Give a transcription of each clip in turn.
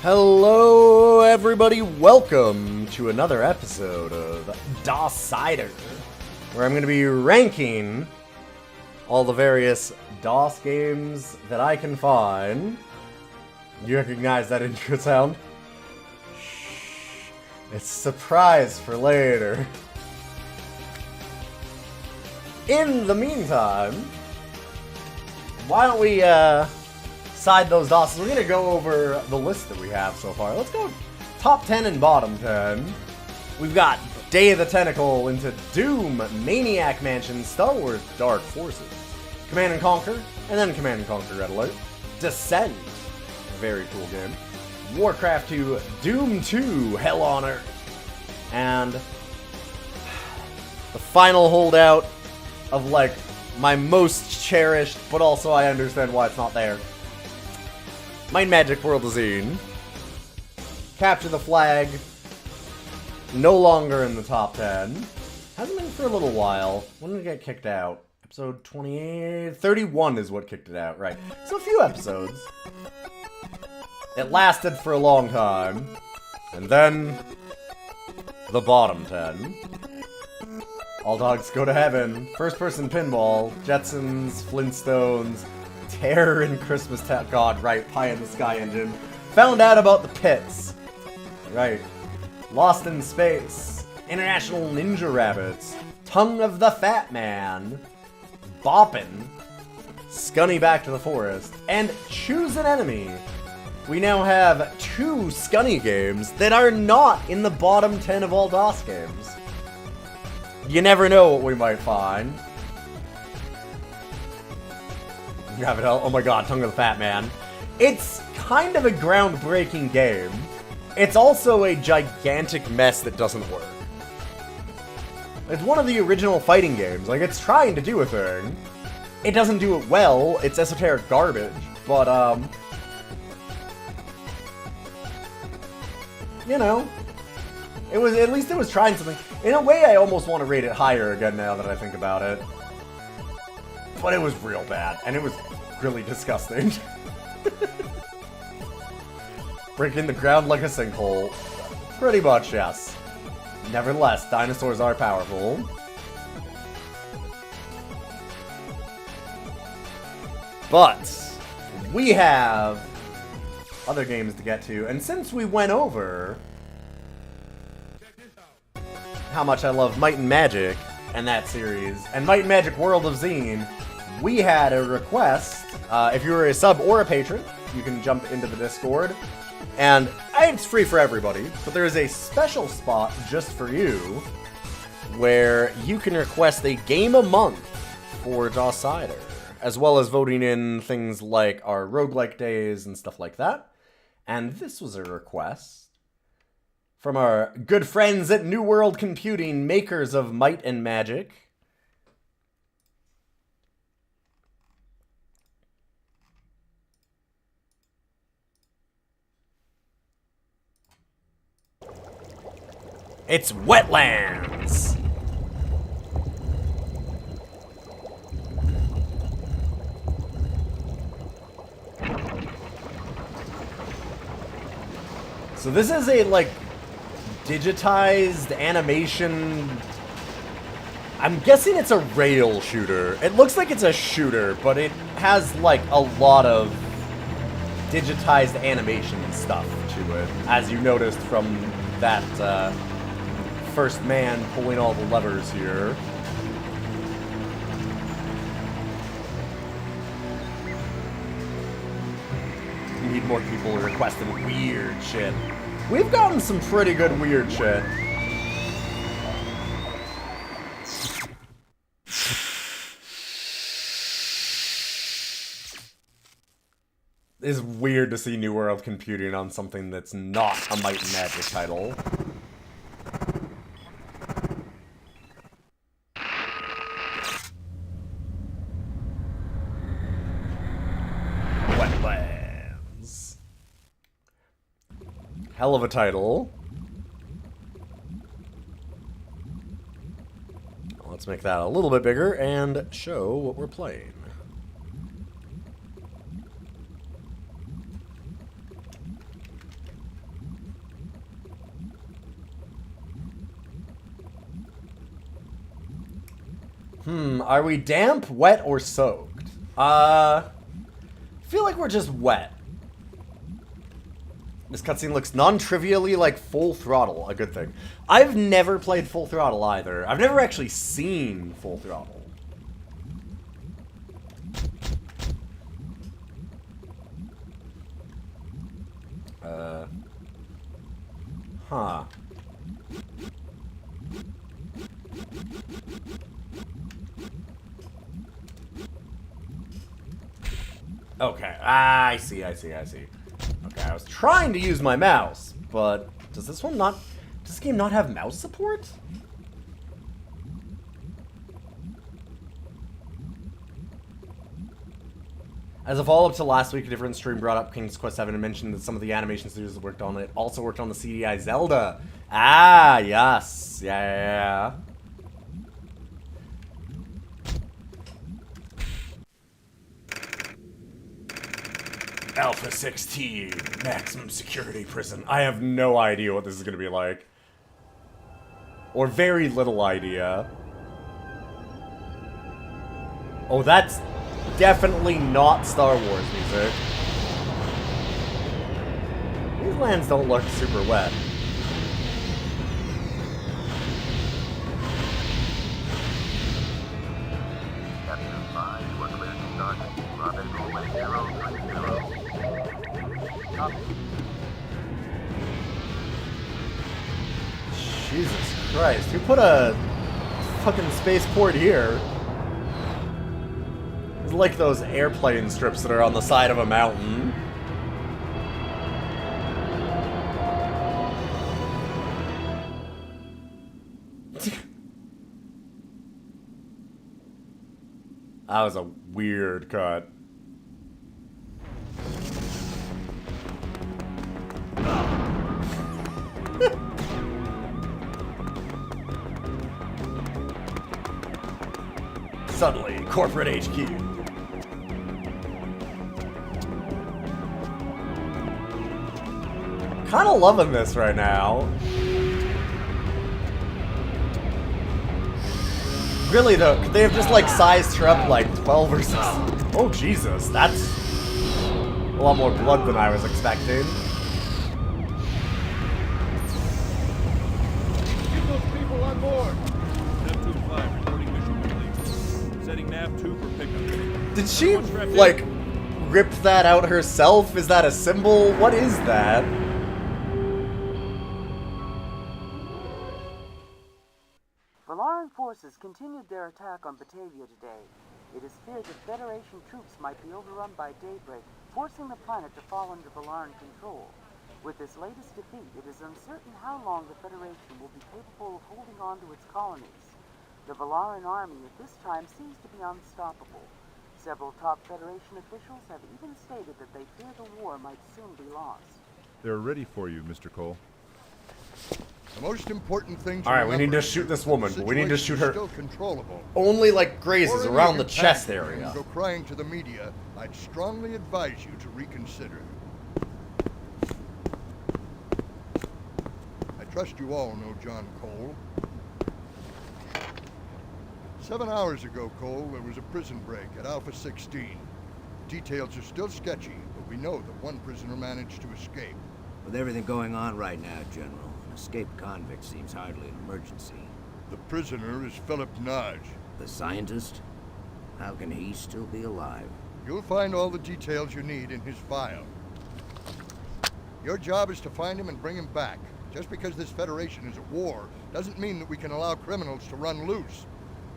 Hello, everybody. Welcome to another episode of DOScider, where I'm going to be ranking all the various DOS games that I can find. You recognize that intro sound? Shh. It's a surprise for later. In the meantime, why don't we, side those DOSs. We're going to go over the list that we have so far. Let's go top 10 and bottom 10. We've got Day of the Tentacle into Doom, Maniac Mansion, Star Wars Dark Forces, Command & Conquer, and then Command & Conquer Red Alert, Descent, very cool game, Warcraft 2, Doom 2, Hell on Earth, and the final holdout of, like, my most cherished, but also I understand why it's not there, Might and Magic World of Zine. Capture the Flag. No longer in the top 10. Hasn't been for a little while. When did it get kicked out? Episode 28? 31 is what kicked it out, right. So a few episodes. It lasted for a long time. And then the bottom 10. All Dogs Go to Heaven. First Person Pinball. Jetsons. Flintstones. Terror in Christmas Town. God, right. Pie in the Sky Engine. Found out about the pits. Right. Lost in Space. International Ninja Rabbits. Tongue of the Fat Man. Boppin'. Scunny Back to the Forest. And Choose an Enemy. We now have 2 Scunny games that are not in the bottom 10 of all DOS games. You never know what we might find. Have it all. Oh my god, Tongue of the Fat Man. It's kind of a groundbreaking game. It's also a gigantic mess that doesn't work. It's one of the original fighting games. Like, it's trying to do a thing. It doesn't do it well. It's esoteric garbage. But, you know. It was, at least it was trying something. In a way, I almost want to rate it higher again now that I think about it. But it was real bad, and it was really disgusting. Breaking the ground like a sinkhole. Pretty much, yes. Nevertheless, dinosaurs are powerful. But we have other games to get to, and since we went over how much I love Might and Magic and that series, and Might and Magic World of Zine, we had a request. If you were a sub or a patron, you can jump into the Discord. And it's free for everybody, but there is a special spot just for you where you can request a game a month for DOScider, as well as voting in things like our roguelike days and stuff like that. And this was a request from our good friends at New World Computing, makers of Might and Magic. It's Wetlands! So this is a, like, digitized animation. I'm guessing it's a rail shooter. It looks like it's a shooter, but it has, like, a lot of digitized animation stuff to it, as you noticed from that, first man pulling all the levers here. We need more people requesting weird shit. We've gotten some pretty good weird shit. It's weird to see New World Computing on something that's not a Might and Magic title. Wetlands. Hell of a title. Let's make that a little bit bigger and show what we're playing. Are we damp, wet, or soaked? Feel like we're just wet. This cutscene looks non-trivially like Full Throttle, a good thing. I've never played Full Throttle either. I've never actually seen Full Throttle. Huh. Okay, I see. Okay, I was trying to use my mouse, but does this game not have mouse support? As a follow-up to last week, a different stream brought up King's Quest VII and mentioned that some of the animation studios that worked on it also worked on the CDI Zelda. Ah, yes. Yeah. Alpha 16, maximum security prison. I have no idea what this is going to be like. Or very little idea. Oh, that's definitely not Star Wars music. These lands don't look super wet. Jesus Christ, who put a fucking spaceport here? It's like those airplane strips that are on the side of a mountain. That was a weird cut. Suddenly, corporate HQ. Kinda loving this right now. Really though, could they have just like sized her up like 12 or something? Oh Jesus, that's a lot more blood than I was expecting. Get those people on board. Nav-25 reporting mission complete. Setting Nav-2 for pickup. Did she like rip that out herself? Is that a symbol? What is that? Valarian forces continued their attack on Batavia today. It is feared that Federation troops might be overrun by daybreak, forcing the planet to fall under Valarian control. With this latest defeat, it is uncertain how long the Federation will be capable of holding on to its colonies. The Valarian army at this time seems to be unstoppable. Several top Federation officials have even stated that they fear the war might soon be lost. They're ready for you, Mr. Cole. The most important thing to Alright, we need to shoot this woman, but we need to shoot her. Still controllable. Only like grazes Before around any the of your chest past area. plans Go crying to the media. I'd strongly advise you to reconsider. I trust you all know John Cole. 7 hours ago, Cole, there was a prison break at Alpha 16. Details are still sketchy, but we know that one prisoner managed to escape. With everything going on right now, General, an escaped convict seems hardly an emergency. The prisoner is Philip Naj. The scientist? How can he still be alive? You'll find all the details you need in his file. Your job is to find him and bring him back. Just because this Federation is at war doesn't mean that we can allow criminals to run loose.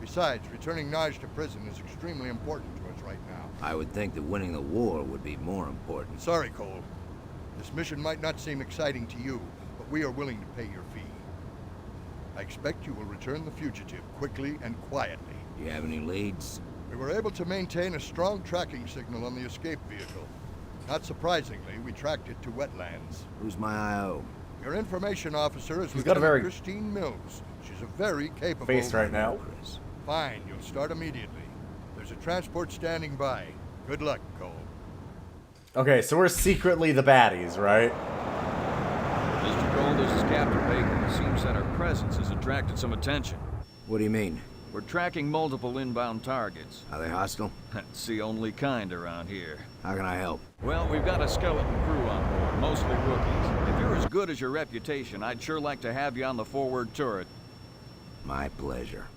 Besides, returning Naj to prison is extremely important to us right now. I would think that winning the war would be more important. Sorry, Cole. This mission might not seem exciting to you, but we are willing to pay your fee. I expect you will return the fugitive quickly and quietly. Do you have any leads? We were able to maintain a strong tracking signal on the escape vehicle. Not surprisingly, we tracked it to Wetlands. Who's my I.O.? Your information officer is He's got a very Christine Mills. She's a very capable face right now. Chris. Fine, you'll start immediately. There's a transport standing by. Good luck, Cole. Okay, so we're secretly the baddies, right? Mr. Cole, this is Captain Bacon. It seems that our presence has attracted some attention. What do you mean? We're tracking multiple inbound targets. Are they hostile? That's the only kind around here. How can I help? Well, we've got a skeleton crew on board, mostly rookies. If you're as good as your reputation, I'd sure like to have you on the forward turret. My pleasure.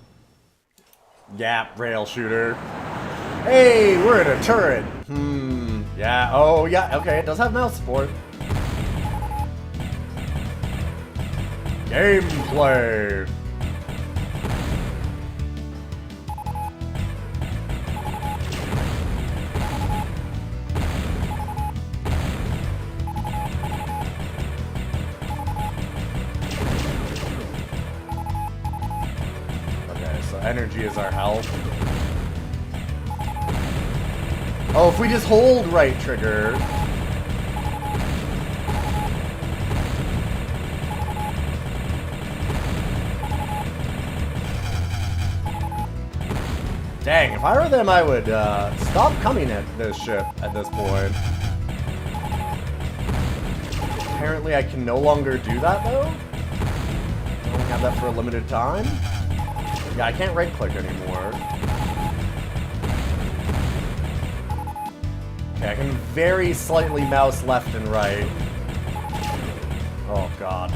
Yeah, rail shooter. Hey, we're in a turret. Yeah, oh yeah, okay, it does have mouse support. Gameplay. Okay, so energy is our health. Oh, if we just hold right trigger. Dang, if I were them, I would stop coming at this ship at this point. Apparently I can no longer do that, though. I only have that for a limited time. Yeah, I can't right-click anymore. Okay, I can very slightly mouse left and right. Oh, God.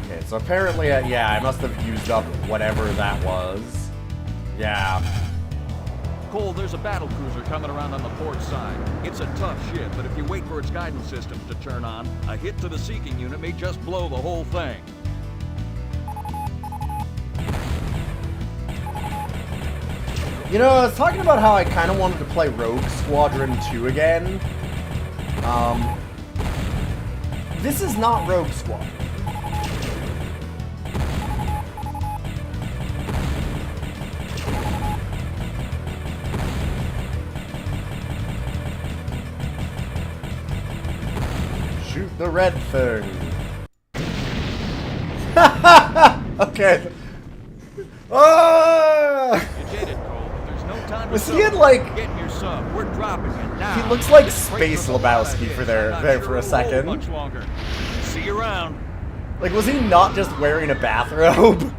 Okay, so apparently, yeah, I must have used up whatever that was. Yeah. Cole, there's a battle cruiser coming around on the port side. It's a tough ship, but if you wait for its guidance systems to turn on, a hit to the seeking unit may just blow the whole thing. You know, I was talking about how I kind of wanted to play Rogue Squadron 2 again. This is not Rogue Squadron. Shoot the red thing. Okay. Ah! You did it, Cole, but there's no time to Was he in, like... Get in your sub. We're dropping it now. He looks like Space Lebowski for there for a second. Much longer. See you around. Like, was he not just wearing a bathrobe?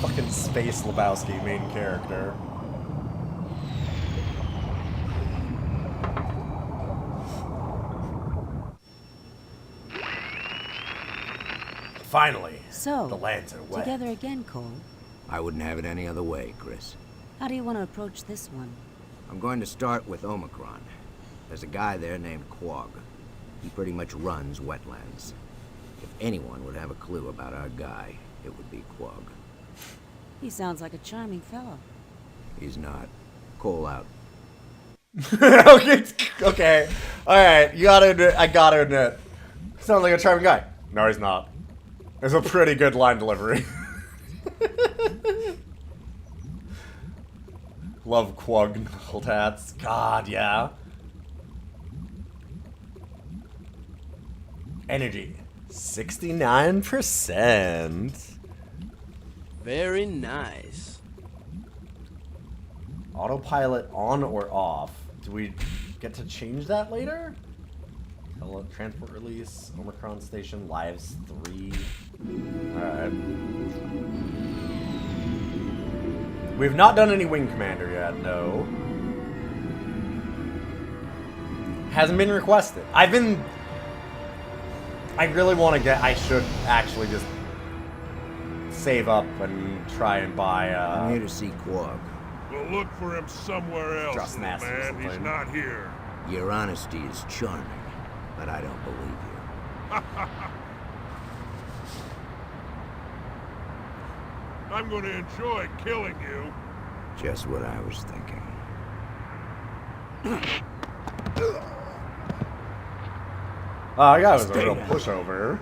Fucking Space Lebowski, main character. Finally, So, the lands are wet. together again, Cole. I wouldn't have it any other way, Chris. How do you want to approach this one? I'm going to start with Omicron. There's a guy there named Quag. He pretty much runs Wetlands. If anyone would have a clue about our guy, it would be Quag. He sounds like a charming fellow. He's not. Cole out. Okay. Alright, you gotta admit, I gotta admit. Sounds like a charming guy. No, he's not. It's a pretty good line delivery. Love Quag knuckle hats. God, yeah. Energy. 69%. Very nice. Autopilot on or off? Do we get to change that later? Transport release, Omicron station, lives 3. Alright. We've not done any wing commander yet, no. Hasn't been requested. I really want to get, I should actually just save up and try and buy, I'm here to see Quag. We'll look for him somewhere else, Trust little Master or man. He's something. not here. Your honesty is charming, but I don't believe you. I'm going to enjoy killing you. Just what I was thinking. Oh, that guy was a real pushover.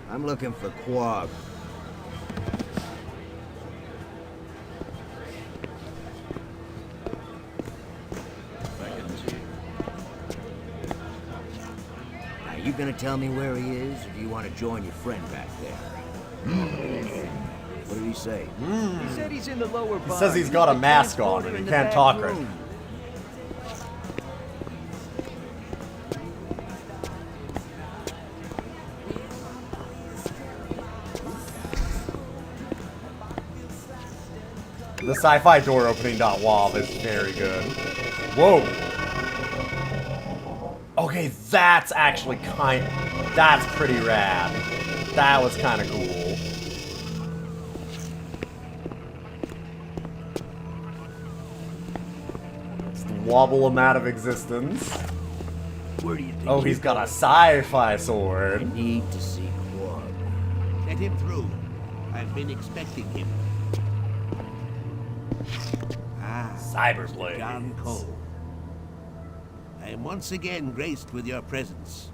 I'm looking for Quag. Now, you gonna tell me where he is, or do you want to join your friend back there? What did he say? He said he's in the lower bar. He says he's got a mask on and he can't talk right now. The sci-fi door opening .wav is very good. Whoa. Okay, that's actually that's pretty rad. That was kind of cool. It's the wobble him out of existence. Where do you think? Oh, he's got a sci-fi sword. I need to see Quag. Let him through. I've been expecting him. Cyberblades. John Cole. I am once again graced with your presence.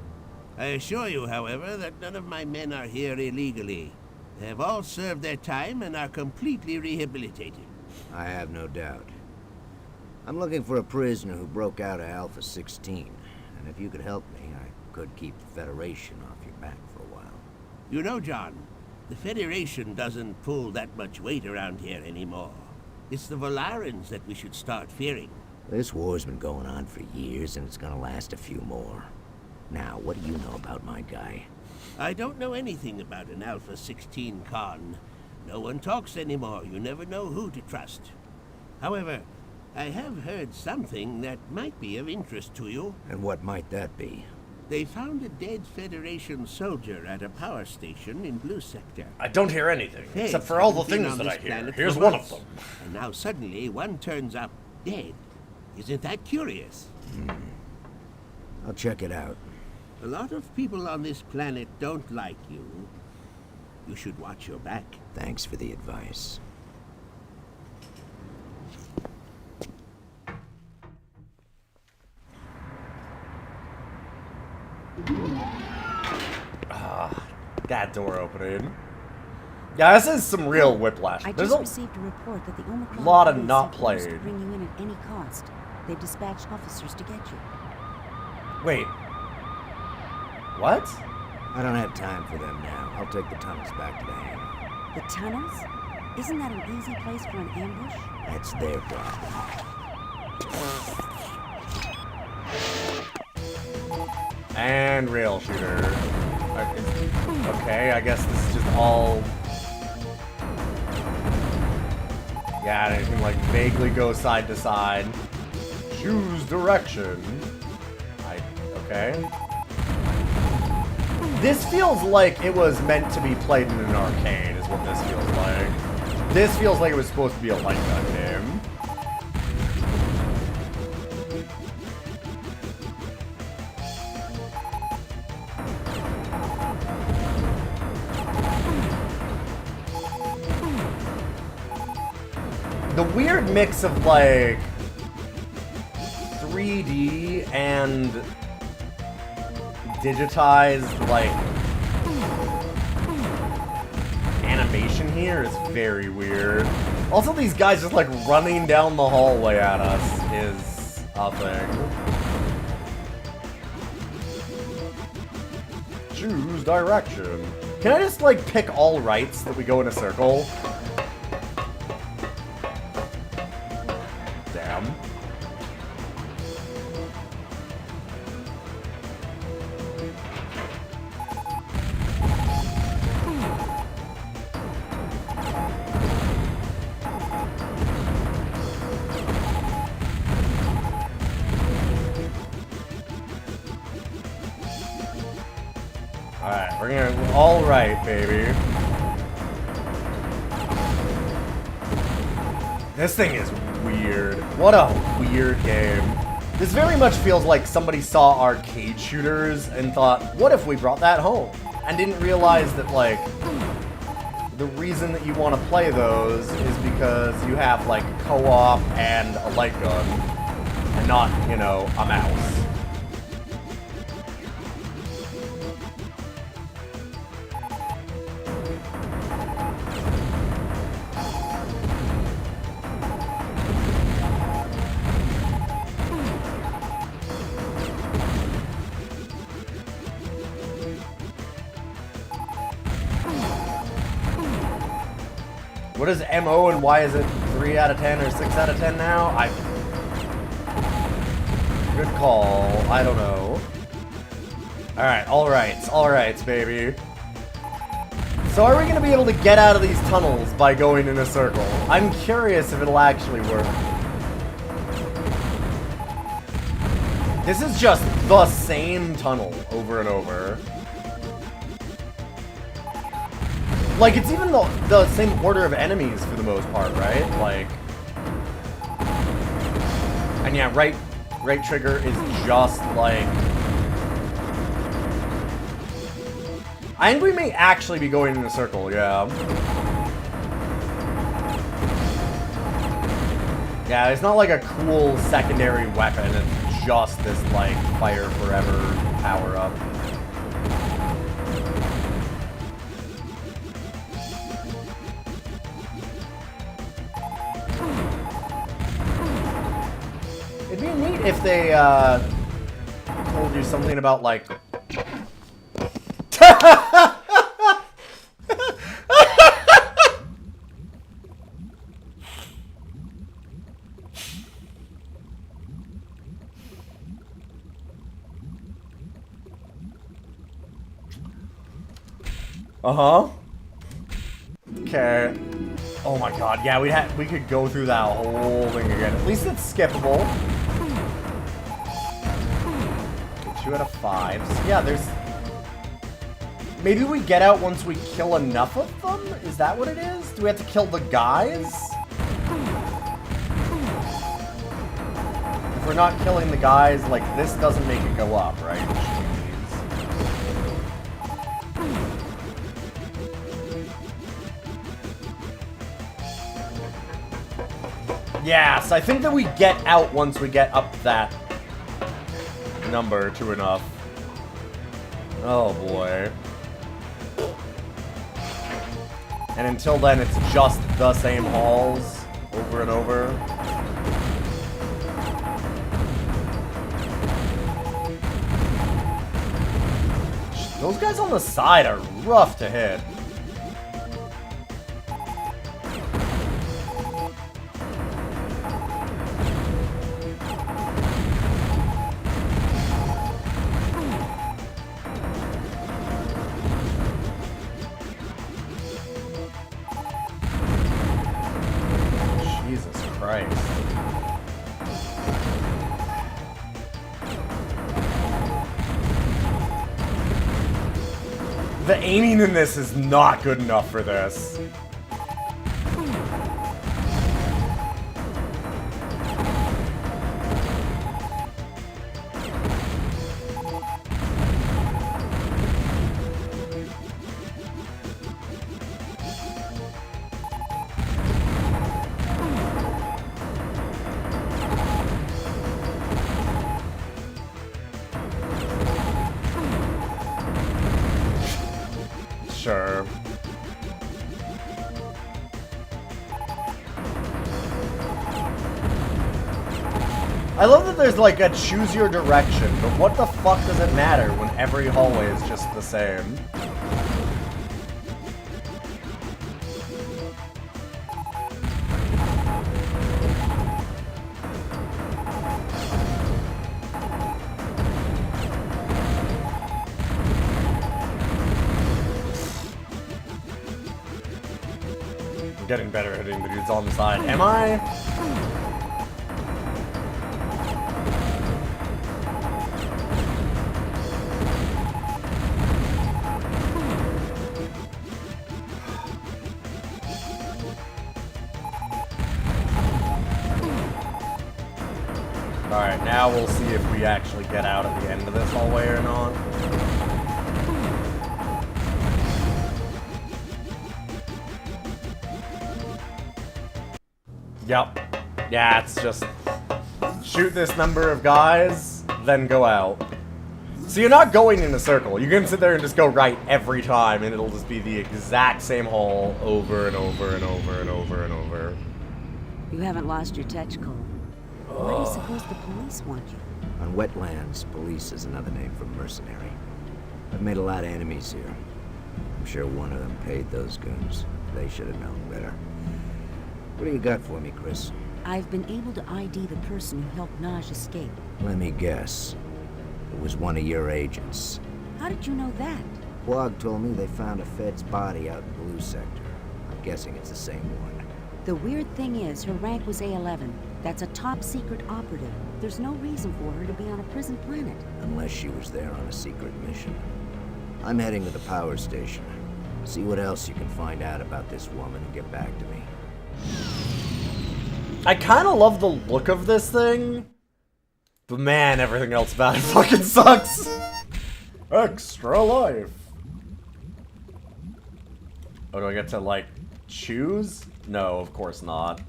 I assure you, however, that none of my men are here illegally. They have all served their time and are completely rehabilitated. I have no doubt. I'm looking for a prisoner who broke out of Alpha 16. And if you could help me, I could keep the Federation off your back for a while. You know, John, the Federation doesn't pull that much weight around here anymore. It's the Volarans that we should start fearing. This war's been going on for years, and it's gonna last a few more. Now, what do you know about my guy? I don't know anything about an Alpha 16 con. No one talks anymore. You never know who to trust. However, I have heard something that might be of interest to you. And what might that be? They found a dead Federation soldier at a power station in Blue Sector. I don't hear anything, Feds except for all the haven't been things on that I this hear. planet Here's for one of months, them. And now suddenly one turns up dead. Isn't that curious? I'll check it out. A lot of people on this planet don't like you. You should watch your back. Thanks for the advice. That door opening. Yeah, this is some real whiplash. I There's just a received a report that the Omicron lot of police not are supposed to played. bring you in at any cost. They've dispatched officers to get you. wait. What? I don't have time for them now. I'll take the tunnels back to the hangar. The tunnels? Isn't that an easy place for an ambush? That's their problem. And rail shooter. Okay, I guess this is just all. Yeah, and it can like vaguely go side to side. Choose direction. Okay. This feels like it was meant to be played in an arcade, is what this feels like. This feels like it was supposed to be a light gun game. The weird mix of like 3D and digitized like animation here is very weird. Also, these guys just like running down the hallway at us is a thing. Choose direction. Can I just like pick all rights that we go in a circle? Damn. Alright, we're gonna all right, baby. This thing is weird. What a weird game. This very much feels like somebody saw arcade shooters and thought, what if we brought that home? And didn't realize that, like, the reason that you want to play those is because you have, like, co-op and a light gun, and not, you know, a mouse. What is MO and why is it 3 out of 10 or 6 out of 10 now? Good call. I don't know. Alright, alright, baby. So are we going to be able to get out of these tunnels by going in a circle? I'm curious if it'll actually work. This is just the same tunnel over and over. Like, it's even the same order of enemies for the most part, right? Like... And yeah, right trigger is just like... I think we may actually be going in a circle, yeah. Yeah, it's not like a cool secondary weapon, it's just this, like, fire forever power-up. It'd be neat if they, told you something about, like... Uh-huh. Okay. Oh my god, yeah, we could go through that whole thing again. At least it's skippable. 2 out of 5. So yeah, there's... Maybe we get out once we kill enough of them? Is that what it is? Do we have to kill the guys? If we're not killing the guys, like, this doesn't make it go up, right? Yes, I think that we get out once we get up that number to enough. Oh boy. And until then, it's just the same halls over and over. Those guys on the side are rough to hit. The aiming in this is not good enough for this. Sure. I love that there's like a choose your direction, but what the fuck does it matter when every hallway is just the same? Getting better at hitting the dudes on the side. Am I? Alright, now we'll see if we actually get out at the end of this hallway or not. Yep. Yeah, it's just shoot this number of guys, then go out. So you're not going in a circle. You can sit there and just go right every time, and it'll just be the exact same hall over and over and over and over and over. You haven't lost your touch, Cole. Why do you suppose the police want you? On Wetlands, police is another name for mercenary. I've made a lot of enemies here. I'm sure one of them paid those goons. They should have known better. What do you got for me, Chris? I've been able to ID the person who helped Naj escape. Let me guess. It was one of your agents. How did you know that? Quag told me they found a Fed's body out in Blue Sector. I'm guessing it's the same one. The weird thing is, her rank was A11. That's a top-secret operative. There's no reason for her to be on a prison planet. Unless she was there on a secret mission. I'm heading to the power station. See what else you can find out about this woman and get back to me. I kind of love the look of this thing. But man, everything else about it fucking sucks. Extra life. Oh, do I get to, like, choose? No, of course not.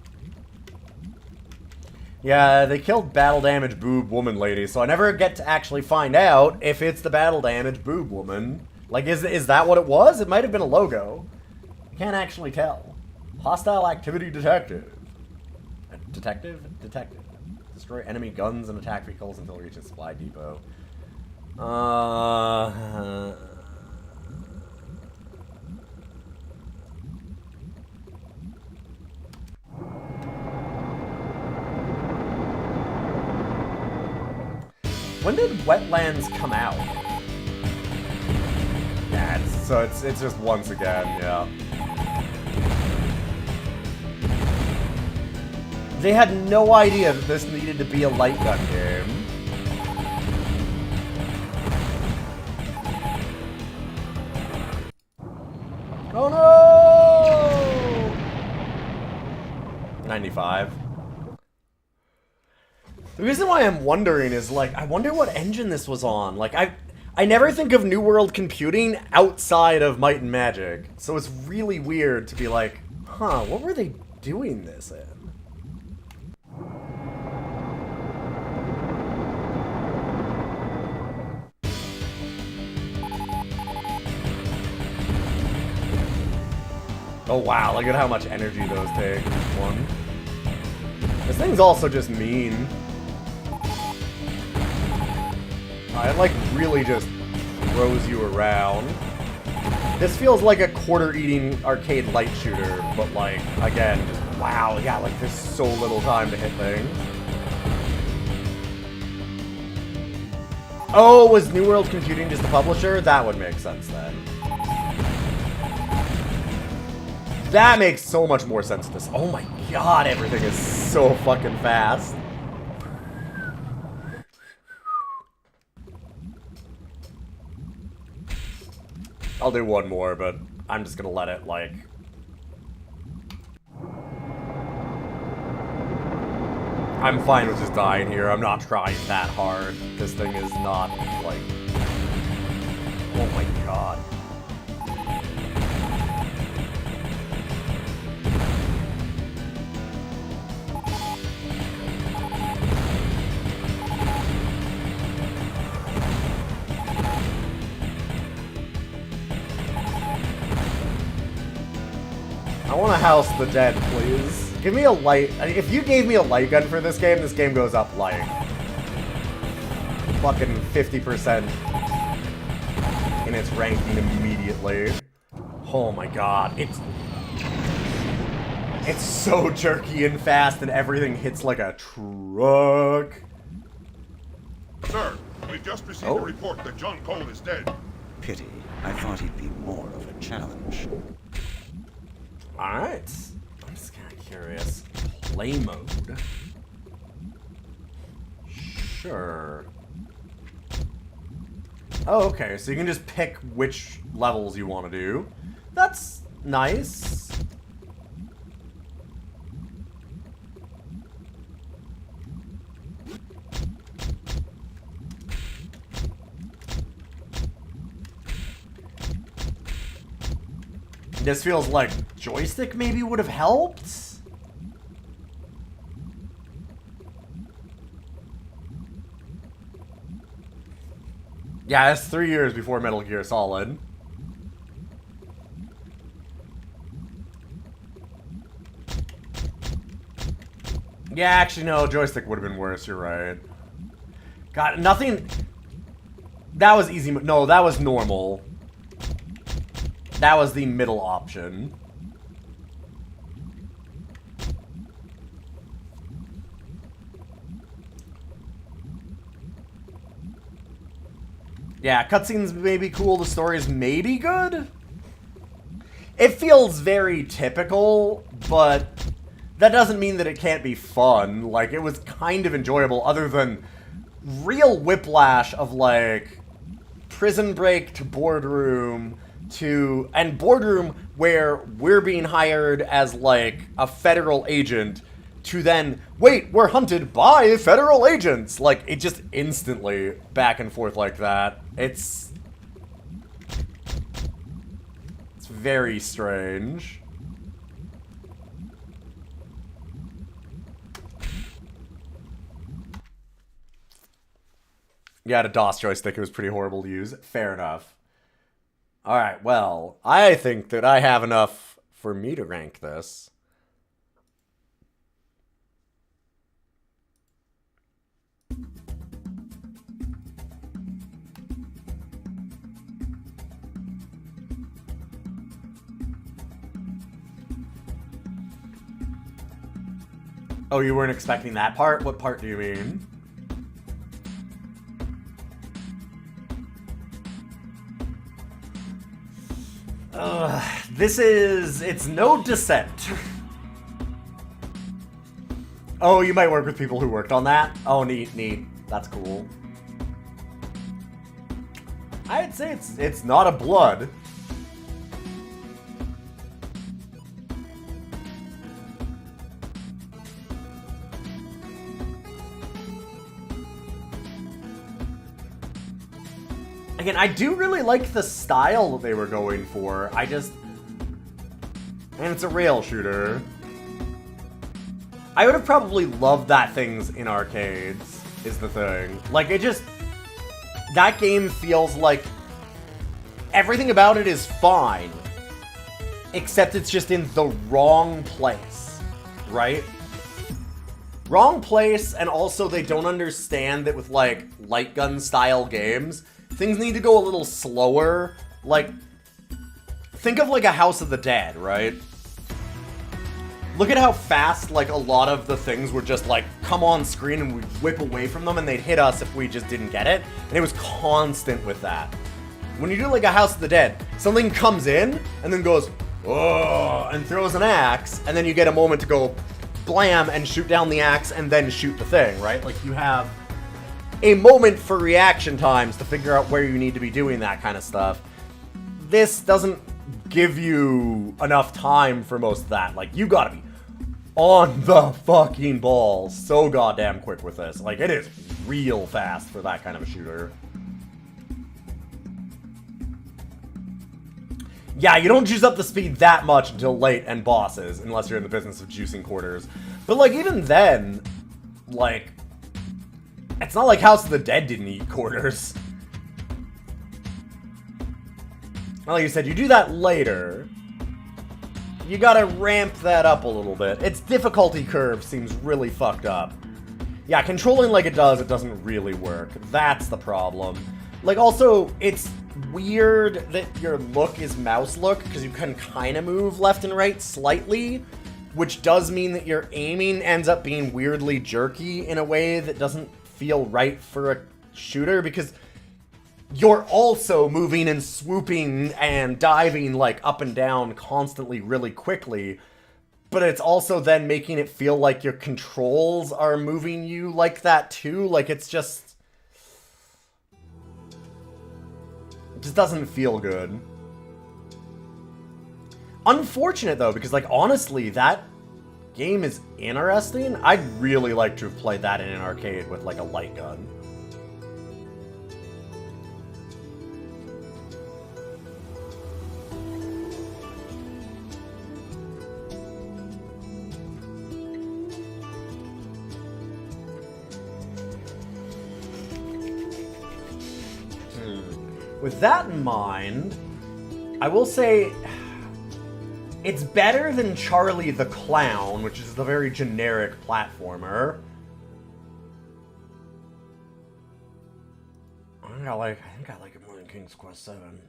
Yeah, they killed battle damage boob woman lady, so I never get to actually find out if it's the battle damage boob woman. Like, is that what it was? It might have been a logo. I can't actually tell. Hostile activity detected. Detective? Detective. Destroy enemy guns and attack vehicles until it reaches supply depot. When did Wetlands come out? Yeah, it's just once again, yeah. They had no idea that this needed to be a light gun game. Oh no! 95. The reason why I'm wondering is, like, I wonder what engine this was on. Like, I never think of New World computing outside of Might and Magic. So it's really weird to be like, huh, what were they doing this in? Oh wow, look at how much energy those take. One. This thing's also just mean. It like really just throws you around. This feels like a quarter-eating arcade light shooter, but like, again, just wow, yeah, like there's so little time to hit things. Oh, was New World Computing just the publisher? That would make sense then. That makes so much more sense to this. Oh my god, everything is so fucking fast. I'll do one more, but I'm just gonna let it, like... I'm fine with just dying here. I'm not trying that hard. This thing is not, like... Oh my god. I want to house the dead, please. Give me a light. If you gave me a light gun for this game goes up like fucking 50% in its ranking immediately. Oh my god, it's so jerky and fast, and everything hits like a truck. Sir, we've just received a report that John Cole is dead. Pity. I thought he'd be more of a challenge. Alright. I'm just kind of curious. Play mode. Sure. Oh, okay. So you can just pick which levels you want to do. That's nice. This feels like joystick maybe would have helped. Yeah, it's 3 years before Metal Gear Solid. Yeah, actually no, joystick would have been worse, you're right. God, nothing... That was easy, no, that was normal. That was the middle option. Yeah, cutscenes may be cool, the stories may be good. It feels very typical, but that doesn't mean that it can't be fun. Like, it was kind of enjoyable, other than real whiplash of, like, Prison Break to Boardroom to... And Boardroom, where we're being hired as, like, a federal agent, to then, wait, we're hunted by federal agents! Like, it just instantly back and forth like that. It's very strange. Yeah, the DOS joystick, it was pretty horrible to use. Fair enough. Alright, well, I think that I have enough for me to rank this. Oh, you weren't expecting that part? What part do you mean? It's no Descent. Oh, you might work with people who worked on that? Oh, neat, neat. That's cool. I'd say it's not a Blood. Again, I do really like the style that they were going for. And it's a rail shooter. I would have probably loved that things in arcades, is the thing. Like, that game feels like everything about it is fine, except it's just in the wrong place, right? Wrong place, and also they don't understand that with, like, light gun style games, things need to go a little slower. Like, think of, like, a House of the Dead, right? Look at how fast, like, a lot of the things would just, like, come on screen and we'd whip away from them and they'd hit us if we just didn't get it. And it was constant with that. When you do, like, a House of the Dead, something comes in and then goes, oh, and throws an axe, and then you get a moment to go blam and shoot down the axe and then shoot the thing, right? Like, you have a moment for reaction times to figure out where you need to be doing that kind of stuff. This doesn't give you enough time for most of that. Like, you gotta be on the fucking ball so goddamn quick with this. Like, it is real fast for that kind of a shooter. Yeah, you don't juice up the speed that much until late and bosses, unless you're in the business of juicing quarters. But, like, even then, like, it's not like House of the Dead didn't eat quarters. Like you said, you do that later. You gotta ramp that up a little bit. Its difficulty curve seems really fucked up. Yeah, controlling like it doesn't really work. That's the problem. Like, also, it's weird that your look is mouse look, because you can kind of move left and right slightly, which does mean that your aiming ends up being weirdly jerky in a way that doesn't feel right for a shooter, because you're also moving and swooping and diving, like, up and down constantly really quickly, but it's also then making it feel like your controls are moving you like that too. Like, it just doesn't feel good. Unfortunate though, because, like, honestly, that game is interesting. I'd really like to have played that in an arcade with, like, a light gun. With that in mind, I will say it's better than Charlie the Clown, which is the very generic platformer. I think I like it more than King's Quest 7.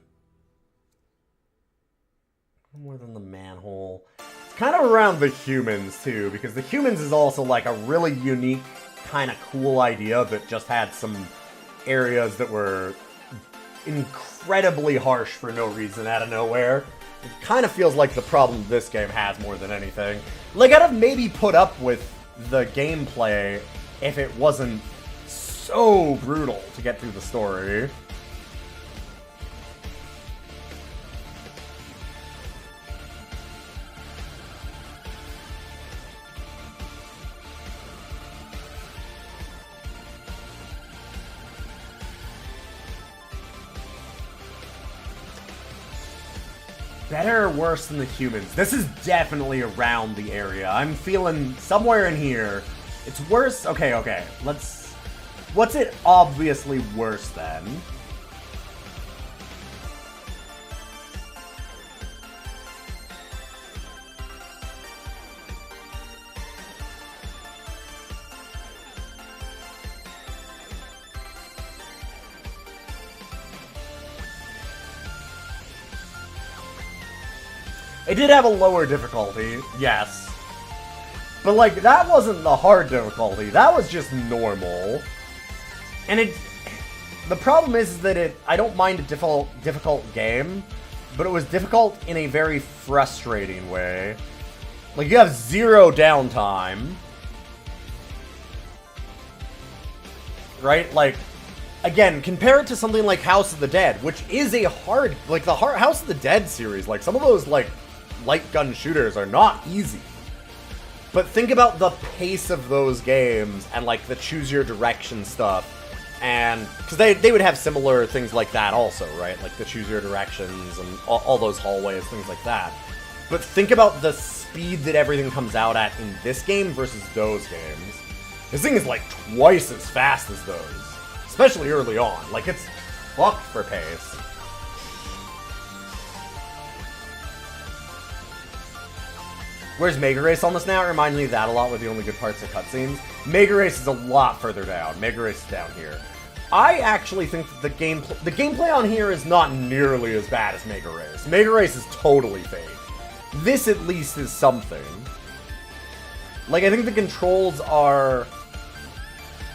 More than the Manhole. It's kind of around the Humans too, because the Humans is also like a really unique, kind of cool idea that just had some areas that were incredibly harsh for no reason out of nowhere. It kind of feels like the problem this game has more than anything. Like, I'd have maybe put up with the gameplay if it wasn't so brutal to get through the story. Better or worse than the humans? This is definitely around the area. I'm feeling somewhere in here. It's worse? Okay. What's it obviously worse than? It did have a lower difficulty, yes. But, like, that wasn't the hard difficulty. That was just normal. And the problem is that I don't mind a difficult game, but it was difficult in a very frustrating way. Like, you have 0 downtime. Right? Like, again, compare it to something like House of the Dead, which is a hard, like, the House of the Dead series, like, some of those, like, light gun shooters are not easy. But think about the pace of those games and, like, the choose your direction stuff. And, because they would have similar things like that also, right? Like the choose your directions and all those hallways, things like that. But think about the speed that everything comes out at in this game versus those games. This thing is, like, twice as fast as those. Especially early on. Like, it's fucked for pace. Where's Mega Race on this now? It reminds me of that a lot with the only good parts of cutscenes. Mega Race is a lot further down. Mega Race is down here. I actually think that the gameplay on here is not nearly as bad as Mega Race. Mega Race is totally fake. This at least is something. Like, I think the controls are...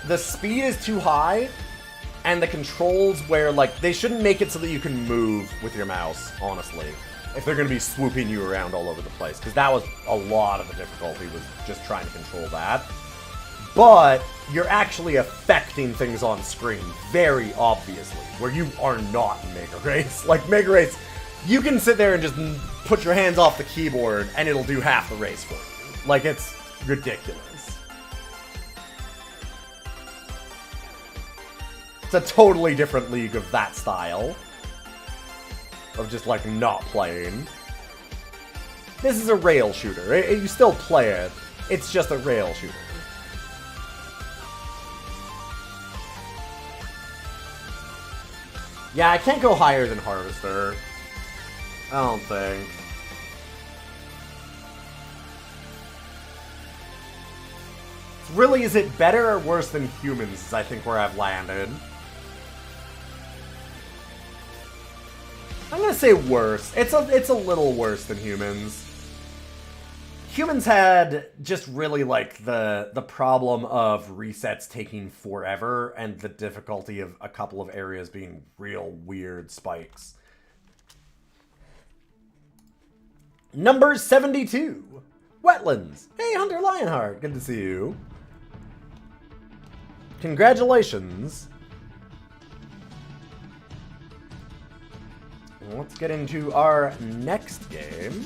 The speed is too high, and the controls where, like, they shouldn't make it so that you can move with your mouse, honestly. If they're going to be swooping you around all over the place. Because that was a lot of the difficulty, was just trying to control that. But you're actually affecting things on screen very obviously, where you are not in Mega Race. Like, Mega Race, you can sit there and just put your hands off the keyboard and it'll do half the race for you. Like, it's ridiculous. It's a totally different league of that style. Of just, like, not playing. This is a rail shooter. You still play it. It's just a rail shooter. Yeah, I can't go higher than Harvester. I don't think. Really, is it better or worse than Humans, is I think where I've landed. I'm gonna say worse. It's a little worse than Humans. Humans had just really, like, the problem of resets taking forever and the difficulty of a couple of areas being real weird spikes. Number 72. Wetlands. Hey, Hunter Lionheart. Good to see you. Congratulations. Let's get into our next game.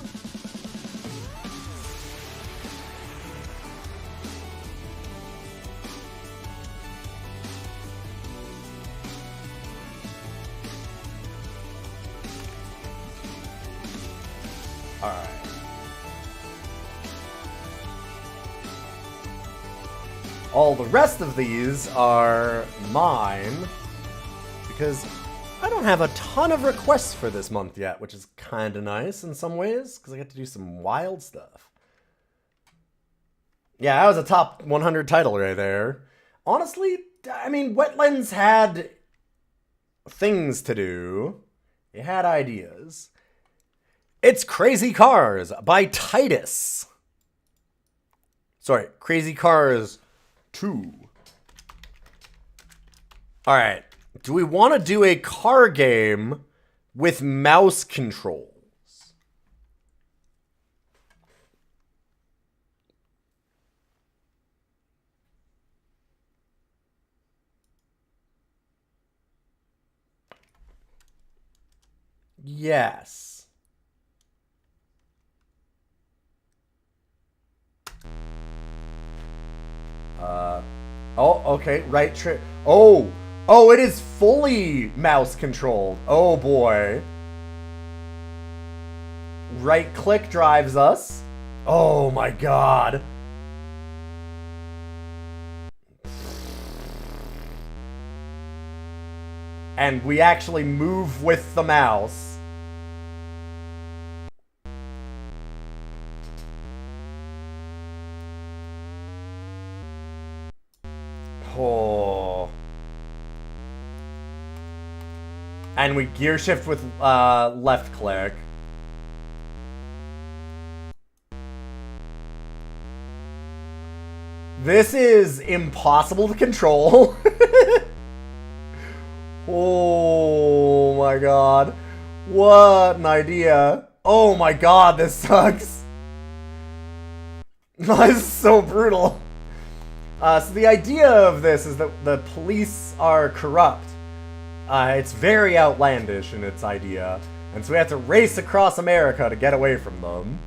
Alright. All the rest of these are mine, because I don't have a ton of requests for this month yet, which is kind of nice in some ways, because I get to do some wild stuff. Yeah, that was a top 100 title right there. Honestly, I mean, Wetlands had things to do. It had ideas. It's Crazy Cars by Titus. Sorry, Crazy Cars 2. Alright. Do we want to do a car game with mouse controls? Yes. Oh, okay, right trip. Oh, it is fully mouse controlled. Oh boy. Right click drives us. Oh my god. And we actually move with the mouse. Oh. And we gear shift with left click. This is impossible to control. Oh my god. What an idea. Oh my god, this sucks. This is so brutal. So the idea of this is that the police are corrupt. It's very outlandish in its idea. And so we have to race across America to get away from them.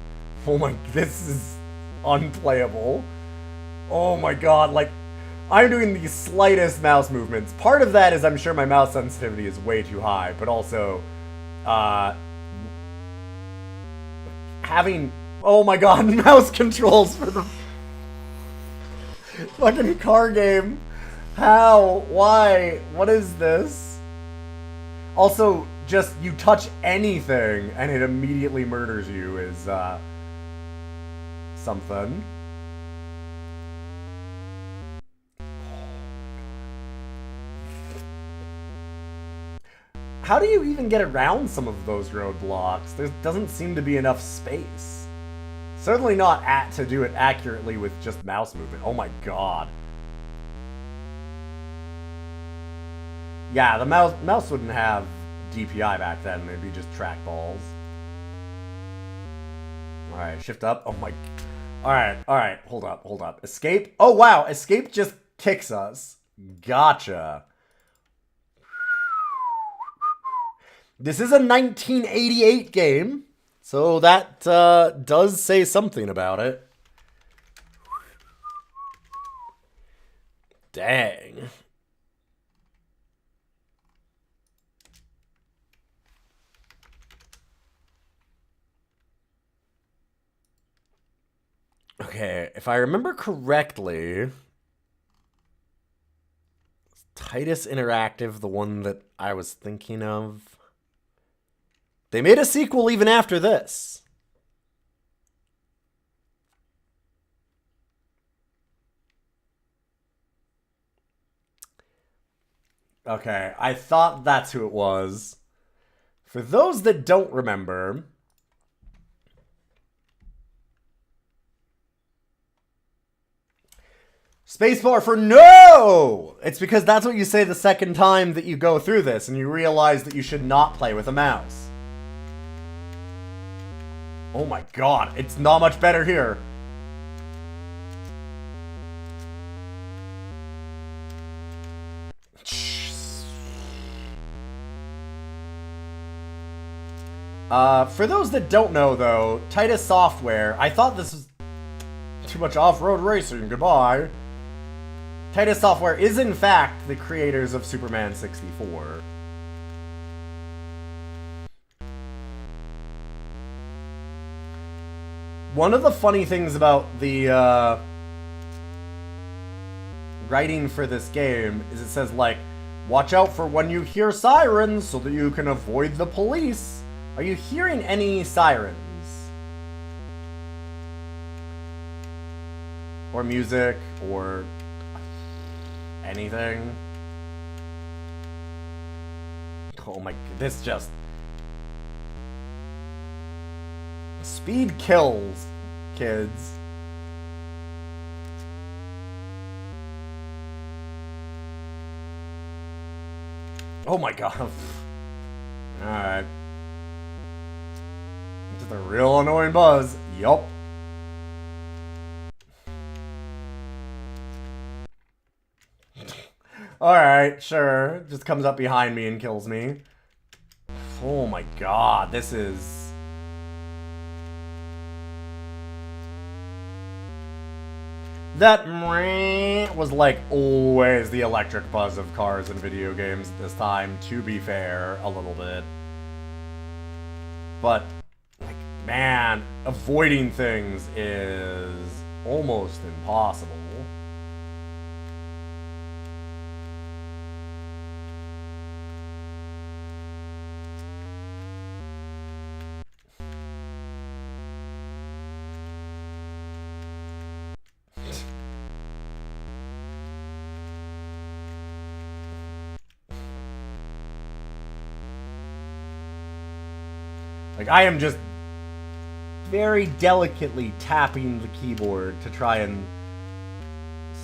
Oh my, this is unplayable. Oh my god, like, I'm doing the slightest mouse movements. Part of that is I'm sure my mouse sensitivity is way too high, but also, having, oh my god, mouse controls for the fucking car game. How? Why? What is this? Also, just you touch anything and it immediately murders you is, something. How do you even get around some of those roadblocks? There doesn't seem to be enough space. Certainly not to do it accurately with just mouse movement. Oh my god. Yeah, the mouse wouldn't have DPI back then. It'd be just trackballs. Alright, shift up. Oh my... Alright, hold up. Escape? Oh wow, escape just kicks us. Gotcha. This is a 1988 game, so that does say something about it. Dang. Okay, if I remember correctly, Titus Interactive, the one that I was thinking of. They made a sequel even after this. Okay, I thought that's who it was. For those that don't remember... Spacebar for no! It's because that's what you say the second time that you go through this and you realize that you should not play with a mouse. Oh my god, it's not much better here. For those that don't know, though, Titus Software, I thought this was too much off-road racing, goodbye. Titus Software is, in fact, the creators of Superman 64. One of the funny things about the writing for this game is it says, like, watch out for when you hear sirens so that you can avoid the police. Are you hearing any sirens? Or music, or anything? Oh my, this just... Speed kills, kids. Oh my god. Alright. Just a real annoying buzz. Yup. Alright, sure. Just comes up behind me and kills me. Oh my god, this is... That was like always the electric buzz of cars in video games this time, to be fair, a little bit. But, like, man, avoiding things is almost impossible. Like, I am just very delicately tapping the keyboard to try and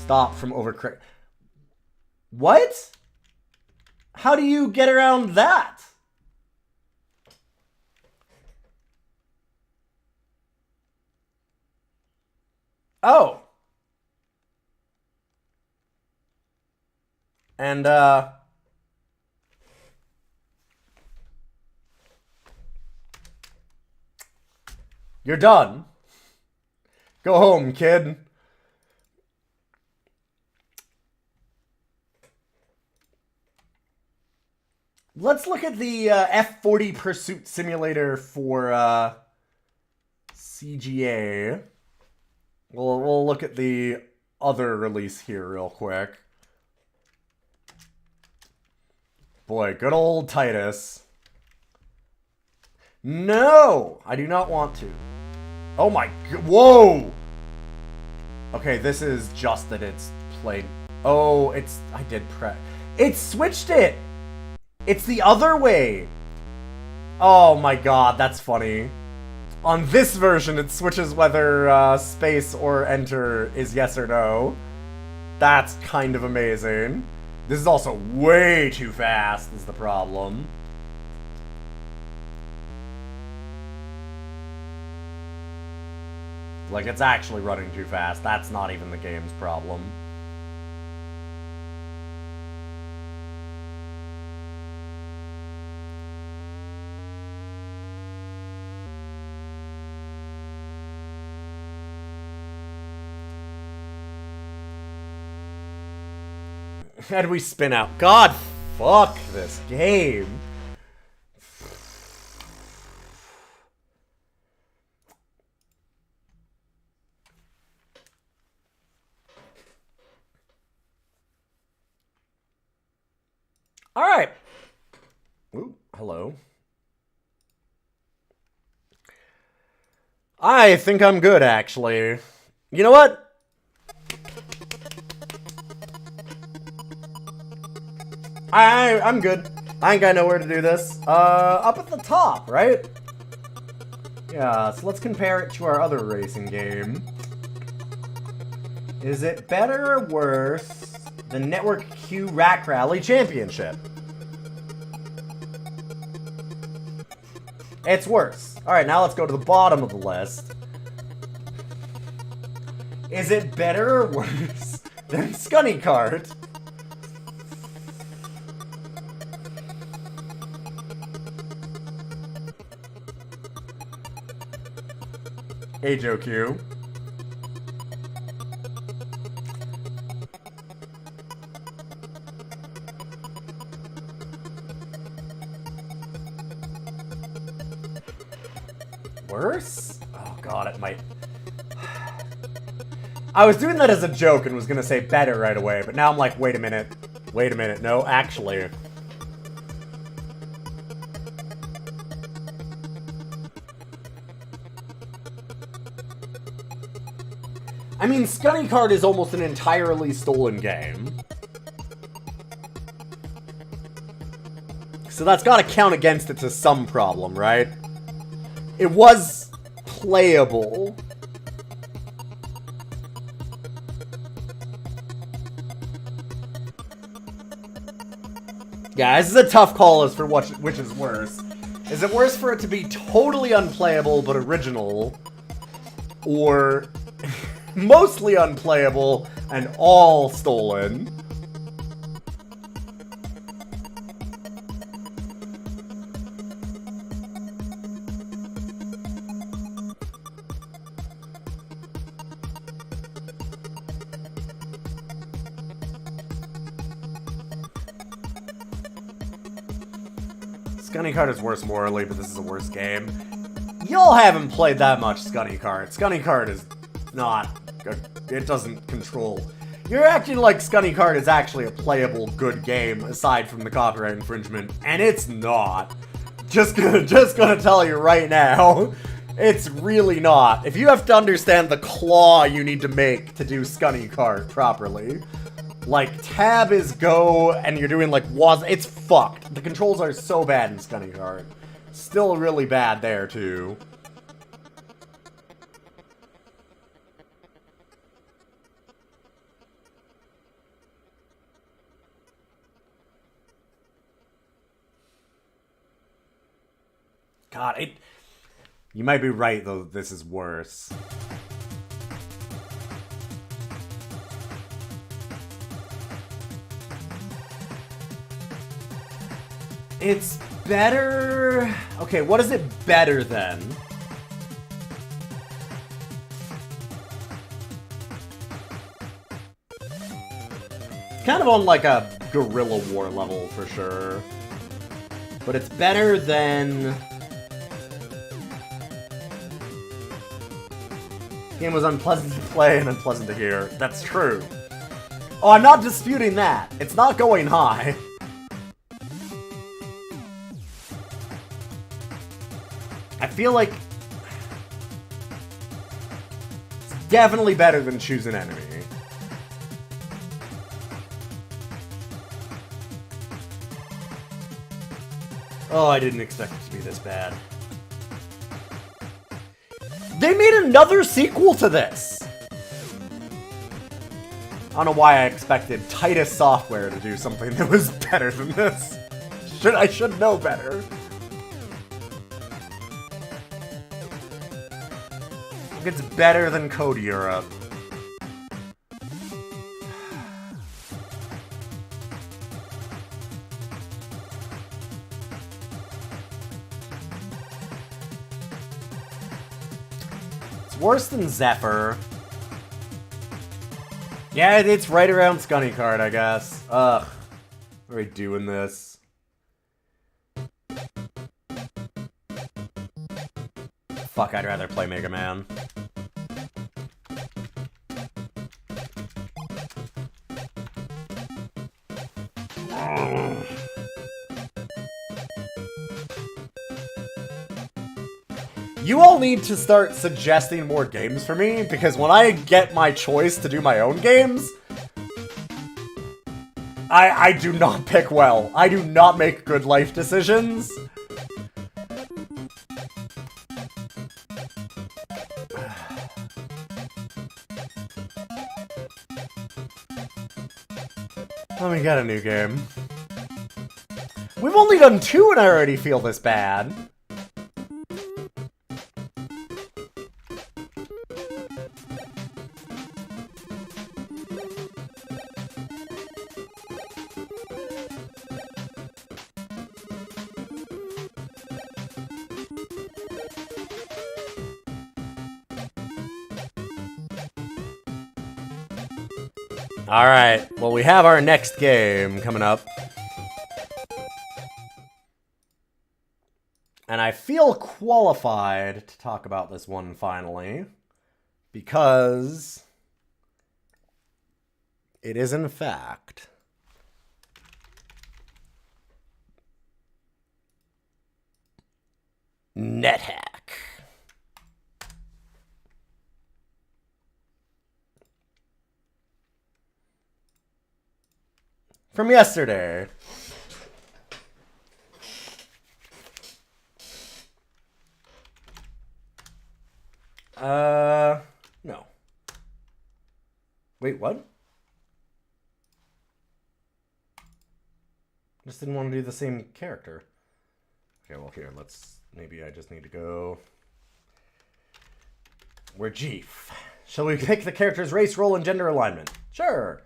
stop from overcorrect. What? How do you get around that? Oh. And, you're done. Go home, kid. Let's look at the F40 Pursuit Simulator for CGA. We'll look at the other release here real quick. Boy, good old Titus. No! I do not want to. Oh my god. Whoa! Okay, this is just that it's played. Oh, it's... I did press. It switched it! It's the other way! Oh my god, that's funny. On this version, it switches whether space or enter is yes or no. That's kind of amazing. This is also way too fast, is the problem. Like, it's actually running too fast. That's not even the game's problem. How do we spin out? God, fuck this game. All right. Ooh, hello. I think I'm good, actually. You know what? I'm good. I ain't got nowhere to do this. Up at the top, right? Yeah, so let's compare it to our other racing game. Is it better or worse than Network Q Rack Rally Championship? It's worse. Alright, now let's go to the bottom of the list. Is it better or worse than Scunny Kart? HOQ. Worse? Oh god, it might... I was doing that as a joke and was gonna say better right away, but now I'm like, wait a minute. Wait a minute. No, actually... I mean, Scunny Kart is almost an entirely stolen game. So that's gotta count against it to some problem, right? It was playable. Yeah, this is a tough call as for which is worse. Is it worse for it to be totally unplayable but original, or mostly unplayable and all stolen? Scunny Cart is worse morally, but this is a worse game. Y'all haven't played that much Scunny Cart. Scunny Cart is not... it doesn't control. You're acting like Scunny Cart is actually a playable good game, aside from the copyright infringement, and it's not. Just gonna tell you right now, it's really not. If you have to understand the claw you need to make to do Scunny Cart properly, like, tab is go, and you're doing, like, it's fucked. The controls are so bad in Scunny Cart. Still really bad there, too. God, you might be right, though, this is worse. It's better... Okay, what is it better than? Kind of on like a guerrilla war level for sure. But it's better than... The game was unpleasant to play and unpleasant to hear. That's true. Oh, I'm not disputing that. It's not going high. I feel like it's definitely better than Choose an Enemy. Oh, I didn't expect it to be this bad. They made another sequel to this! I don't know why I expected Titus Software to do something that was better than this. I should know better. It's better than Code Europe. It's worse than Zephyr. Yeah, it's right around Scunny Cart, I guess. Ugh. What are we doing this? Fuck, I'd rather play Mega Man. You all need to start suggesting more games for me, because when I get my choice to do my own games, I do not pick well. I do not make good life decisions. Let me get a new game. We've only done 2 and I already feel this bad. Alright, well we have our next game coming up. And I feel qualified to talk about this one finally, because it is in fact NetHack. From yesterday. No. Wait, what? just didn't want to do the same character. Okay, well here, let's... Maybe I just need to go... We're Jeef. Shall we pick the character's race, role, and gender alignment? Sure.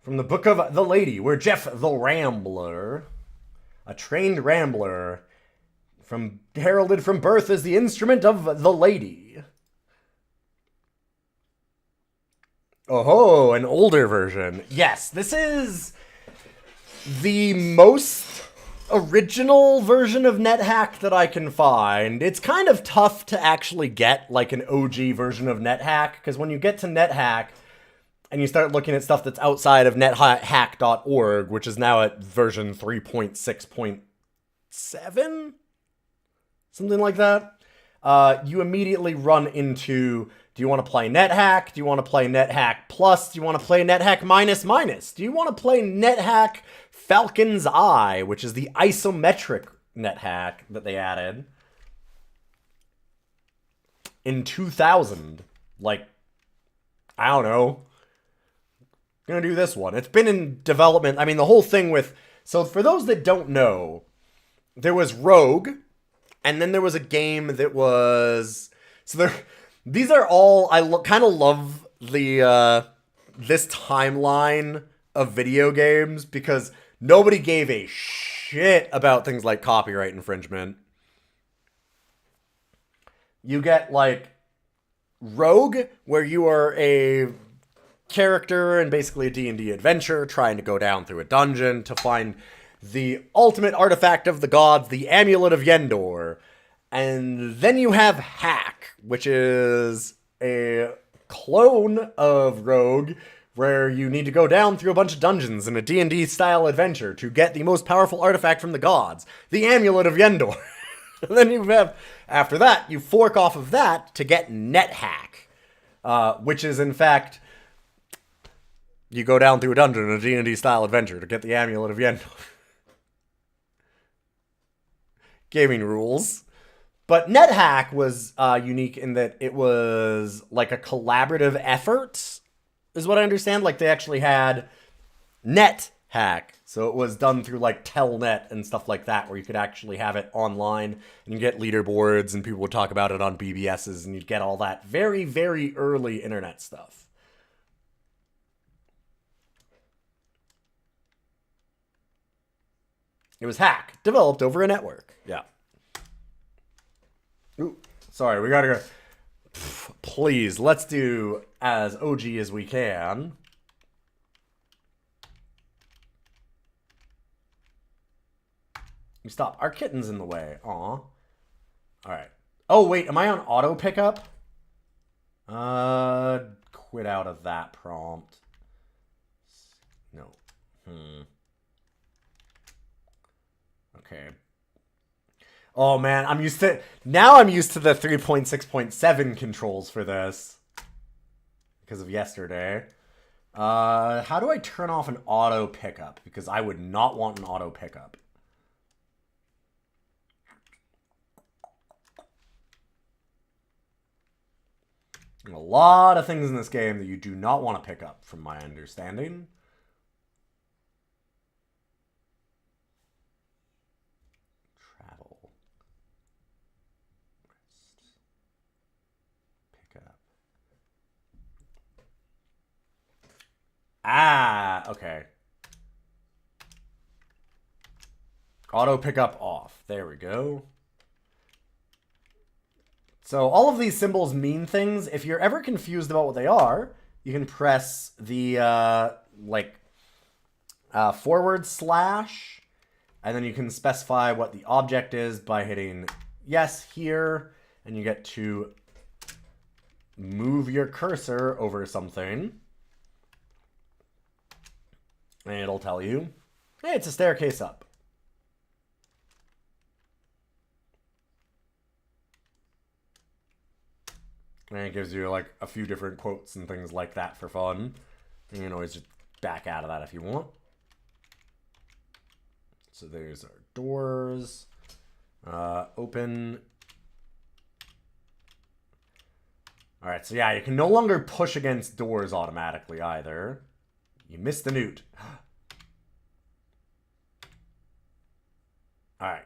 From the Book of the Lady, we're Jeff the Rambler. A trained rambler. Heralded from birth as the instrument of the Lady. Oh, an older version. Yes, this is the most original version of NetHack that I can find. It's kind of tough to actually get like an OG version of NetHack, because when you get to NetHack and you start looking at stuff that's outside of nethack.org, which is now at version 3.6.7, something like that, you immediately run into, do you want to play NetHack? Do you want to play NetHack Plus? Do you want to play NetHack minus? Do you want to play NetHack Falcon's Eye, which is the isometric NetHack that they added in 2000? Like, I don't know. I'm gonna do this one. It's been in development. I mean, the whole thing with... So for those that don't know, there was Rogue, and then there was a game that was... So there... These are all... I kind of love the this timeline of video games, because nobody gave a shit about things like copyright infringement. You get, like, Rogue, where you are a character in basically a D&D adventure trying to go down through a dungeon to find the ultimate artifact of the gods, the Amulet of Yendor. And then you have Hack, which is a clone of Rogue, where you need to go down through a bunch of dungeons in a D&D style adventure to get the most powerful artifact from the gods, the Amulet of Yendor. And then you have, after that, you fork off of that to get NetHack, which is in fact, you go down through a dungeon in a D&D style adventure to get the Amulet of Yendor. Gaming rules. But NetHack was unique in that it was like a collaborative effort, is what I understand. Like, they actually had NetHack. So it was done through, like, Telnet and stuff like that, where you could actually have it online, and you get leaderboards, and people would talk about it on BBSs, and you'd get all that very, very early internet stuff. It was Hack, developed over a network. Yeah. Ooh, sorry, we gotta go. Please, let's do as OG as we can. Stop. Our kitten's in the way. Aw. Alright. Oh, wait. Am I on auto pickup? Quit out of that prompt. No. Okay. Oh, man. Now I'm used to the 3.6.7 controls for this. Because of yesterday. How do I turn off an auto pickup? Because I would not want an auto pickup. A lot of things in this game that you do not want to pick up, from my understanding. Travel. Rest. Pick up. Ah, okay. Auto pickup off. There we go. So all of these symbols mean things. If you're ever confused about what they are, you can press the /, and then you can specify what the object is by hitting yes here, and you get to move your cursor over something. And it'll tell you, hey, it's a staircase up. And it gives you, like, a few different quotes and things like that for fun. You can always just back out of that if you want. So there's our doors. Open. Alright, so yeah, you can no longer push against doors automatically either. You missed the newt. Alright.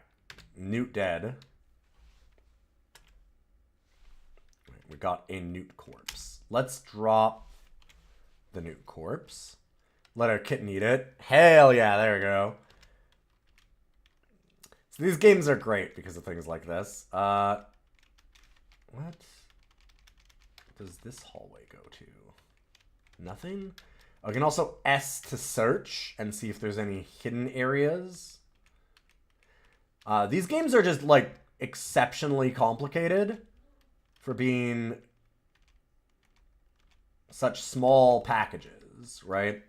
Newt dead. We got a Newt corpse. Let's drop the Newt corpse. Let our kitten eat it. Hell yeah, there we go. So these games are great because of things like this. What does this hallway go to? Nothing? I can also S to search and see if there's any hidden areas. These games are just, like, exceptionally complicated for being such small packages, right?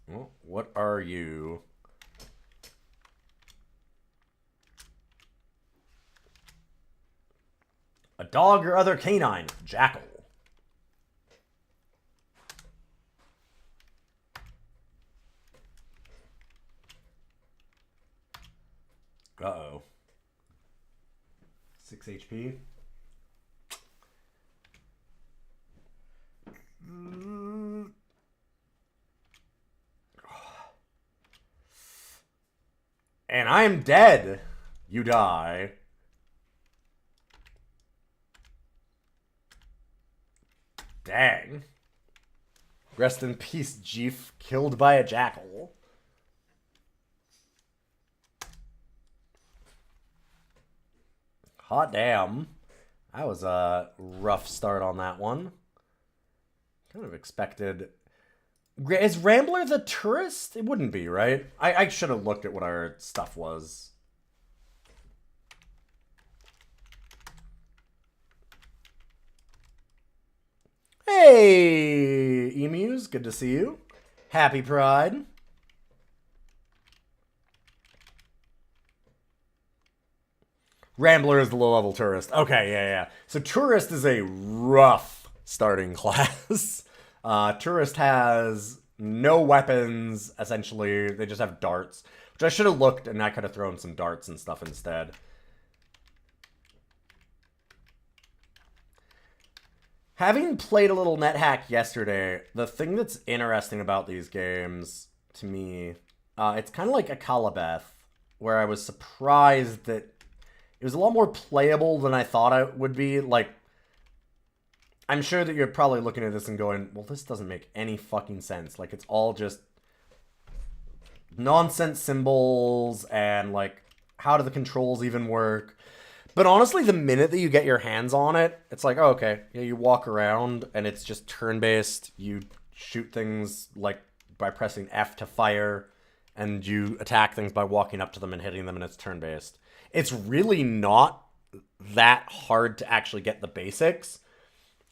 Well, what are you? A dog or other canine. Jackal. Uh-oh. 6 HP. And I'm dead. You die. Dang. Rest in peace, Jeef. Killed by a jackal. Hot damn. That was a rough start on that one. Kind of expected... Is Rambler the tourist? It wouldn't be, right? I should have looked at what our stuff was. Hey, Emus. Good to see you. Happy Pride. Rambler is the low-level tourist. Okay, yeah. So tourist is a rough starting class. Tourist has no weapons, essentially. They just have darts. Which I should have looked, and I could have thrown some darts and stuff instead. Having played a little NetHack yesterday, the thing that's interesting about these games, to me, it's kind of like a Calabeth, where I was surprised that it was a lot more playable than I thought it would be. Like, I'm sure that you're probably looking at this and going, well, this doesn't make any fucking sense. Like, it's all just nonsense symbols and, like, how do the controls even work? But honestly, the minute that you get your hands on it, it's like, oh, okay. Yeah, you walk around, and it's just turn-based. You shoot things, like, by pressing F to fire, and you attack things by walking up to them and hitting them, and it's turn-based. It's really not that hard to actually get the basics.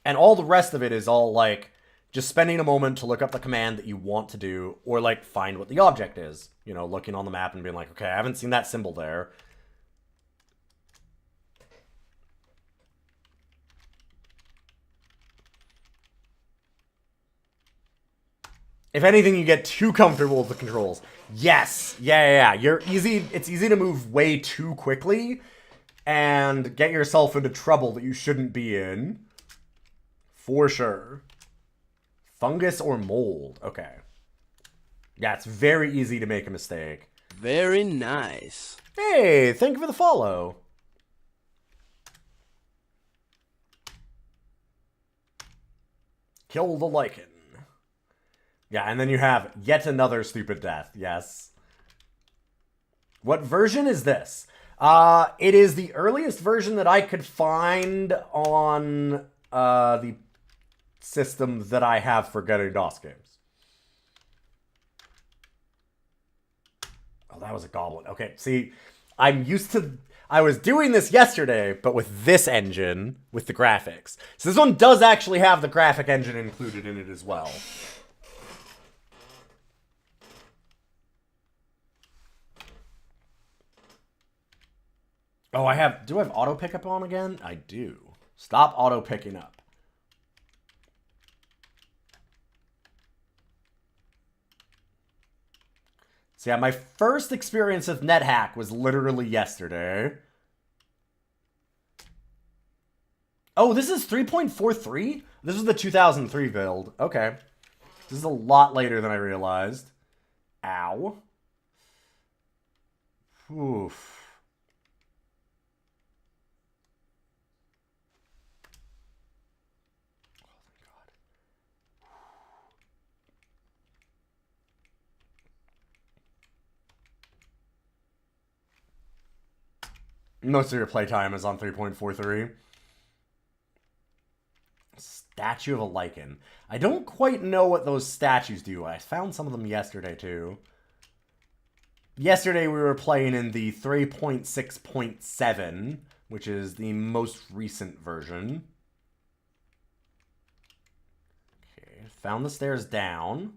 And all the rest of it is all, like, just spending a moment to look up the command that you want to do, or, like, find what the object is. You know, looking on the map and being like, okay, I haven't seen that symbol there. If anything, you get too comfortable with the controls. Yes. Yeah. It's easy to move way too quickly and get yourself into trouble that you shouldn't be in. For sure. Fungus or mold. Okay. Yeah, it's very easy to make a mistake. Very nice. Hey, thank you for the follow. Kill the lichen. Yeah, and then you have yet another stupid death. Yes. What version is this? It is the earliest version that I could find on the system that I have for getting DOS games. Oh, that was a goblin. Okay, see, I'm used to... I was doing this yesterday, but with this engine, with the graphics. So this one does actually have the graphic engine included in it as well. Oh, do I have auto pickup on again? I do. Stop auto picking up. So yeah, my first experience with NetHack was literally yesterday. Oh, this is 3.43? This is the 2003 build. Okay. This is a lot later than I realized. Ow. Oof. Most of your playtime is on 3.43. Statue of a lichen. I don't quite know what those statues do. I found some of them yesterday, too. Yesterday, we were playing in the 3.6.7, which is the most recent version. Okay, found the stairs down.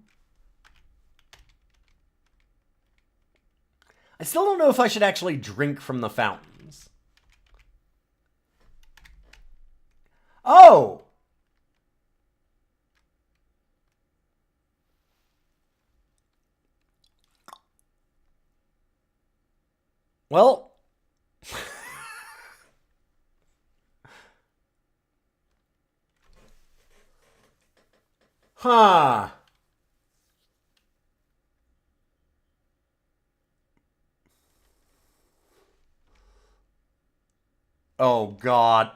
I still don't know if I should actually drink from the fountains. Oh! Well... huh... Oh, God.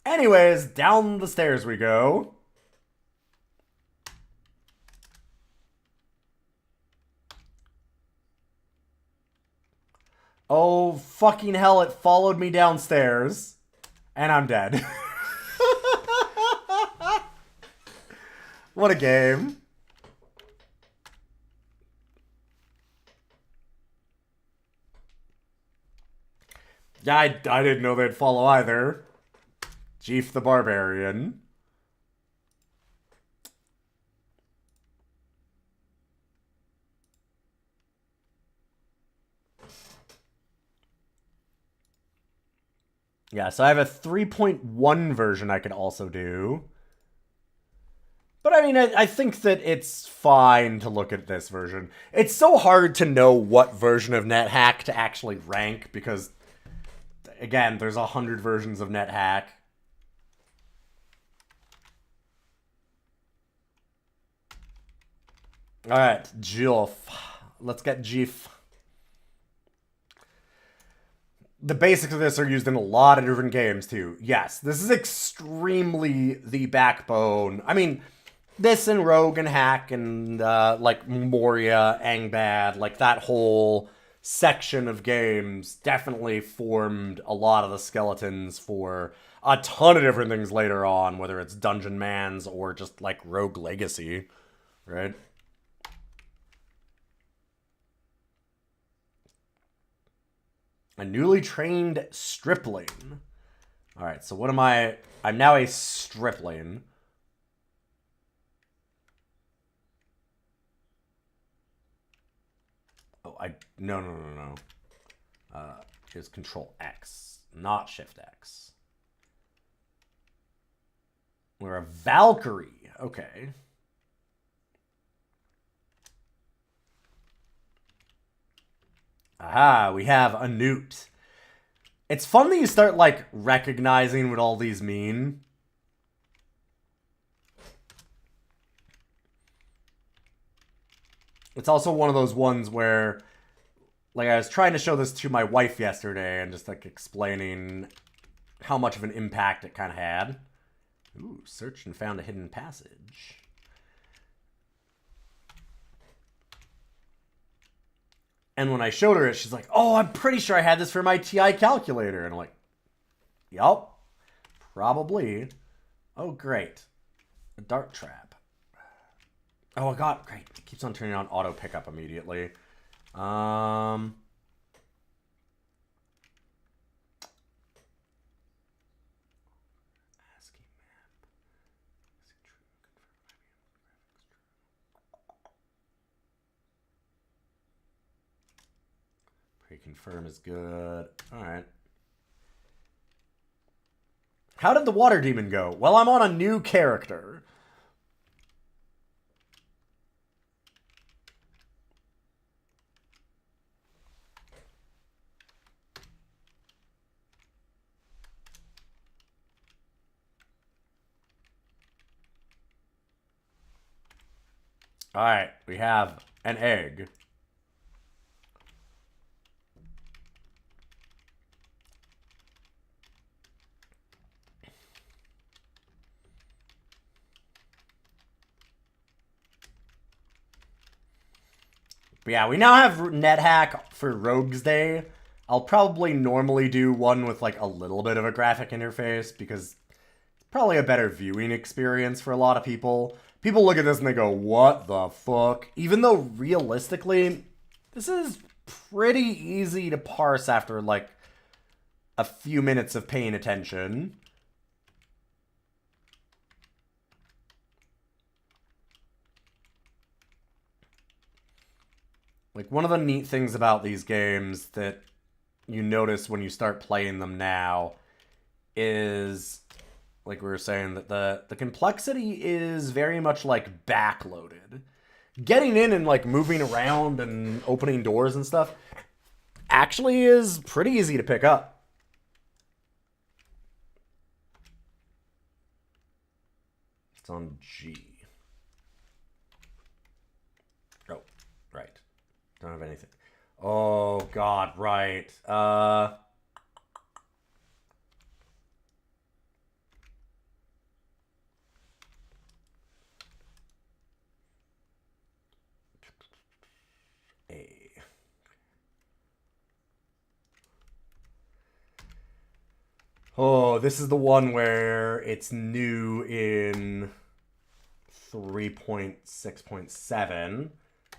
Anyways, down the stairs we go. Oh, fucking hell, it followed me downstairs. And I'm dead. What a game. Yeah, I didn't know they'd follow either. Jeef the Barbarian. Yeah, so I have a 3.1 version I could also do. But I mean, I think that it's fine to look at this version. It's so hard to know what version of NetHack to actually rank because, again, there's 100 versions of NetHack. Alright, Jeef. Let's get Jeef. The basics of this are used in a lot of different games, too. Yes, this is extremely the backbone. I mean, this and Rogue and Hack and, like, Moria, Angbad, like, that whole section of games definitely formed a lot of the skeletons for a ton of different things later on, whether it's Dungeon Mans or just, like, Rogue Legacy, right? A newly trained stripling. Alright, so what am I? I'm now a stripling. Oh, no. Here's Control X, not Shift X. We're a Valkyrie. Okay. Aha, we have a newt. It's fun that you start, like, recognizing what all these mean. It's also one of those ones where, like, I was trying to show this to my wife yesterday and just, like, explaining how much of an impact it kind of had. Ooh, searched and found a hidden passage. And when I showed her it, she's like, oh, I'm pretty sure I had this for my TI calculator. And I'm like, yup, probably. Oh, great. A dart trap. Oh, I got, great. It keeps on turning on auto pickup immediately. Pre-confirm is good. Alright. How did the water demon go? Well, I'm on a new character. Alright, we have an egg. But yeah, we now have NetHack for Rogues Day. I'll probably normally do one with like a little bit of a graphic interface because it's probably a better viewing experience for a lot of people. People look at this and they go, what the fuck? Even though realistically, this is pretty easy to parse after like a few minutes of paying attention. Like, one of the neat things about these games that you notice when you start playing them now is, like we were saying, that the complexity is very much, like, backloaded. Getting in and, like, moving around and opening doors and stuff actually is pretty easy to pick up. It's on G. Oh, right. Don't have anything. Oh, God, right. A. Oh, this is the one where it's new in 3.6.7.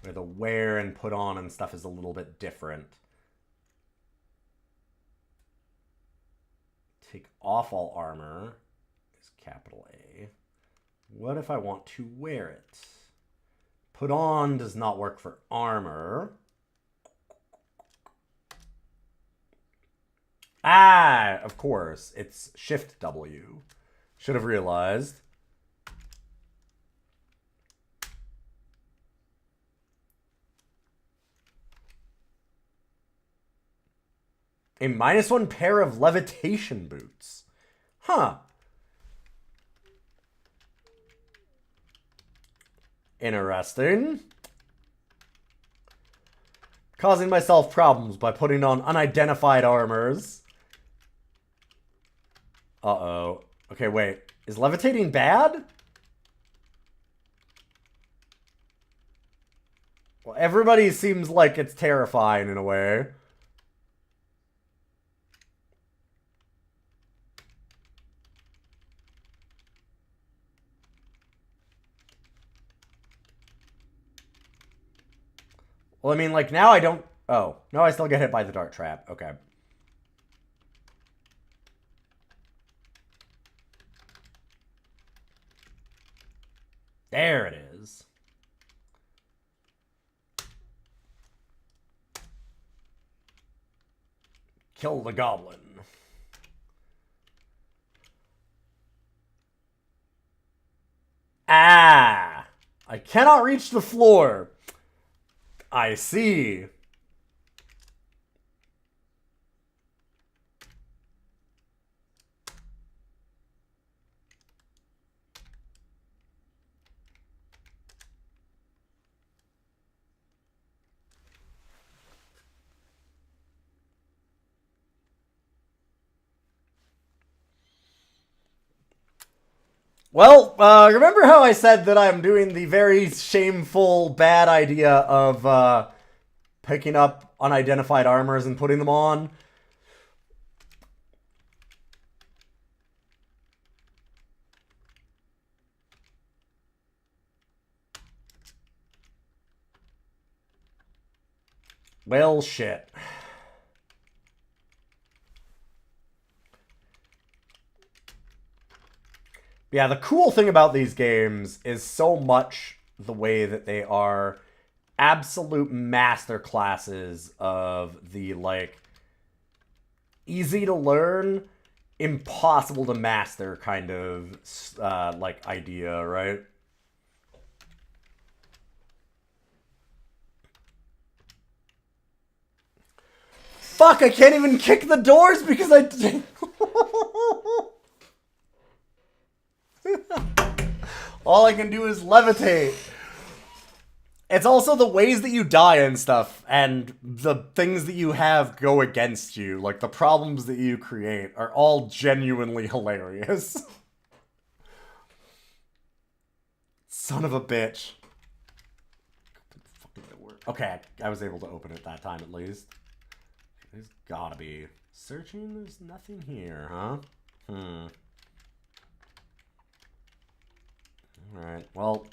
Where the wear and put on and stuff is a little bit different. Take off all armor is capital A. What if I want to wear it? Put on does not work for armor. Ah, of course. It's Shift W. Should have realized. A -1 pair of levitation boots. Huh. Interesting. Causing myself problems by putting on unidentified armors. Uh-oh. Okay, wait. Is levitating bad? Well, everybody seems like it's terrifying in a way. Well, I mean, like, now I don't... Oh, no, I still get hit by the dart trap. Okay. There it is. Kill the goblin. Ah! I cannot reach the floor. I see. Well, remember how I said that I'm doing the very shameful, bad idea of picking up unidentified armors and putting them on? Well, shit. Yeah, the cool thing about these games is so much the way that they are absolute master classes of the, like, easy to learn, impossible to master kind of, like, idea, right? Fuck, I can't even kick the doors because I... All I can do is levitate. It's also the ways that you die and stuff, and the things that you have go against you, like the problems that you create, are all genuinely hilarious. Son of a bitch. Okay, I was able to open it that time at least. There's gotta be. Searching, there's nothing here, huh? Alright, well...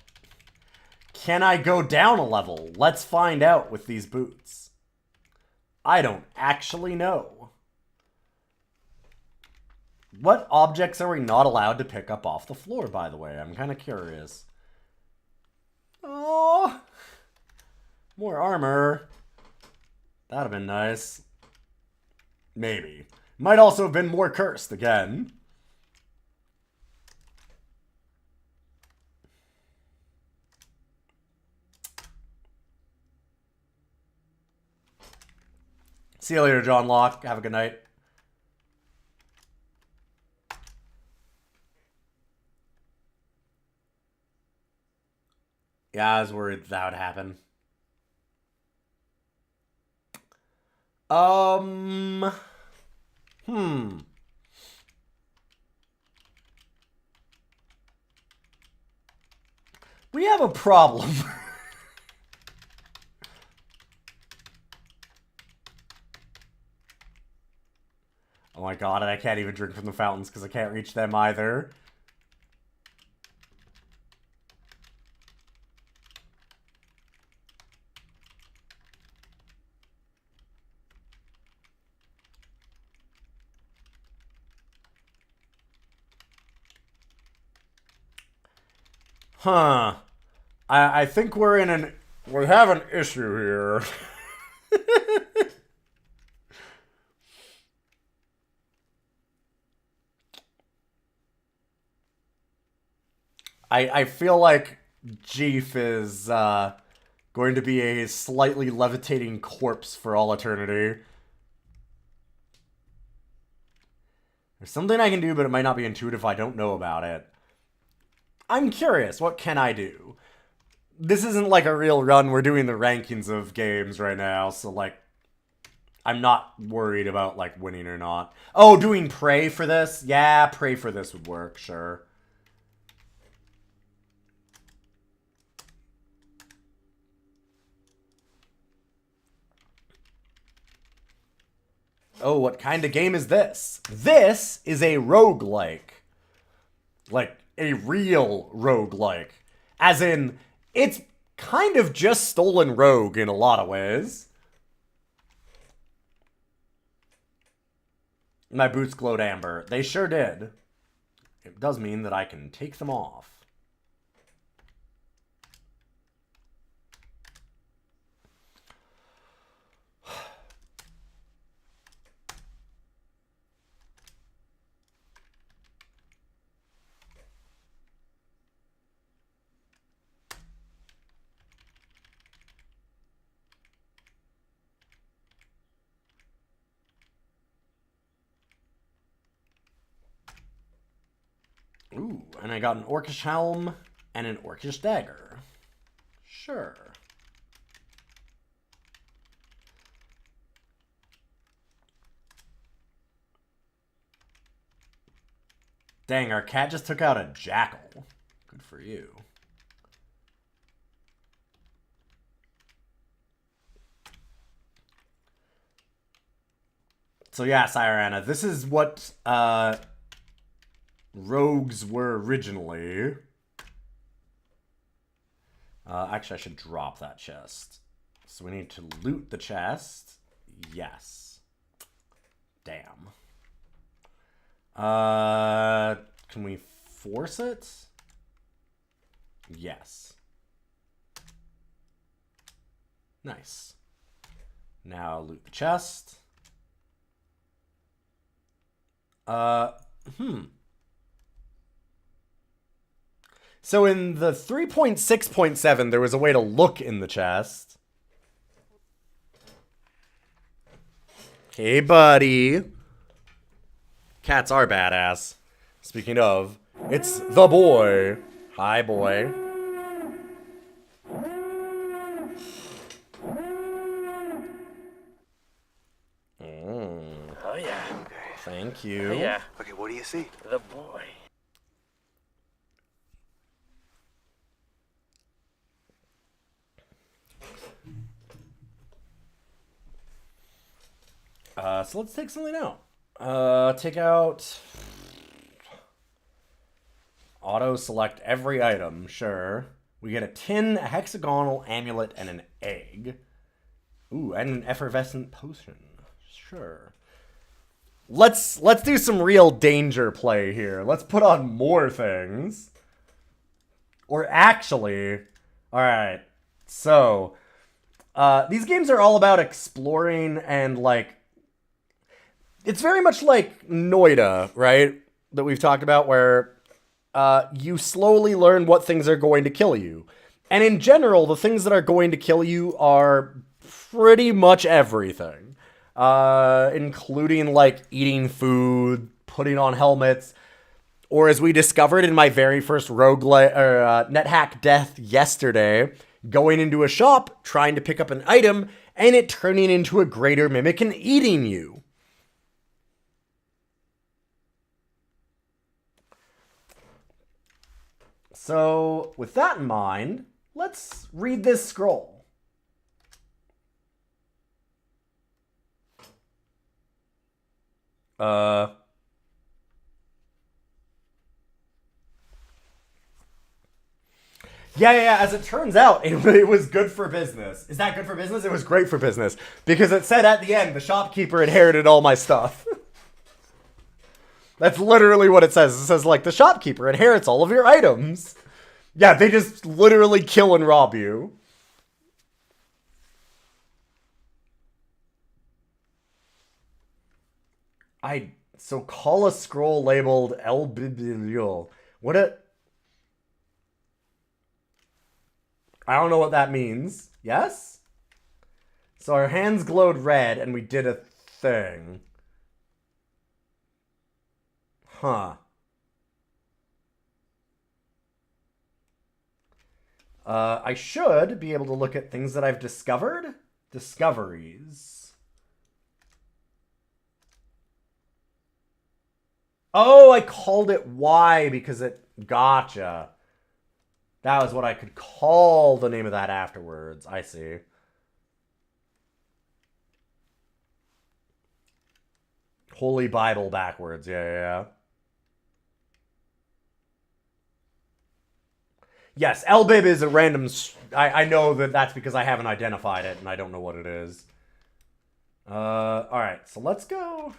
Can I go down a level? Let's find out with these boots. I don't actually know. What objects are we not allowed to pick up off the floor, by the way? I'm kind of curious. Oh, more armor. That'd have been nice. Maybe. Might also have been more cursed again. See you later, John Locke. Have a good night. Yeah, I was worried that would happen. We have a problem. Oh my god, and I can't even drink from the fountains because I can't reach them either. Huh. I think we have an issue here. I feel like Jeef is going to be a slightly levitating corpse for all eternity. There's something I can do, but it might not be intuitive if I don't know about it. I'm curious, what can I do? This isn't like a real run, we're doing the rankings of games right now, so like, I'm not worried about like winning or not. Oh, doing Prey for this? Yeah, Prey for this would work, sure. Oh, what kind of game is this? This is a roguelike. Like, a real roguelike. As in, it's kind of just stolen Rogue in a lot of ways. My boots glowed amber. They sure did. It does mean that I can take them off. Ooh, and I got an orcish helm and an orcish dagger. Sure. Dang, our cat just took out a jackal. Good for you. So yeah, Cyrana, this is what rogues were originally. Actually, I should drop that chest. So we need to loot the chest. Yes. Damn. Can we force it? Yes. Nice. Now loot the chest. So in the 3.6.7, there was a way to look in the chest. Hey, buddy. Cats are badass. Speaking of, it's the boy. Hi, boy. Thank you. Yeah. Okay, what do you see? The boy. So let's take something out. Take out... Auto select every item, sure. We get a tin, a hexagonal amulet, and an egg. Ooh, and an effervescent potion. Sure. Let's do some real danger play here. Let's put on more things. Or actually... Alright. So... these games are all about exploring and, like... It's very much like Noida, right? That we've talked about, where... you slowly learn what things are going to kill you. And in general, the things that are going to kill you are pretty much everything. Including, like, eating food, putting on helmets, or as we discovered in my very first NetHack death yesterday, going into a shop, trying to pick up an item, and it turning into a greater mimic and eating you. So, with that in mind, let's read this scroll. Yeah, as it turns out, it was good for business. Is that good for business? It was great for business. Because it said at the end, the shopkeeper inherited all my stuff. That's literally what it says. It says, like, the shopkeeper inherits all of your items. Yeah, they just literally kill and rob you. So call a scroll labeled El Bibliol. What a... I don't know what that means. Yes? So our hands glowed red and we did a thing. Huh. I should be able to look at things that I've discovered. Discoveries. Oh, I called it Y because it... Gotcha. That was what I could call the name of that afterwards. I see. Holy Bible backwards. Yeah. Yes, Elbib is a random... I know that that's because I haven't identified it, and I don't know what it is. Alright, so let's go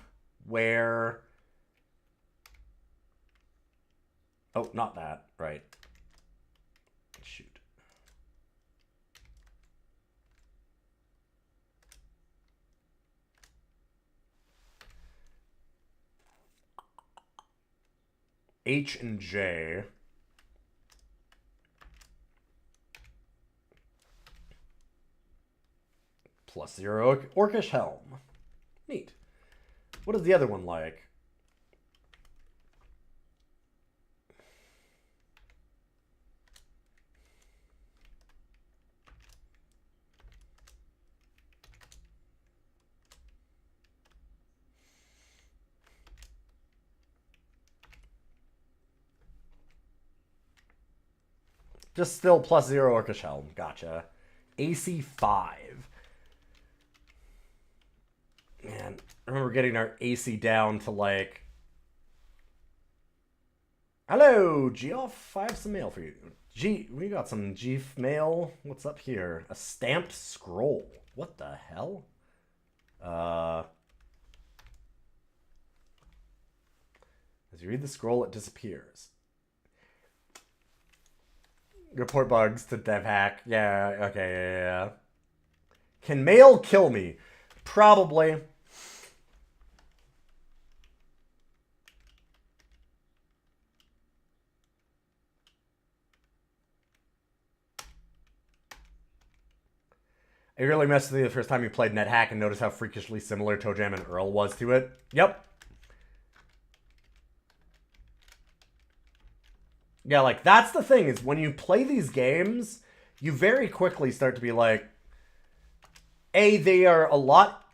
where... Oh, not that. Right. Shoot. H and J... +0 Orcish Helm. Neat. What is the other one like? Just still +0 Orcish Helm. Gotcha. AC 5. Man, I remember getting our AC down to like... Hello, Geoff. I have some mail for you. We got some Geoff mail. What's up here? A stamped scroll. What the hell? As you read the scroll, it disappears. Report bugs to DevHack. Yeah, okay, yeah. Can mail kill me? Probably. It really messed with you the first time you played NetHack and noticed how freakishly similar ToeJam and Earl was to it. Yep. Yeah, like, that's the thing, is when you play these games, you very quickly start to be like, A, they are a lot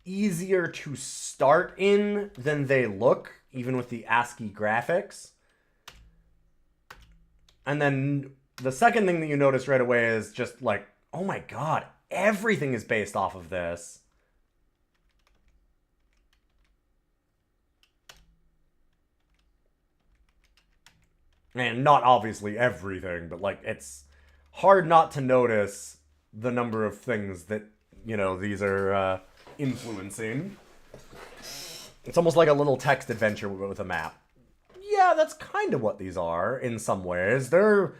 easier to start in than they look, even with the ASCII graphics. And then the second thing that you notice right away is just like, oh my god, everything is based off of this. And not obviously everything, but like it's hard not to notice the number of things that, you know, these are influencing. It's almost like a little text adventure with a map. Yeah, that's kind of what these are in some ways. They're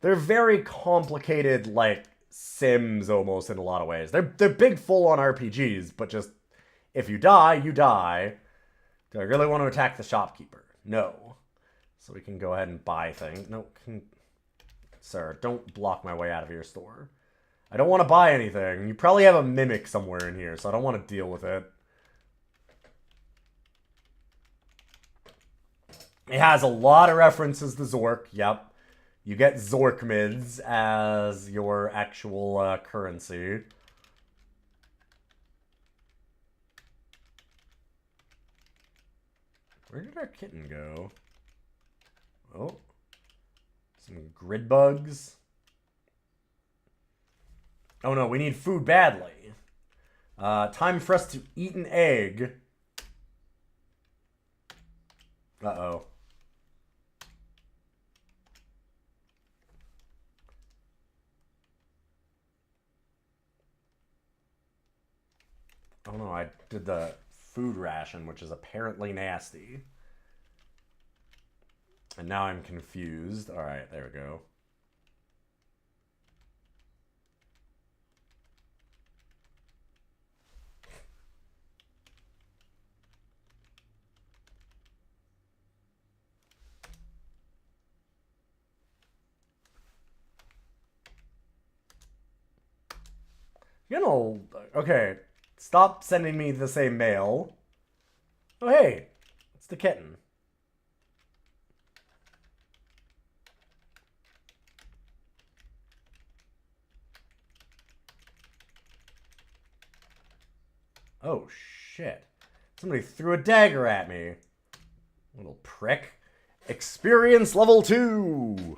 very complicated, like Sims almost in a lot of ways. They're big full-on RPGs, but just if you die, you die. Do I really want to attack the shopkeeper? No. So we can go ahead and buy things. No, sir, don't block my way out of your store. I don't want to buy anything. You probably have a mimic somewhere in here, so I don't want to deal with it. It has a lot of references to Zork, yep. You get Zork mids as your actual currency. Where did our kitten go? Oh. Some grid bugs. Oh no, we need food badly. Time for us to eat an egg. Uh-oh. Oh no, I did the food ration, which is apparently nasty. And now I'm confused. Alright, there we go. You know, okay, stop sending me the same mail. Oh, hey, it's the kitten. Oh, shit. Somebody threw a dagger at me. Little prick. Experience level 2!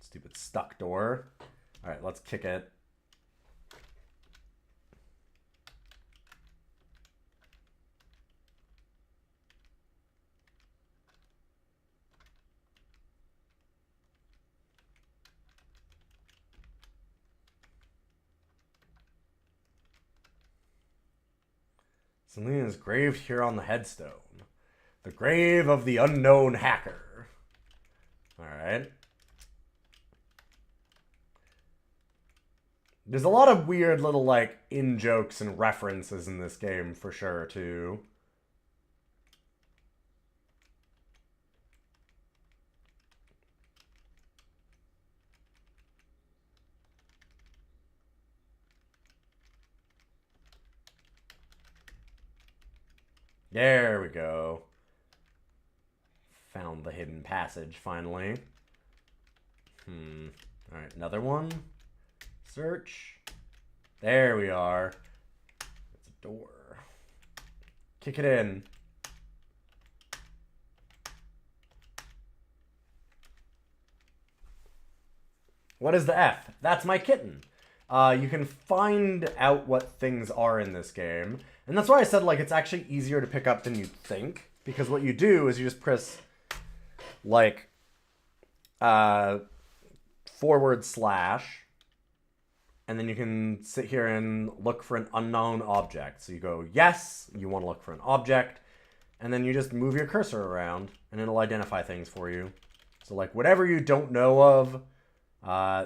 Stupid stuck door. Alright, let's kick it. Something is graved here on the headstone. The grave of the unknown hacker. Alright. There's a lot of weird little, like, in-jokes and references in this game, for sure, too. There we go. Found the hidden passage, finally. Alright, another one. Search. There we are. It's a door. Kick it in. What is the F? That's my kitten. You can find out what things are in this game. And that's why I said, like, it's actually easier to pick up than you think. Because what you do is you just press, like, /, and then you can sit here and look for an unknown object. So you go, yes, you want to look for an object. And then you just move your cursor around, and it'll identify things for you. So, like, whatever you don't know of,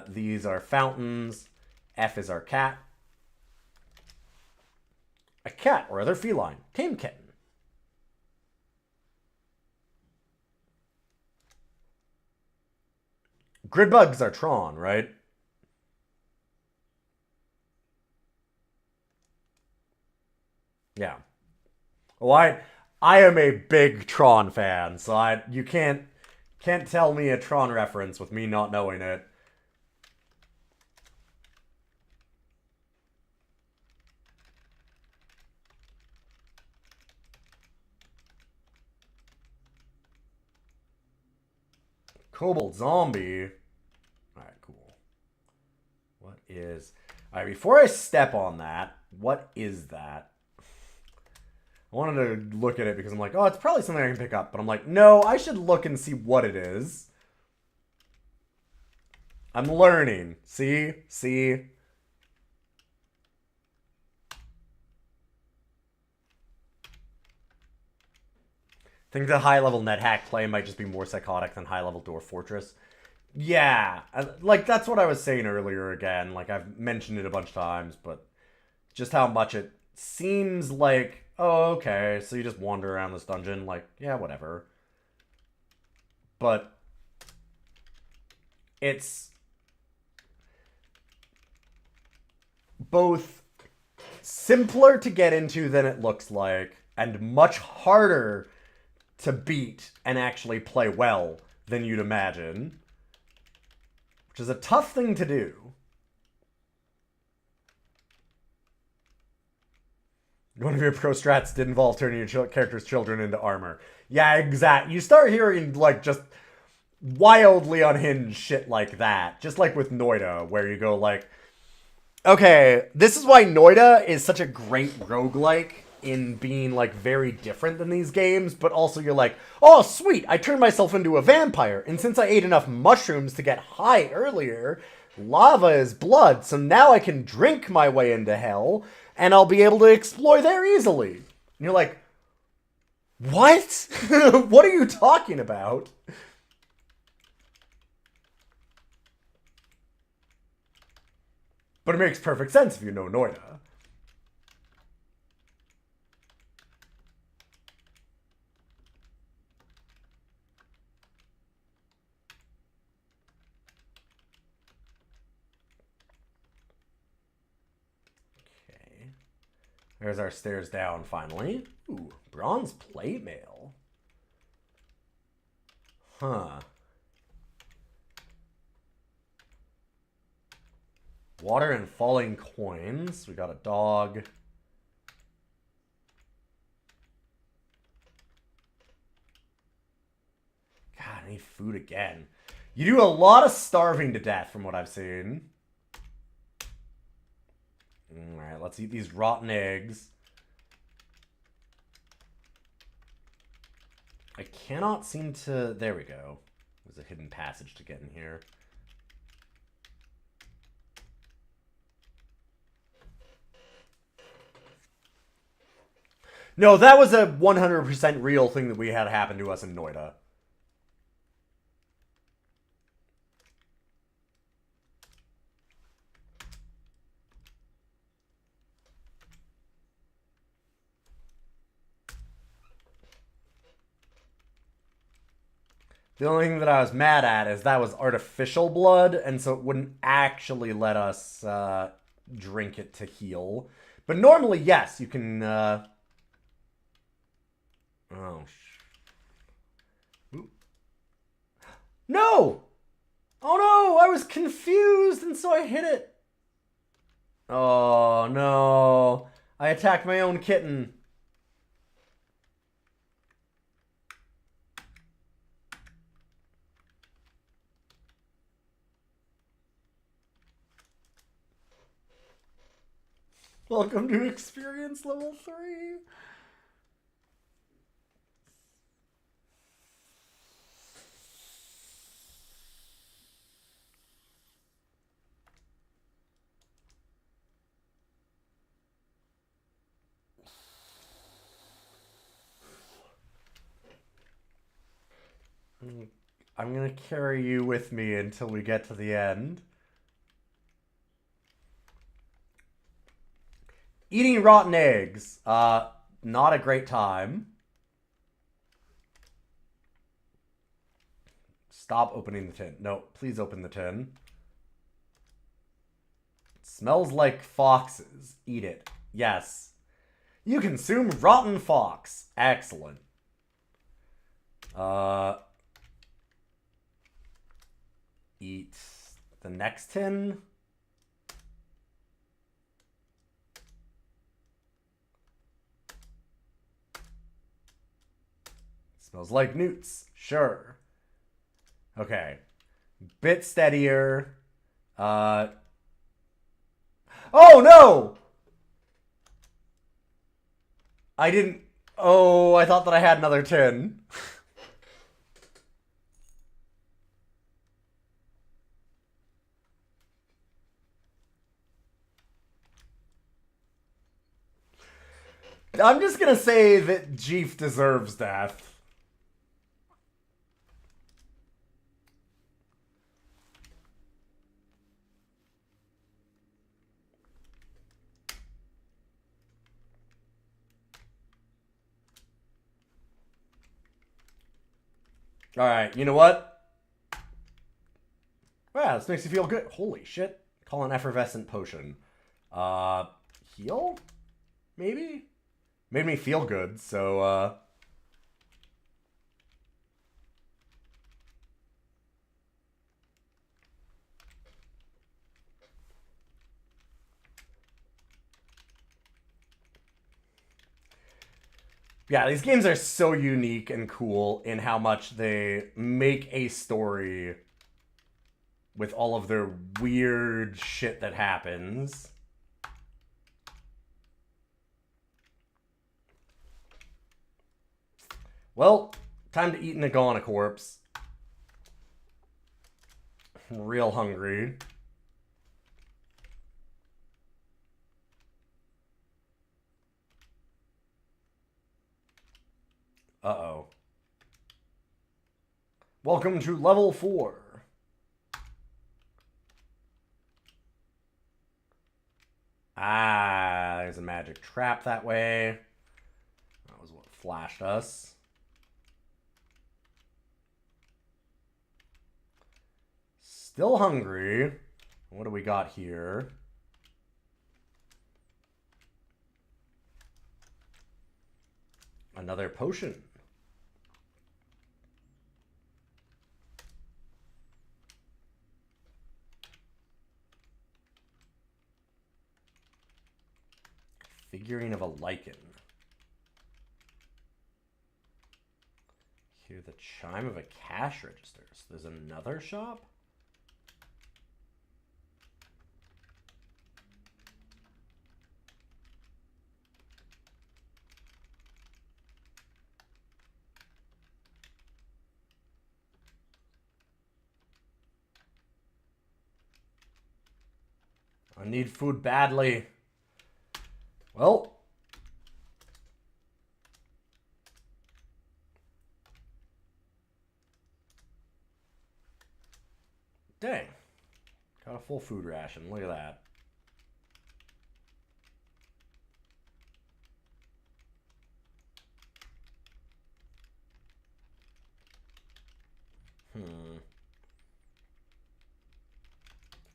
these are fountains. F is our cat. A cat or other feline. Tame kitten. Grid bugs are Tron, right? Yeah. Well, I am a big Tron fan, so you can't Can't tell me a Tron reference with me not knowing it. Cobalt Zombie. Alright, cool. What is... Alright, before I step on that, what is that? I wanted to look at it because I'm like, oh, it's probably something I can pick up. But I'm like, no, I should look and see what it is. I'm learning. See? See? I think the high-level NetHack play might just be more psychotic than high-level Dwarf Fortress. Yeah. Like, that's what I was saying earlier again. Like, I've mentioned it a bunch of times, but just how much it seems like... Oh, okay, so you just wander around this dungeon, like, yeah, whatever. But it's both simpler to get into than it looks like, and much harder to beat and actually play well than you'd imagine. Which is a tough thing to do. One of your pro strats did involve turning your character's children into armor. Yeah, exactly. You start hearing, like, just wildly unhinged shit like that. Just like with Noida, where you go, like, okay, this is why Noida is such a great roguelike in being, like, very different than these games, but also you're like, oh, sweet, I turned myself into a vampire, and since I ate enough mushrooms to get high earlier, lava is blood, so now I can drink my way into hell, and I'll be able to explore there easily. And you're like, what? What are you talking about? But it makes perfect sense if you know Noida. There's our stairs down, finally. Ooh, bronze plate mail. Huh. Water and falling coins. We got a dog. God, I need food again. You do a lot of starving to death from what I've seen. Alright, let's eat these rotten eggs. I cannot seem to... There we go. There's a hidden passage to get in here. No, that was a 100% real thing that we had happen to us in Noida. The only thing that I was mad at is that was artificial blood, and so it wouldn't actually let us drink it to heal. But normally, yes, you can... Oh, no! Oh no! I was confused, and so I hit it. Oh no! I attacked my own kitten. Welcome to experience level 3. I'm gonna carry you with me until we get to the end. Eating rotten eggs. Not a great time. Stop opening the tin. No, please open the tin. It smells like foxes. Eat it. Yes. You consume rotten fox. Excellent. eat the next tin. Smells like newts. Sure. Okay. Bit steadier. Oh no! I didn't... Oh, I thought that I had another tin. I'm just gonna say that Jeef deserves death. Alright, you know what? Wow, this makes you feel good. Holy shit. Call an effervescent potion. Heal? Maybe? Made me feel good, so, Yeah, these games are so unique and cool in how much they make a story with all of their weird shit that happens. Well, time to eat an iguana corpse. I'm real hungry. Uh-oh. Welcome to level 4. Ah, there's a magic trap that way. That was what flashed us. Still hungry. What do we got here? Another potion. Figurine of a lichen. Hear the chime of a cash register. So there's another shop? I need food badly. Well. Dang. Got a full food ration. Look at that.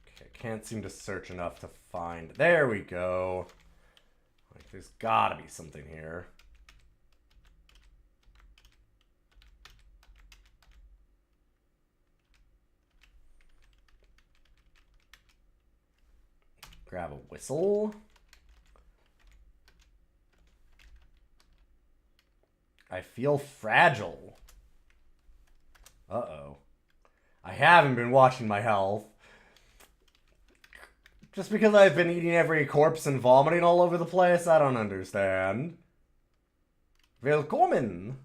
Okay, can't seem to search enough to find. There we go. Like, there's gotta be something here. Grab a whistle. I feel fragile. Uh-oh. I haven't been watching my health. Just because I've been eating every corpse and vomiting all over the place? I don't understand. Willkommen!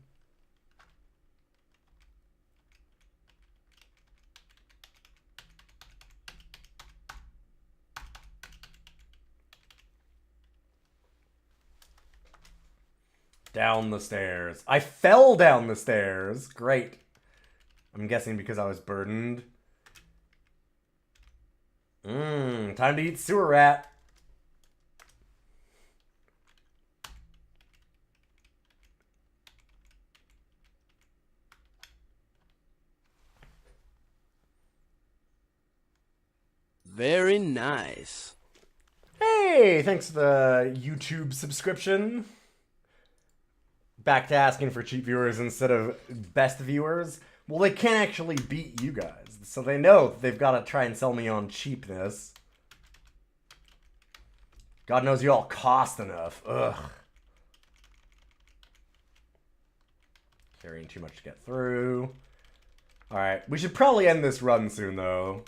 Down the stairs. I fell down the stairs. Great. I'm guessing because I was burdened. Time to eat sewer rat. Very nice. Hey, thanks for the YouTube subscription. Back to asking for cheap viewers instead of best viewers. Well, they can't actually beat you guys, so they know they've got to try and sell me on cheapness. God knows you all cost enough. Ugh. Carrying too much to get through. Alright, we should probably end this run soon, though.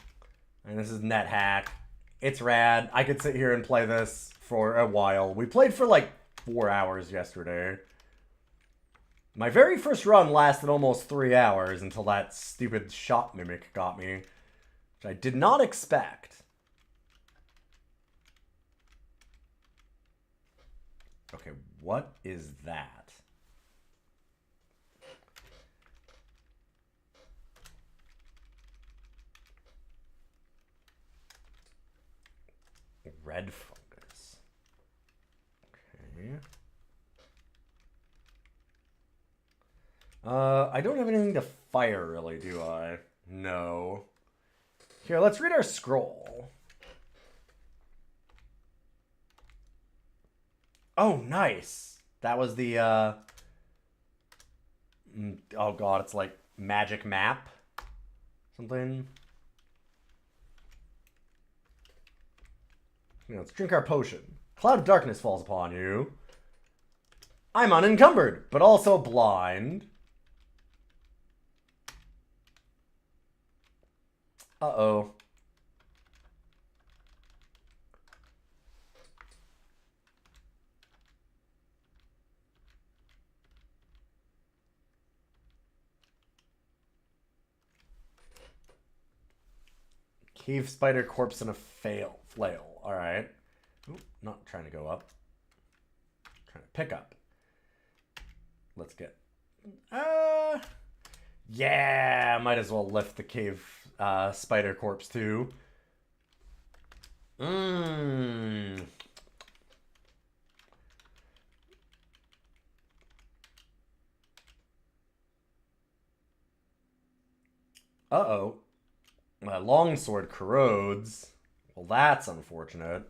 And this is NetHack. It's rad. I could sit here and play this for a while. We played for like 4 hours yesterday. My very first run lasted almost 3 hours until that stupid shot mimic got me. Which I did not expect. Okay, what is that? Red fungus. Okay. I don't have anything to fire, really, do I? No. Here, let's read our scroll. Oh, nice. That was the, oh god, it's like magic map. Something. Let's drink our potion. Cloud of darkness falls upon you. I'm unencumbered, but also blind. Uh-oh. Cave spider corpse in a flail. Alright. Not trying to go up. Trying to pick up. Let's get... yeah, might as well lift the cave spider corpse too. Uh-oh. My longsword corrodes. Well, that's unfortunate.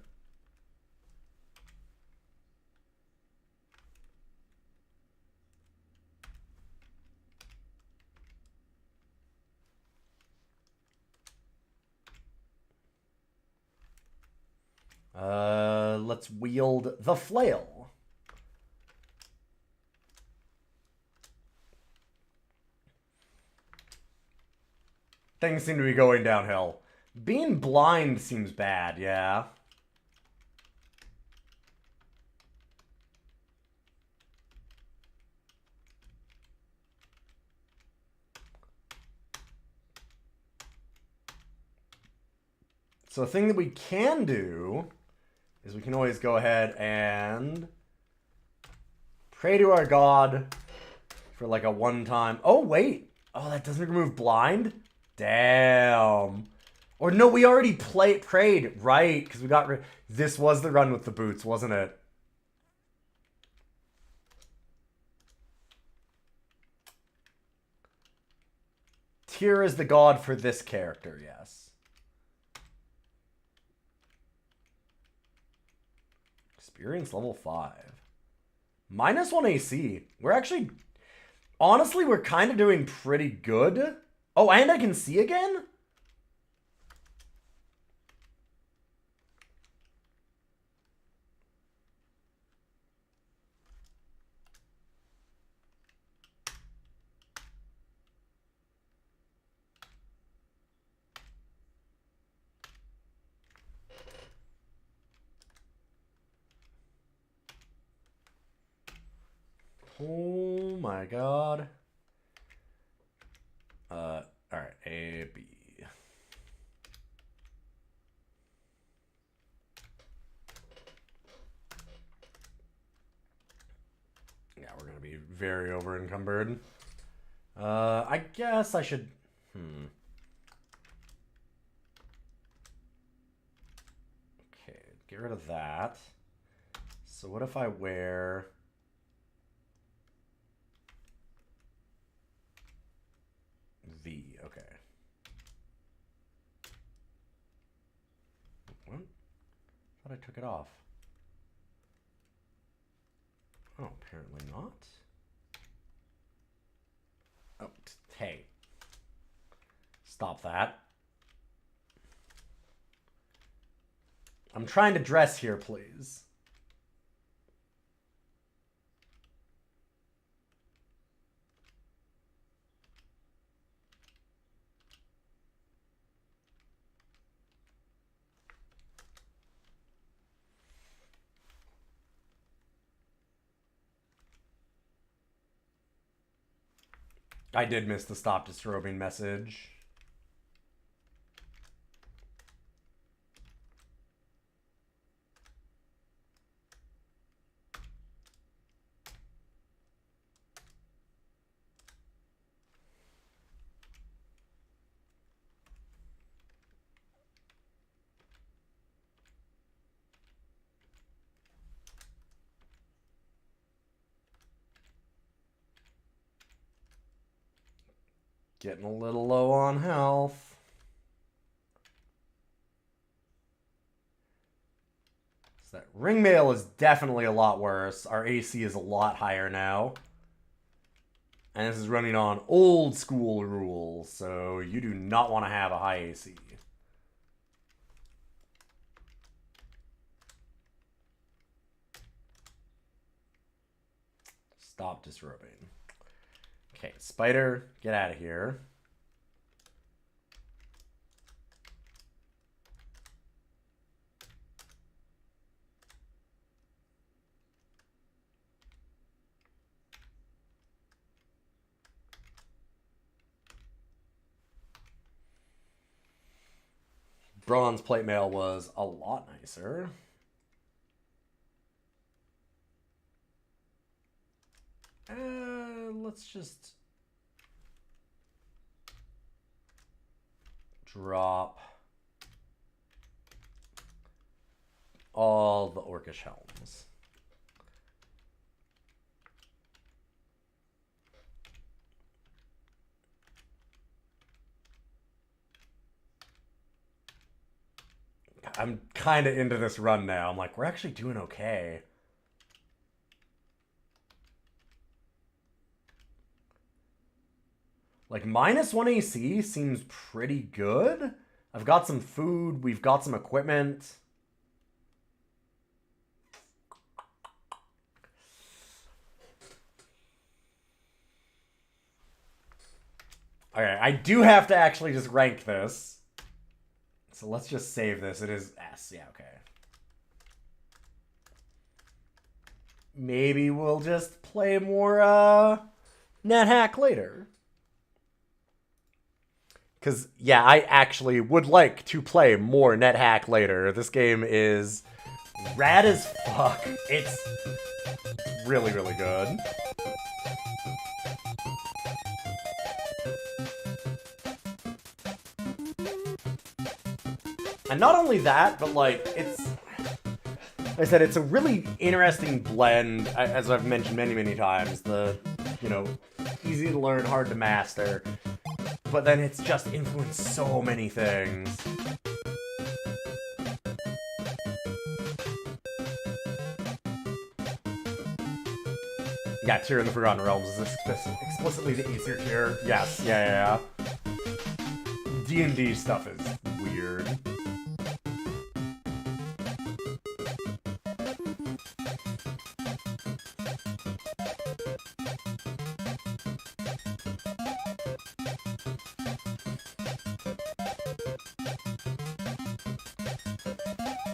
Let's wield the flail. Things seem to be going downhill. Being blind seems bad, yeah. So the thing that we can do is we can always go ahead and pray to our god for like a one-time... Oh, wait. Oh, that doesn't remove blind? Damn. Or no, we already prayed, right? Because we got this was the run with the boots, wasn't it? Tyr is the god for this character, yes. Experience level 5. -1 AC. We're actually... Honestly, we're kind of doing pretty good. Oh, and I can see again? Oh my god. Alright, A, B. Yeah, we're gonna be very over encumbered. I guess I should... Okay, get rid of that. So what if I wear... V, okay. What? I thought I took it off. Oh, apparently not. Oh, hey. Stop that. I'm trying to dress here, please. I did miss the stop disrobing message. Getting a little low on health. So that ring mail is definitely a lot worse. Our AC is a lot higher now. And this is running on old school rules, so you do not want to have a high AC. Stop disrobing. Okay, spider, get out of here. Bronze plate mail was a lot nicer. Let's just drop all the orcish helms. I'm kind of into this run now. I'm like, we're actually doing okay. Like, -1 AC seems pretty good. I've got some food. We've got some equipment. Okay, I do have to actually just rank this. So let's just save this. It is S. Yeah, okay. Maybe we'll just play more NetHack later. Because, yeah, I actually would like to play more NetHack later. This game is rad as fuck. It's really, really good. And not only that, but, like, it's... Like I said, it's a really interesting blend, as I've mentioned many, many times. The, you know, easy to learn, hard to master. But then it's just influenced so many things. Yeah, Tier in the Forgotten Realms is explicitly the easier tier. Yes, yeah. D&D stuff is weird.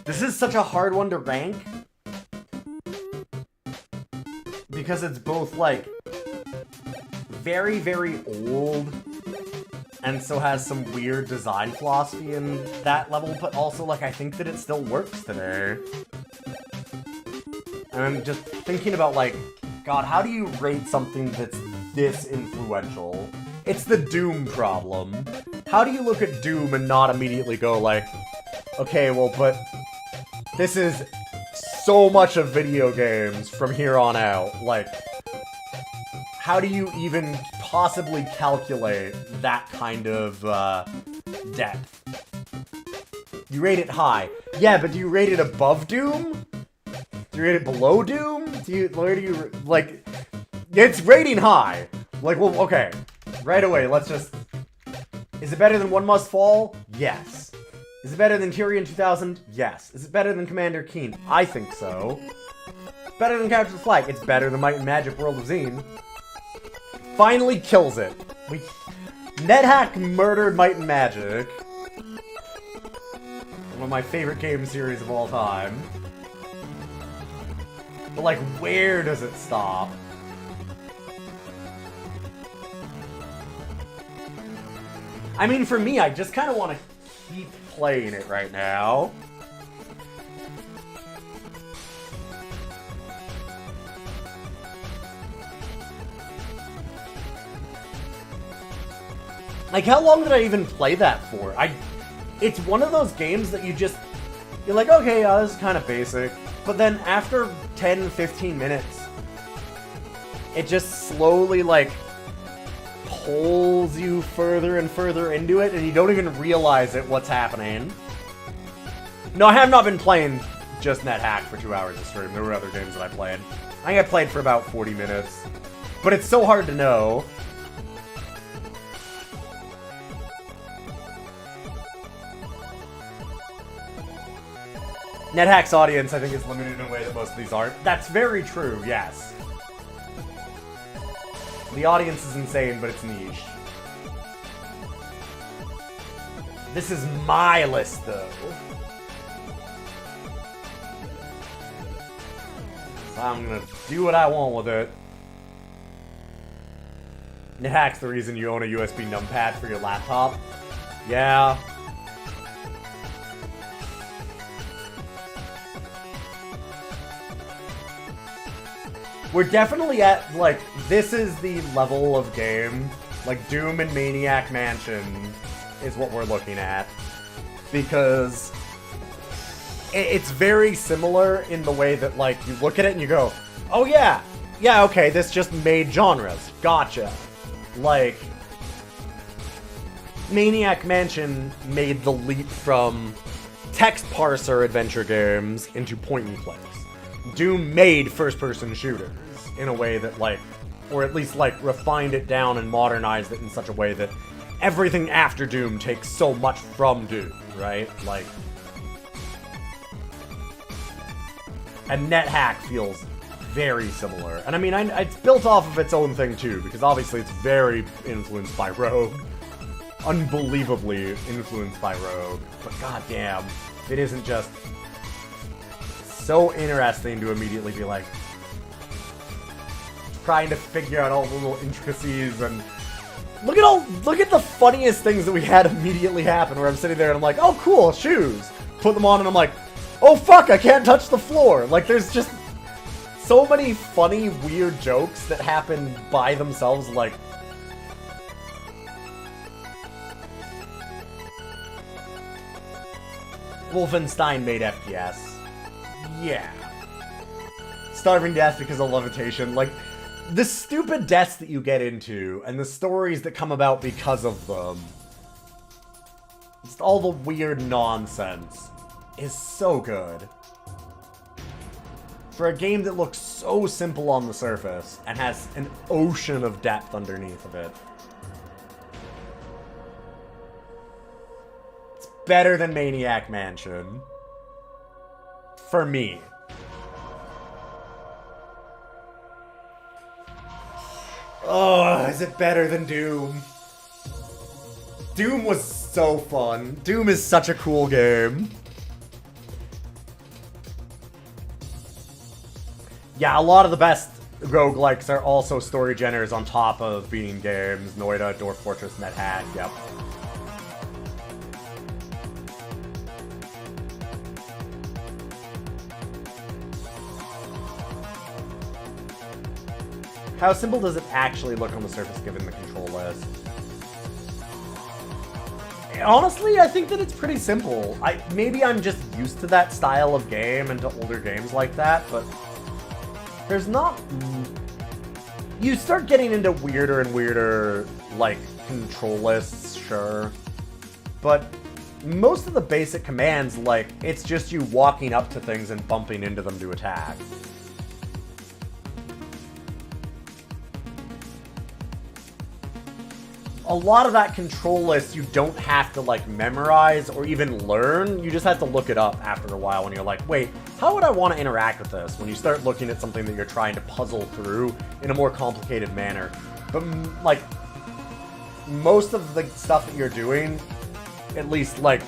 This is such a hard one to rank. Because it's both, like, very, very old, and so has some weird design philosophy in that level, but also, like, I think that it still works today. And I'm just thinking about, like, God, how do you rate something that's this influential? It's the Doom problem. How do you look at Doom and not immediately go, like, okay, well, but this is so much of video games from here on out. Like, how do you even possibly calculate that kind of depth? You rate it high. Yeah, but do you rate it above Doom? Do you rate it below Doom? Where do you, like, it's rating high. Like, well, okay. Right away, let's just Is it better than One Must Fall? Yes. Is it better than Tyrion 2000? Yes. Is it better than Commander Keen? I think so. Better than Capture the Flag? It's better than Might and Magic World of Zine. Finally kills it. NetHack murdered Might and Magic. One of my favorite game series of all time. But, like, where does it stop? I mean, for me, I just kind of want to keep playing it right now. Like, how long did I even play that for? It's one of those games that you're like, okay, this is kind of basic. But then after 10, 15 minutes, it just slowly, like, pulls you further and further into it, and you don't even realize what's happening. No, I have not been playing just NetHack for 2 hours of stream. There were other games that I played. I think I played for about 40 minutes. But it's so hard to know. NetHack's audience, I think, is limited in a way that most of these aren't. That's very true, yes. The audience is insane, but it's niche. This is my list, though. So I'm gonna do what I want with it. NetHack's the reason you own a USB numpad for your laptop. Yeah. We're definitely at, like, this is the level of game. Like, Doom and Maniac Mansion is what we're looking at. Because it's very similar in the way that, like, you look at it and you go, oh yeah, okay, this just made genres. Gotcha. Like, Maniac Mansion made the leap from text parser adventure games into point and clicks. Doom made first-person shooters in a way that, like, or at least, like, refined it down and modernized it in such a way that everything after Doom takes so much from Doom, right? Like, and NetHack feels very similar. And I mean, it's built off of its own thing, too, because obviously it's very influenced by Rogue. Unbelievably influenced by Rogue. But goddamn, it isn't just so interesting to immediately be like trying to figure out all the little intricacies and look at the funniest things that we had immediately happen where I'm sitting there and I'm like, oh cool, shoes. Put them on and I'm like, oh fuck, I can't touch the floor. Like there's just so many funny, weird jokes that happen by themselves, like Wolfenstein made FPS. Yeah. Starving death because of levitation. Like, the stupid deaths that you get into, and the stories that come about because of them, just all the weird nonsense, is so good. For a game that looks so simple on the surface, and has an ocean of depth underneath of it. It's better than Maniac Mansion. For me. Oh, is it better than Doom? Doom was so fun. Doom is such a cool game. Yeah, a lot of the best roguelikes are also story geners on top of being games. Noida, Dwarf Fortress, NetHack, yep. How simple does it actually look on the surface given the control list? Honestly, I think that it's pretty simple. Maybe I'm just used to that style of game and to older games like that, but there's not... You start getting into weirder and weirder, like, control lists, sure. But most of the basic commands, like, it's just you walking up to things and bumping into them to attack. a lot of that control list you don't have to like memorize or even learn. You just have to look it up after a while when you're like, wait, how would I want to interact with this? When you start looking at something that you're trying to puzzle through in a more complicated manner. But like most of the stuff that you're doing, at least like,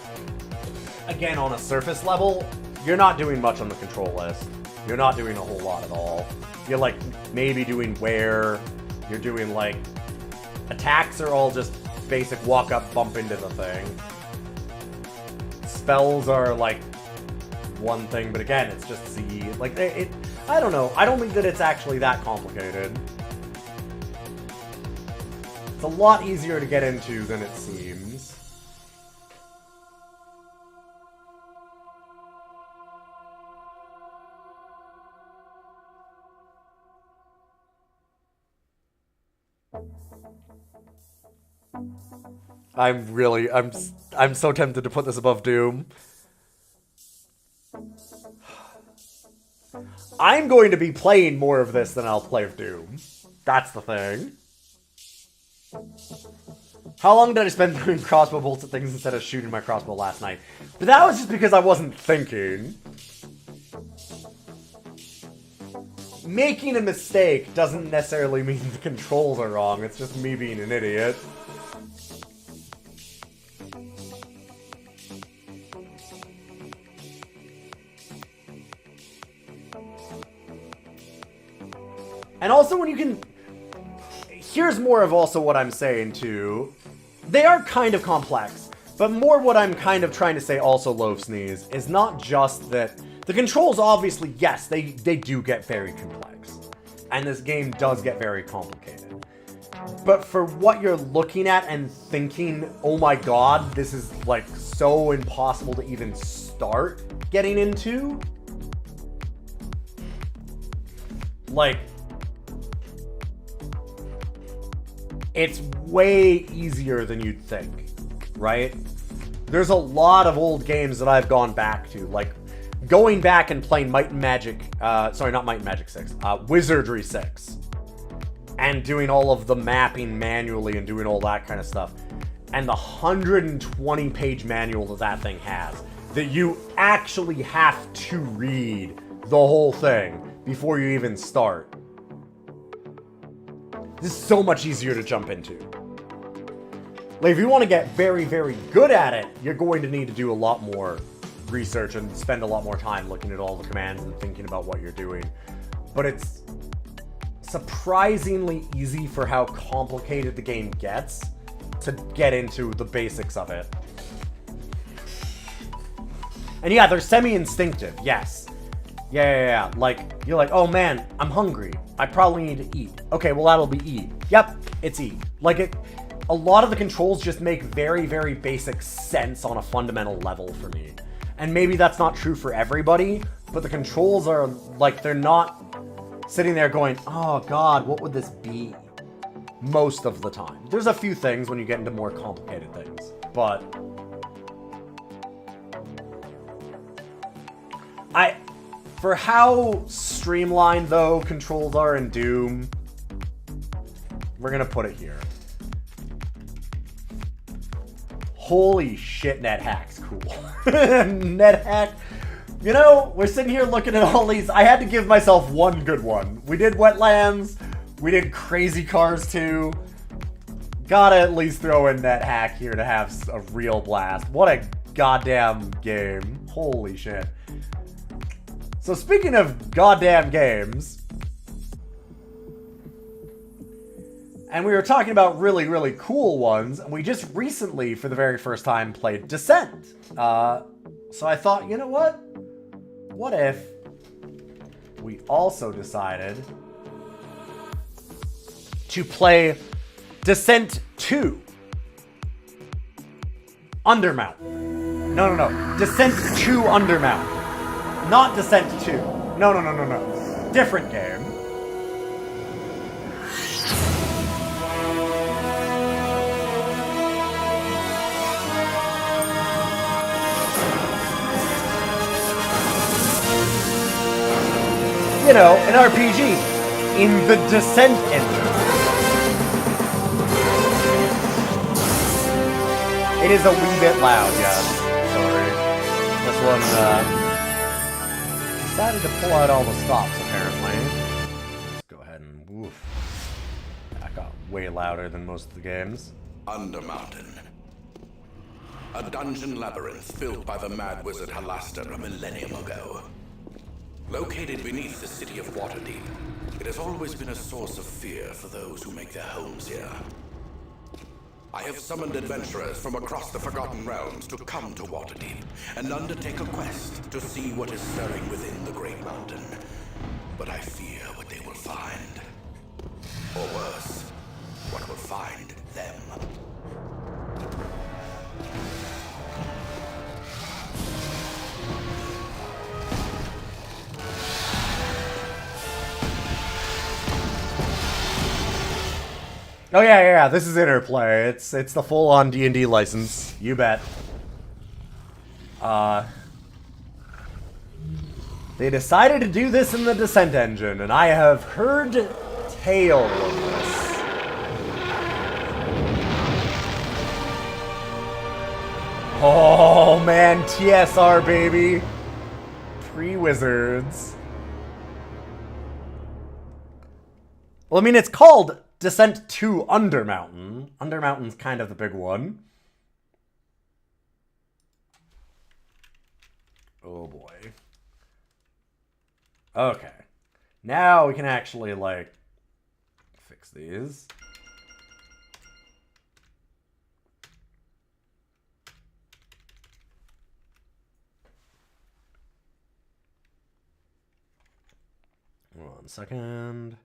again, on a surface level, you're not doing much on the control list. You're not doing a whole lot at all. You're like maybe doing where, you're doing like, attacks are all just basic walk up, bump into the thing. Spells are like one thing, but again, it's just C. Like, I don't know. I don't think that it's actually that complicated. It's a lot easier to get into than it seems. I'm so tempted to put this above Doom. I'm going to be playing more of this than I'll play of Doom. That's the thing. How long did I spend throwing crossbow bolts at things instead of shooting my crossbow last night? But that was just because I wasn't thinking. Making a mistake doesn't necessarily mean the controls are wrong. It's just me being an idiot. And also when you can... Here's more of also what I'm saying too. They are kind of complex, but more what I'm kind of trying to say also, Loaf Sneeze, is not just that... The controls obviously, yes, they do get very complex. And this game does get very complicated. But for what you're looking at and thinking, oh my god, this is like so impossible to even start getting into. Like... It's way easier than you'd think, right? There's a lot of old games that I've gone back to, like going back and playing Might and Magic, sorry, not Might and Magic 6, Wizardry 6, and doing all of the mapping manually and doing all that kind of stuff. And the 120-page manual that thing has, that you actually have to read the whole thing before you even start. This is so much easier to jump into. Like, if you want to get very, very good at it, you're going to need to do a lot more research and spend a lot more time looking at all the commands and thinking about what you're doing. But it's surprisingly easy for how complicated the game gets to get into the basics of it. And yeah, they're semi-instinctive, yes. Yeah. Like, you're like, oh man, I'm hungry. I probably need to eat. Okay, well that'll be eat. Yep, it's eat. Like, a lot of the controls just make very, very basic sense on a fundamental level for me. And maybe that's not true for everybody, but the controls are, like, they're not sitting there going, oh god, what would this be? Most of the time. There's a few things when you get into more complicated things, but... For how streamlined, though, controls are in Doom, we're gonna put it here. Holy shit, NetHack's cool. NetHack, you know, we're sitting here looking at all these. I had to give myself one good one. We did Wetlands, we did Crazy Cars 2. Gotta at least throw in NetHack here to have a real blast. What a goddamn game. Holy shit. So speaking of goddamn games, and we were talking about really, really cool ones, and we just recently, for the very first time, played Descent. So I thought, you know what? What if we also decided to play Descent 2? Undermountain. No. Descent 2 Undermountain. Not Descent 2. No. Different game. You know, an RPG in the Descent engine. It is a wee bit loud, yeah. Sorry. This one, decided to pull out all the stops, apparently. Let's go ahead and, woof. That got way louder than most of the games. Undermountain. A dungeon labyrinth built by the mad wizard Halaster a millennium ago. Located beneath the city of Waterdeep, it has always been a source of fear for those who make their homes here. I have summoned adventurers from across the Forgotten Realms to come to Waterdeep and undertake a quest to see what is stirring within the Great Mountain. But I fear what they will find. Or worse, what will find them. Oh yeah, this is Interplay. It's the full-on D&D license. You bet. They decided to do this in the Descent engine, and I have heard tale of this. Oh man, TSR baby. Pre-Wizards. Well, I mean, it's called Descent to Undermountain. Undermountain's kind of the big one. Oh boy. Okay. Now we can actually, like, fix these. One second.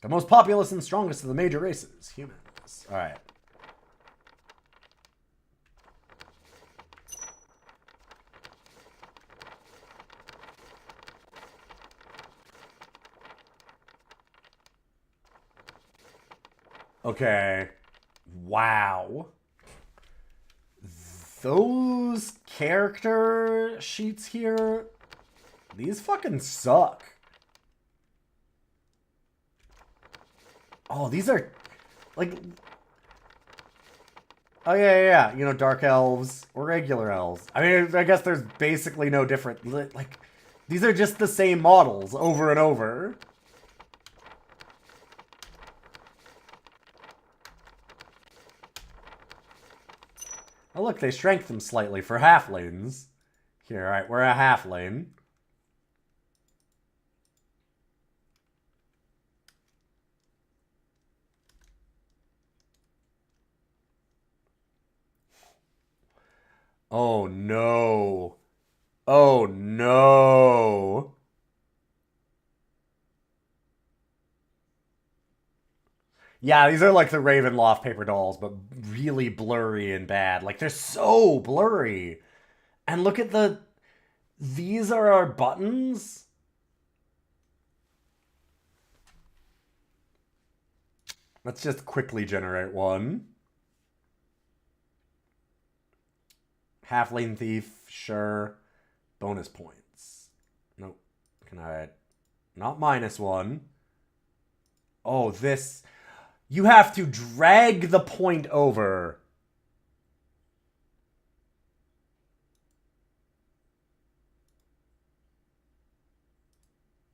The most populous and strongest of the major races, humans. All right. Okay. Wow. Those character sheets here, these fucking suck. Oh, these are, like, oh yeah, you know, dark elves or regular elves. I mean, I guess there's basically no different, like, these are just the same models over and over. Oh look, they shrank them slightly for halflings. Here, alright, we're a halfling. Oh no. Oh no. Yeah, these are like the Ravenloft paper dolls, but really blurry and bad. Like, they're so blurry. And look at the... These are our buttons? Let's just quickly generate one. Halfling Thief, sure. Bonus points. Nope. Can I... Not -1. Oh, this... You have to drag the point over.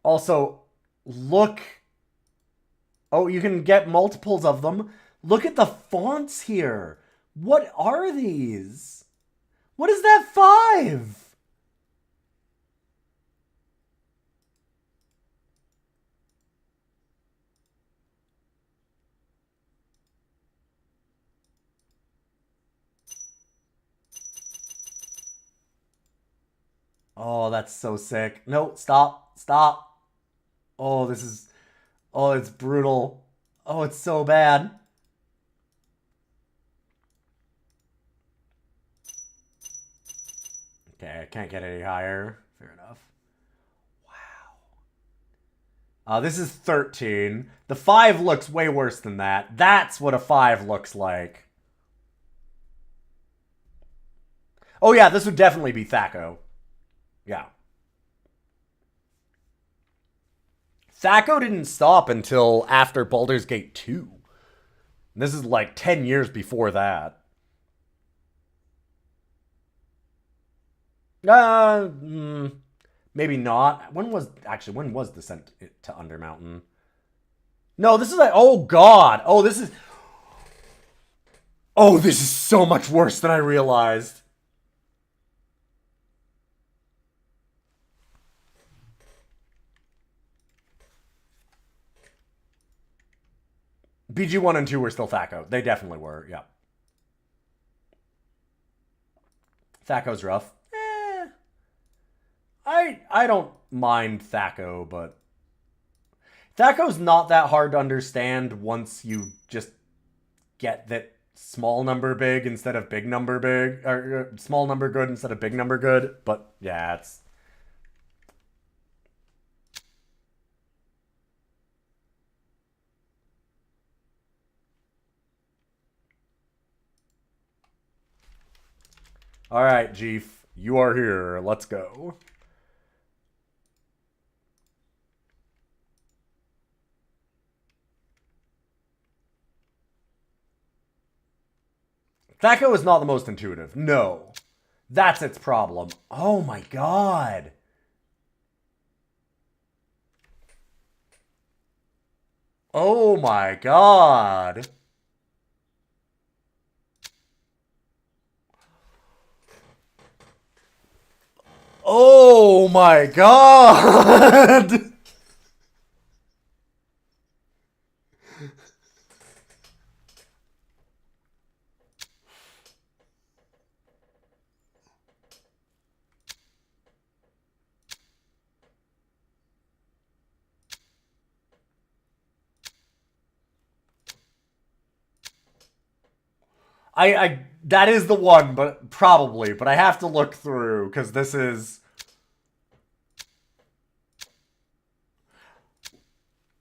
Also, look. Oh, you can get multiples of them. Look at the fonts here. What are these? What is that 5? Oh, that's so sick. No, stop. Stop. Oh, this is... Oh, it's brutal. Oh, it's so bad. Okay, I can't get any higher. Fair enough. Wow. This is 13. The 5 looks way worse than that. That's what a 5 looks like. Oh yeah, this would definitely be Thaco. Yeah. Franko didn't stop until after Baldur's Gate 2. This is like 10 years before that. Maybe not. When was Descent to Undermountain? No, this is like, oh god. Oh, this is so much worse than I realized. BG 1 and 2 were still Franko. They definitely were, yeah. Franko's rough. I don't mind Franko, but Franko's not that hard to understand once you just get that small number big instead of big number big, or small number good instead of big number good, but yeah, it's... Alright, Jeef, you are here. Let's go. Franko is not the most intuitive. No. That's its problem. Oh my god. Oh my god. Oh my god. That is the one, but probably, but I have to look through because this is...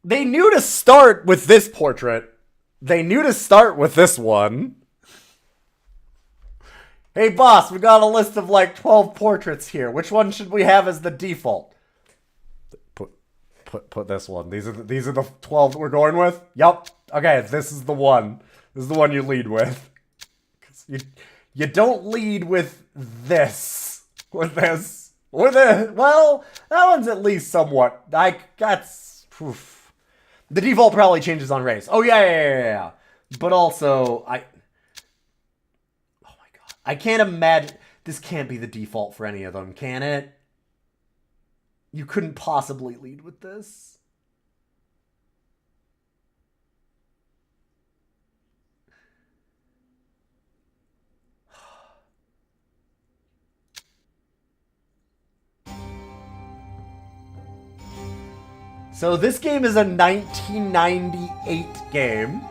They knew to start with this portrait. They knew to start with this one. Hey boss, we got a list of like 12 portraits here. Which one should we have as the default? Put this one. These are the 12 that we're going with? Yep. Okay, this is the one. This is the one you lead with. You don't lead with this. With this. With it. Well, that one's at least somewhat. That's... Oof. The default probably changes on race. Oh, yeah. But also, oh my god. I can't imagine... This can't be the default for any of them, can it? You couldn't possibly lead with this. So this game is a 1998 game.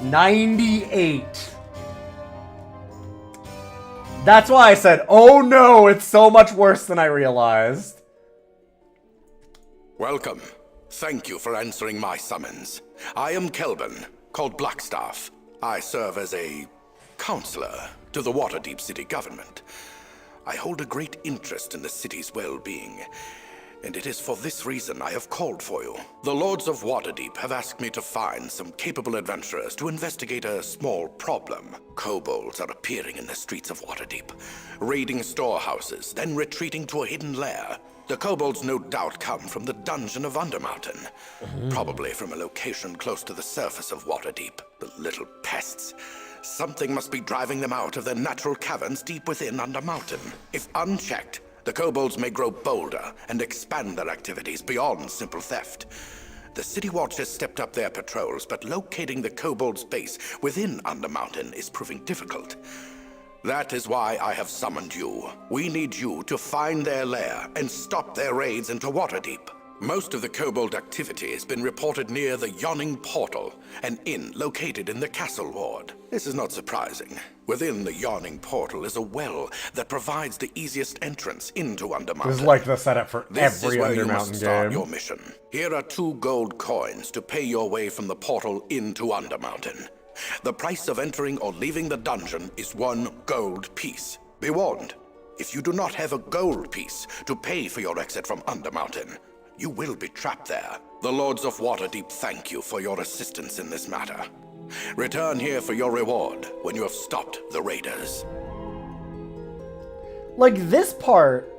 '98. That's why I said, oh no, it's so much worse than I realized. Welcome. Thank you for answering my summons. I am Kelvin, called Blackstaff. I serve as a counselor to the Waterdeep city government. I hold a great interest in the city's well-being, and it is for this reason I have called for you. The Lords of Waterdeep have asked me to find some capable adventurers to investigate a small problem. Kobolds are appearing in the streets of Waterdeep, raiding storehouses, then retreating to a hidden lair. The kobolds no doubt come from the dungeon of Undermountain, probably from a location close to the surface of Waterdeep. The little pests. Something must be driving them out of their natural caverns deep within Undermountain. If unchecked, the kobolds may grow bolder and expand their activities beyond simple theft. The City Watch has stepped up their patrols, but locating the kobolds' base within Undermountain is proving difficult. That is why I have summoned you. We need you to find their lair and stop their raids into Waterdeep. Most of the kobold activity has been reported near the Yawning Portal, an inn located in the Castle Ward. This is not surprising. Within the Yawning Portal is a well that provides the easiest entrance into Undermountain. This is like the setup for This every is where Undermountain you must start game. your mission. Here are 2 gold coins to pay your way from the portal into Undermountain. The price of entering or leaving the dungeon is 1 gold piece. Be warned, if you do not have a gold piece to pay for your exit from Undermountain, you will be trapped there. The Lords of Waterdeep thank you for your assistance in this matter. Return here for your reward when you have stopped the raiders. Like, this part...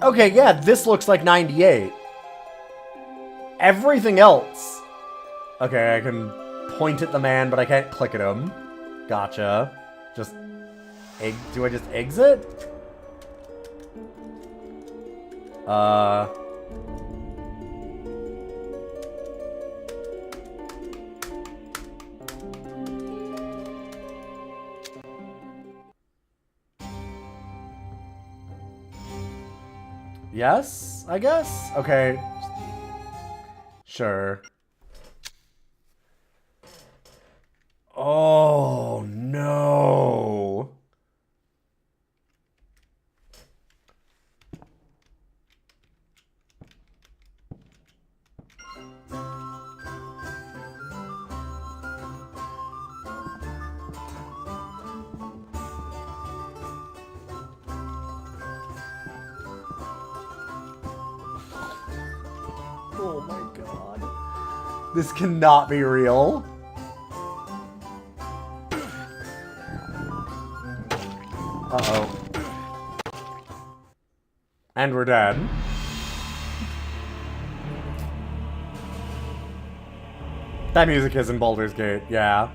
Okay, yeah, this looks like 98. Everything else... Okay, I can point at the man, but I can't click at him. Gotcha. Just... Do I just exit? Yes, I guess? Okay. Sure. Oh, no. Oh my god. This cannot be real. Uh-oh. And we're dead. That music is in Baldur's Gate, yeah.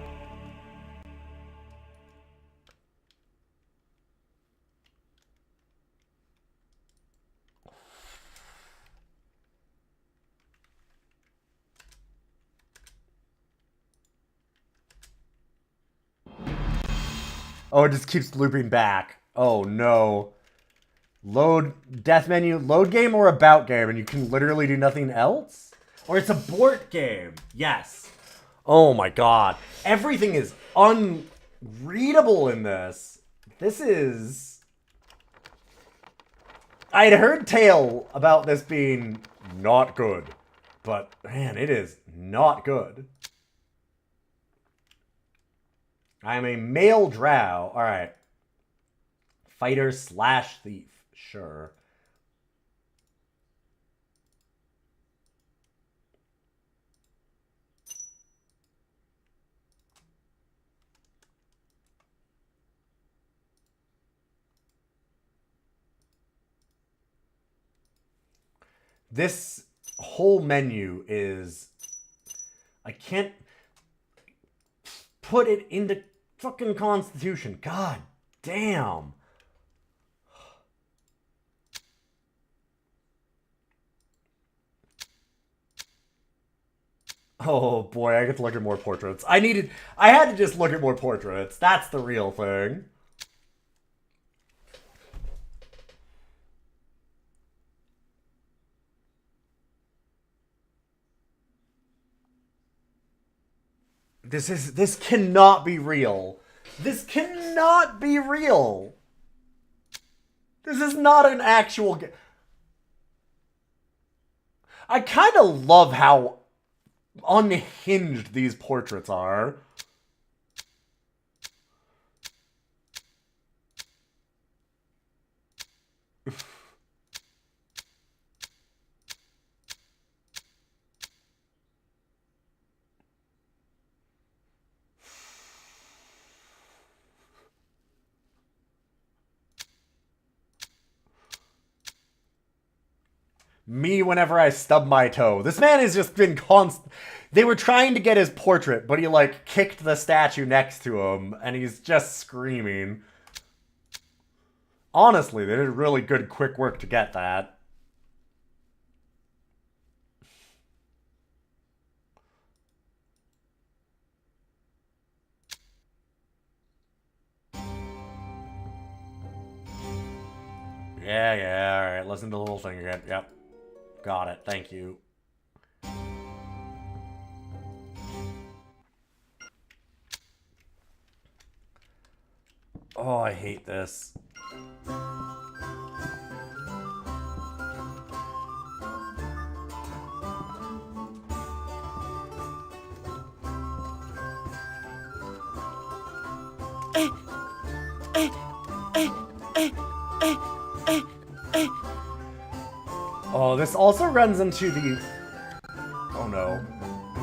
Oh, it just keeps looping back. Oh, no. Load, death menu, load game or about game, and you can literally do nothing else? Or it's a board game. Yes. Oh my god. Everything is unreadable in this. This is... I'd heard tale about this being not good. But, man, it is not good. I am a male drow. Alright. Fighter / thief. Sure. This whole menu is... I can't put it into fucking Constitution. God damn. Oh boy, I get to look at more portraits. I had to just look at more portraits. That's the real thing. This cannot be real. This cannot be real. This is not an actual game. I kind of love how unhinged these portraits are. Me whenever I stub my toe. This man has just been constant. They were trying to get his portrait, but he like kicked the statue next to him, and he's just screaming. Honestly, they did really good quick work to get that. Yeah, alright, listen to the whole thing again. Yep. Got it, thank you. Oh, I hate this. Oh, this also runs into the... Oh no.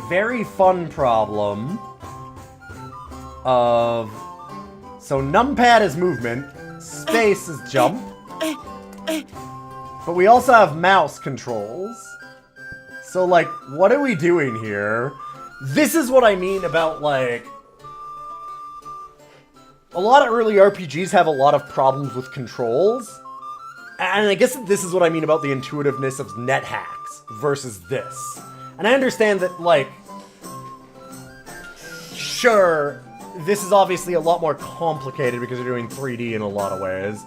Very fun problem of... So numpad is movement, space is jump, but we also have mouse controls. So, like, what are we doing here? This is what I mean about, like... A lot of early RPGs have a lot of problems with controls. And I guess this is what I mean about the intuitiveness of NetHacks versus this. And I understand that, like... Sure, this is obviously a lot more complicated because you're doing 3D in a lot of ways.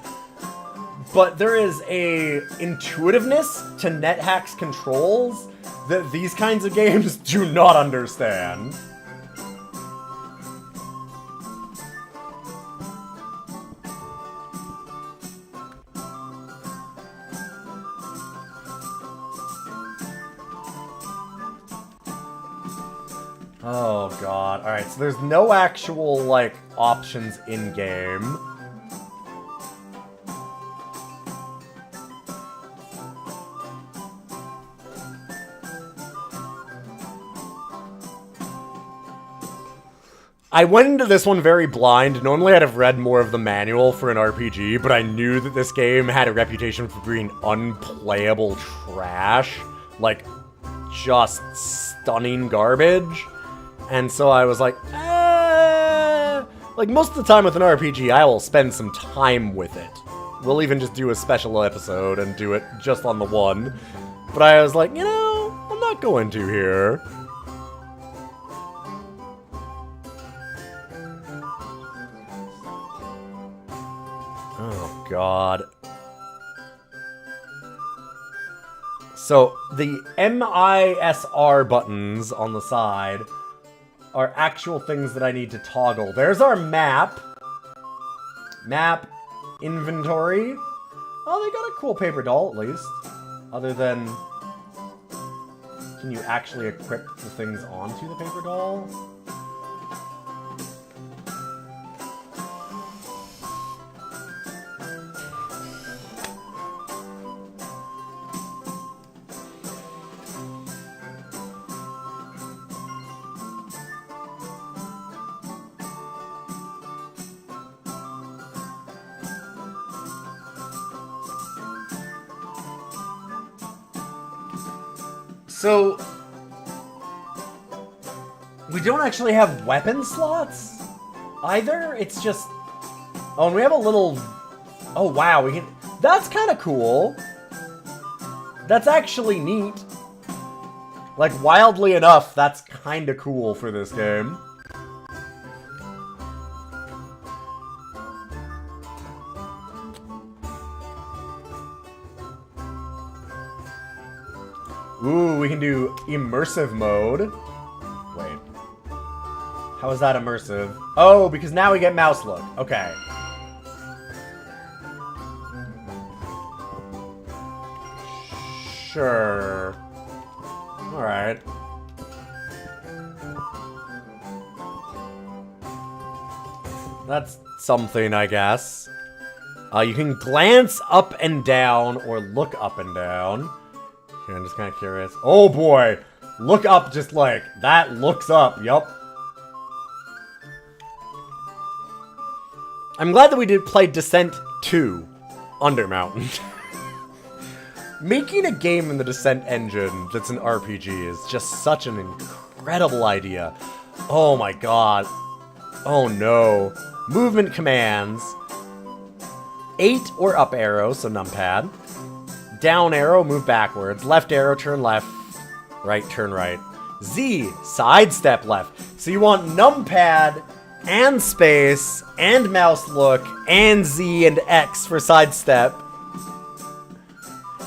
But there is a intuitiveness to NetHack's controls that these kinds of games do not understand. Oh god. Alright, so there's no actual, like, options in-game. I went into this one very blind. Normally I'd have read more of the manual for an RPG, but I knew that this game had a reputation for being unplayable trash. Like, just stunning garbage. And so I was like, like, most of the time with an RPG, I will spend some time with it. We'll even just do a special episode and do it just on the one. But I was like, you know, I'm not going to here. Oh, God. So, the MISR buttons on the side are actual things that I need to toggle. There's our map. Map. Inventory. Oh, they got a cool paper doll, at least. Other than... Can you actually equip the things onto the paper doll? So, we don't actually have weapon slots either. It's just, oh, and we have a little, oh wow, we can, that's kind of cool. That's actually neat. Like, wildly enough, that's kind of cool for this game. Ooh, we can do immersive mode. Wait. How is that immersive? Oh, because now we get mouse look. Okay. Sure. Alright. That's something, I guess. You can glance up and down or look up and down. Here, I'm just kind of curious. Oh boy! Look up just like, that looks up, yup. I'm glad that we did play Descent 2, Undermountain. Making a game in the Descent engine that's an RPG is just such an incredible idea. Oh my god. Oh no. Movement commands. 8 or up arrow, so numpad. Down arrow, move backwards. Left arrow, turn left. Right, turn right. Z, sidestep left. So you want numpad and space and mouse look and Z and X for sidestep.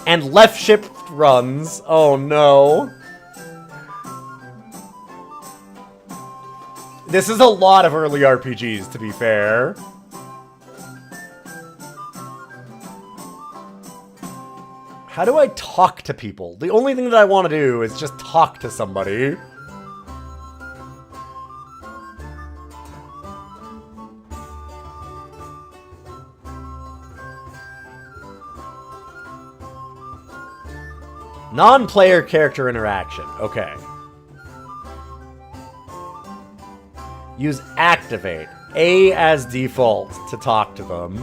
And left shift runs. Oh no. This is a lot of early RPGs, to be fair. How do I talk to people? The only thing that I want to do is just talk to somebody. Non-player character interaction. Okay. Use activate. A as default to talk to them.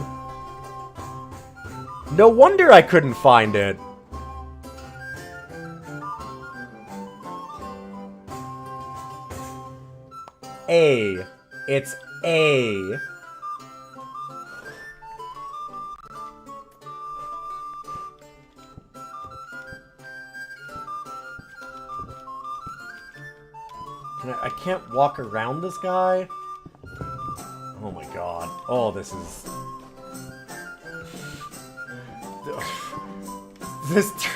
No wonder I couldn't find it. A. It's A. I can't walk around this guy? Oh my god. Oh, this is...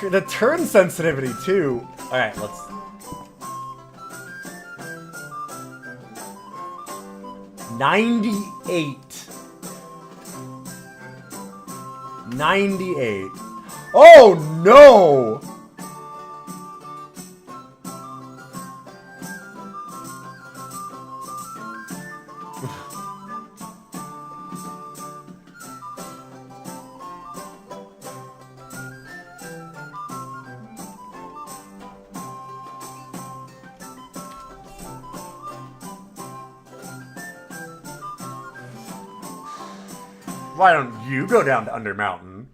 the turn sensitivity, too. Alright, let's... $98. 98. Oh, no! Why don't you go down to Undermountain?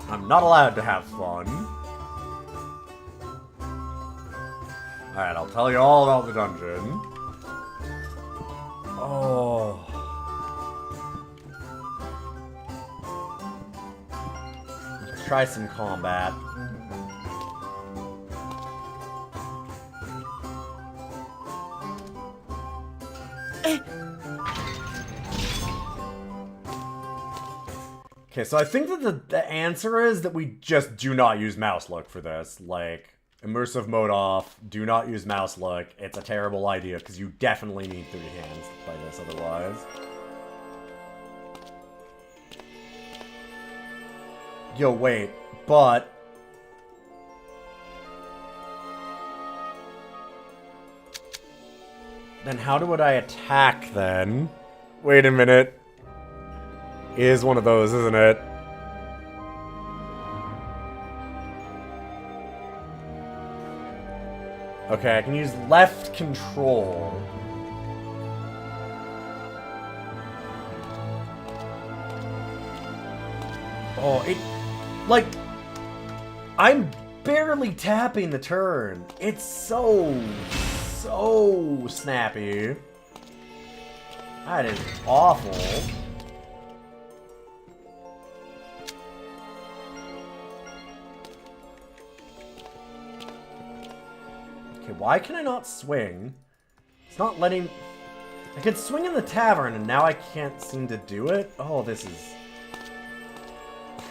I'm not allowed to have fun. Alright, I'll tell you all about the dungeon. Oh. Let's try some combat. Okay, so I think that the answer is that we just do not use mouse look for this. Like, immersive mode off, do not use mouse look. It's a terrible idea, because you definitely need 3 hands to play this otherwise. Yo, wait, but... Then how would I attack, then? Wait a minute. Is one of those, isn't it? Okay, I can use left control. Oh, it... Like... I'm barely tapping the turn. It's so snappy. That is awful. Okay, why can I not swing? It's not letting... I could swing in the tavern, and now I can't seem to do it? Oh, this is...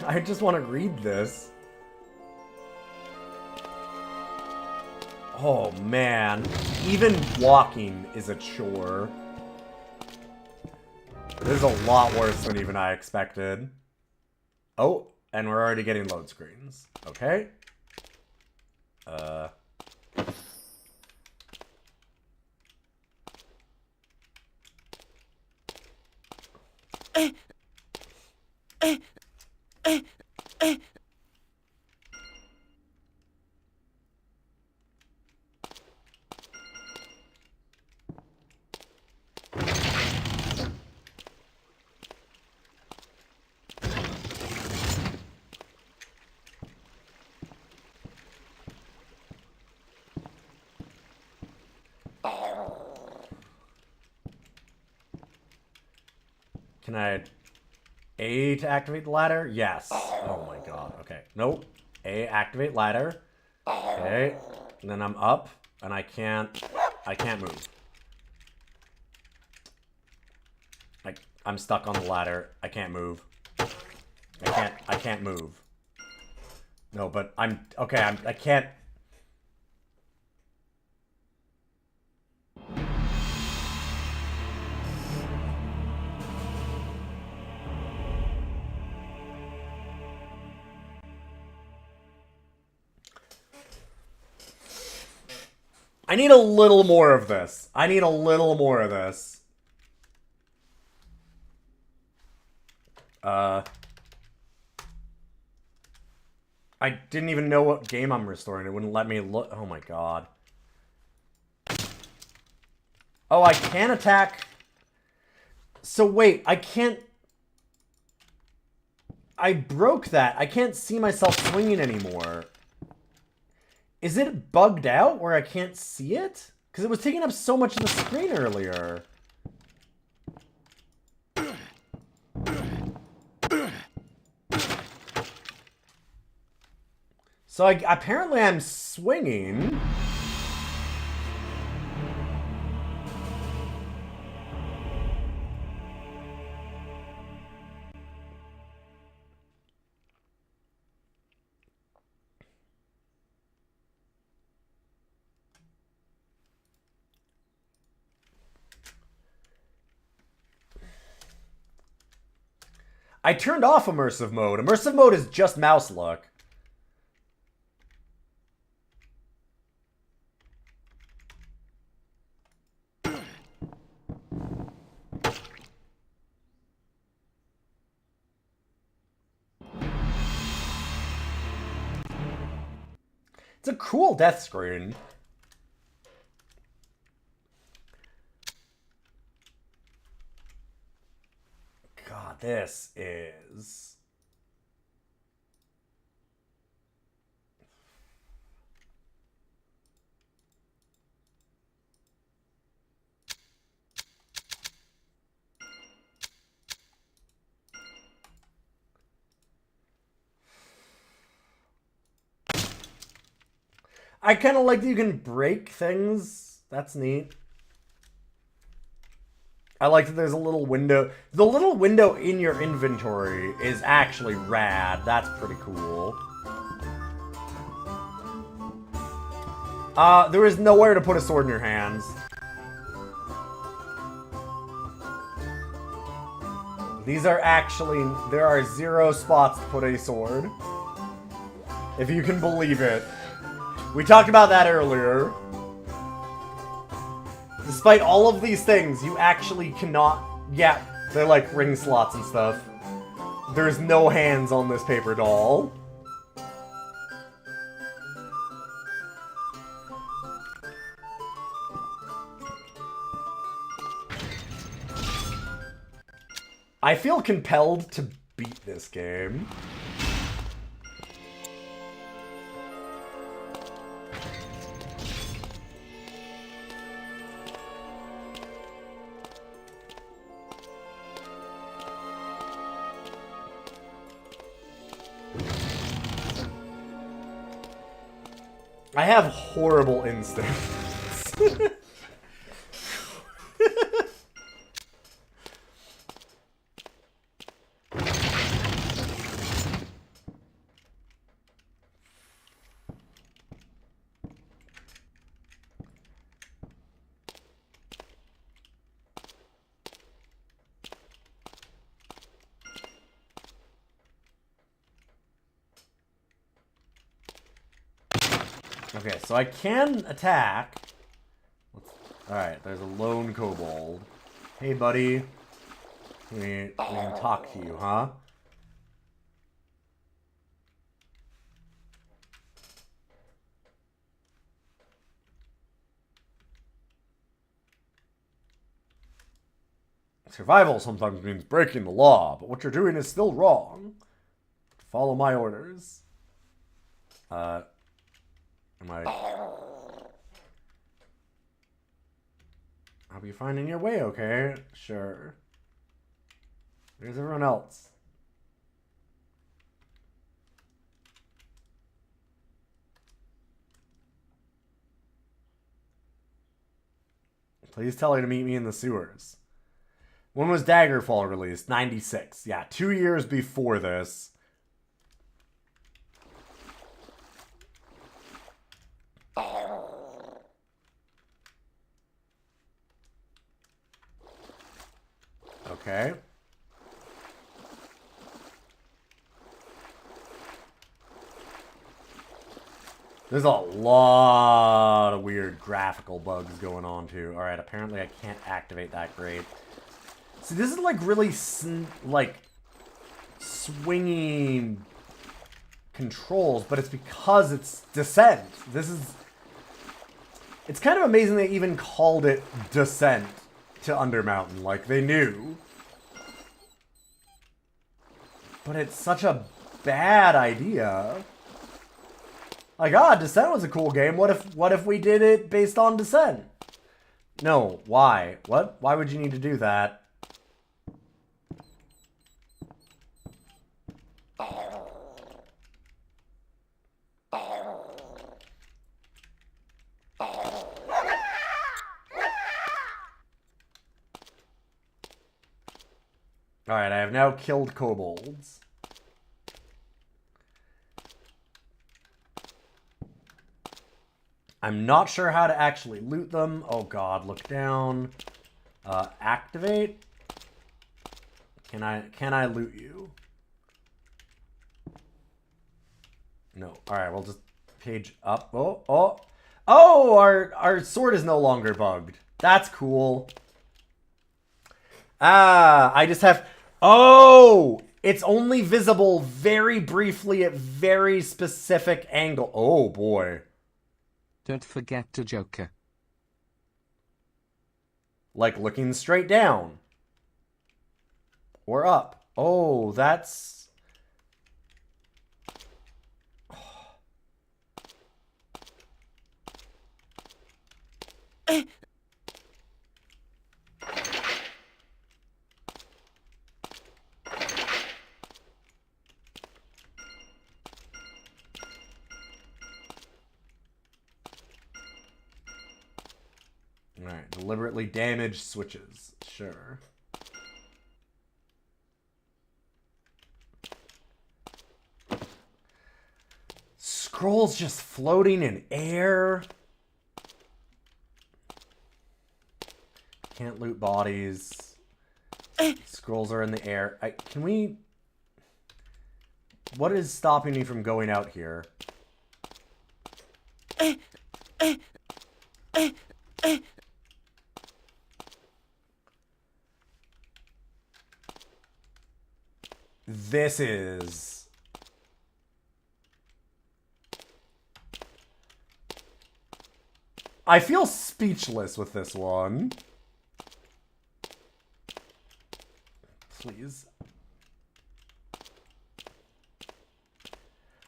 I just want to read this. Oh, man. Even walking is a chore. This is a lot worse than even I expected. Oh, and we're already getting load screens. Okay. Can I... A to activate the ladder? Yes. Oh my god. Okay. Nope. A, activate ladder. Okay. And then I'm up, and I can't move. I'm stuck on the ladder. I can't move. I can't move. No, but okay, I can't... I need a little more of this. I need a little more of this. I didn't even know what game I'm restoring. It wouldn't let me look. Oh my god. Oh, I can attack. So wait, I can't... I broke that. I can't see myself swinging anymore. Is it bugged out where I can't see it? Because it was taking up so much of the screen earlier. So apparently I'm swinging. I turned off immersive mode. Immersive mode is just mouse look. It's a cool death screen. God, this is... I kind of like that you can break things. That's neat. I like that there's a little window. The little window in your inventory is actually rad. That's pretty cool. There is nowhere to put a sword in your hands. These are actually... There are 0 spots to put a sword. If you can believe it. We talked about that earlier. Despite all of these things, you actually cannot... Yeah, they're like ring slots and stuff. There's no hands on this paper doll. I feel compelled to beat this game. I have horrible instincts. Okay, so I can attack. Alright, there's a lone kobold. Hey, buddy. We can talk to you, huh? Survival sometimes means breaking the law, but what you're doing is still wrong. Follow my orders. Am I... I'll be finding your way, okay? Sure. There's everyone else. Please tell her to meet me in the sewers. When was Daggerfall released? 96. Yeah, 2 years before this. Okay. There's a lot of weird graphical bugs going on, too. Alright, apparently I can't activate that great. See, this is, like, really, like... swingy controls, but it's because it's Descent. It's kind of amazing they even called it Descent to Undermountain, like they knew. But it's such a bad idea. Like, Descent was a cool game. What if we did it based on Descent? No, why? What? Why would you need to do that? Alright, I have now killed kobolds. I'm not sure how to actually loot them. Oh god, look down. Activate? Can I loot you? No. Alright, we'll just page up. Oh, our sword is no longer bugged. That's cool. I just have... Oh! It's only visible very briefly at very specific angle. Oh, boy. Don't forget to Joker. Like looking straight down. Or up. Oh, that's... Alright, deliberately damaged switches. Sure. Scrolls just floating in air. Can't loot bodies. Scrolls are in the air. Can we... What is stopping me from going out here? This is... I feel speechless with this one. Please.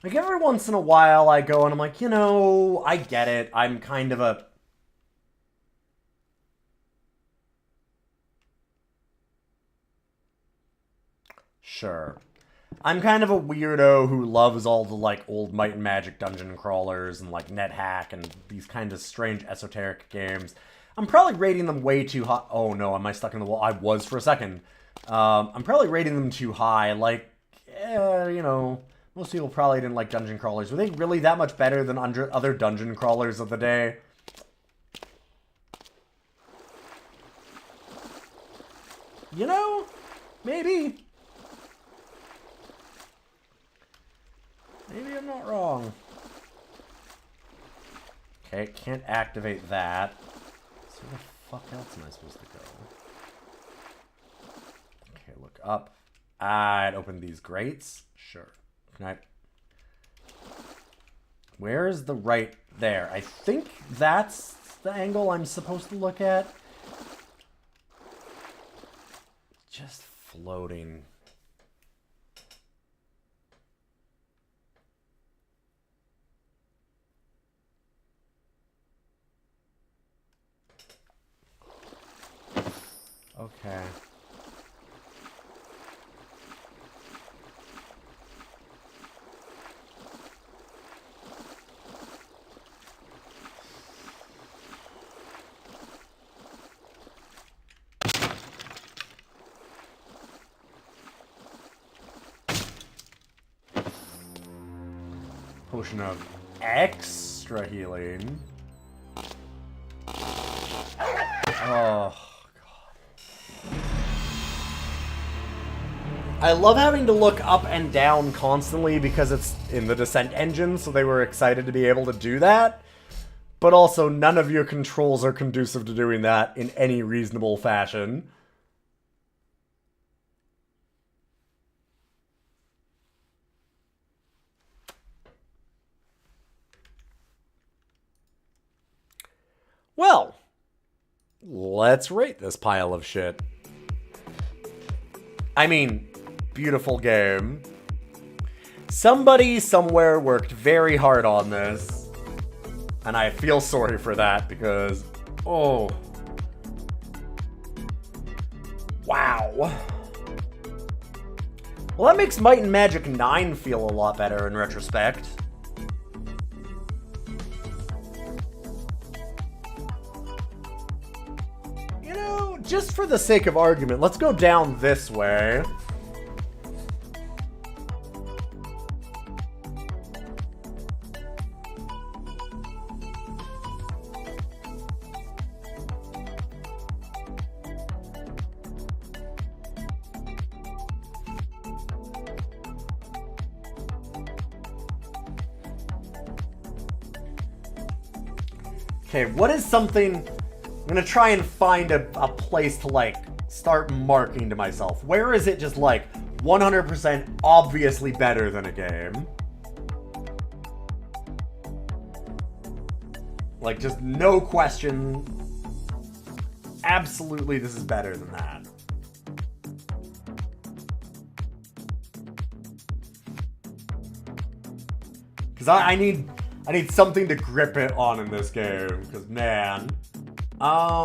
Like, every once in a while I go and I'm like, you know, I get it. I'm kind of a... Sure. I'm kind of a weirdo who loves all the, like, old Might and Magic dungeon crawlers and, like, NetHack and these kind of strange esoteric games. I'm probably rating them way too high. Oh, no, am I stuck in the wall? I was for a second. I'm probably rating them too high. Like, you know, most people probably didn't like dungeon crawlers. Were they really that much better than other dungeon crawlers of the day? You know, maybe. Maybe I'm not wrong. Okay, can't activate that. So where the fuck else am I supposed to go? Okay, look up. I'd open these grates. Sure. Can I... Where is the right there? I think that's the angle I'm supposed to look at. Just floating. Okay. Potion of extra healing. Oh, God. I love having to look up and down constantly because it's in the Descent engine, so they were excited to be able to do that. But also, none of your controls are conducive to doing that in any reasonable fashion. Well, let's rate this pile of shit. I mean, beautiful game. Somebody somewhere worked very hard on this. And I feel sorry for that because, oh. Wow. Well, that makes Might and Magic 9 feel a lot better in retrospect. You know, just for the sake of argument, let's go down this way. Okay, what is something... I'm gonna try and find a place to, like, start marking to myself. Where is it just, like, 100% obviously better than a game? Like, just no question. Absolutely, this is better than that. Because I need something to grip it on in this game, because man. I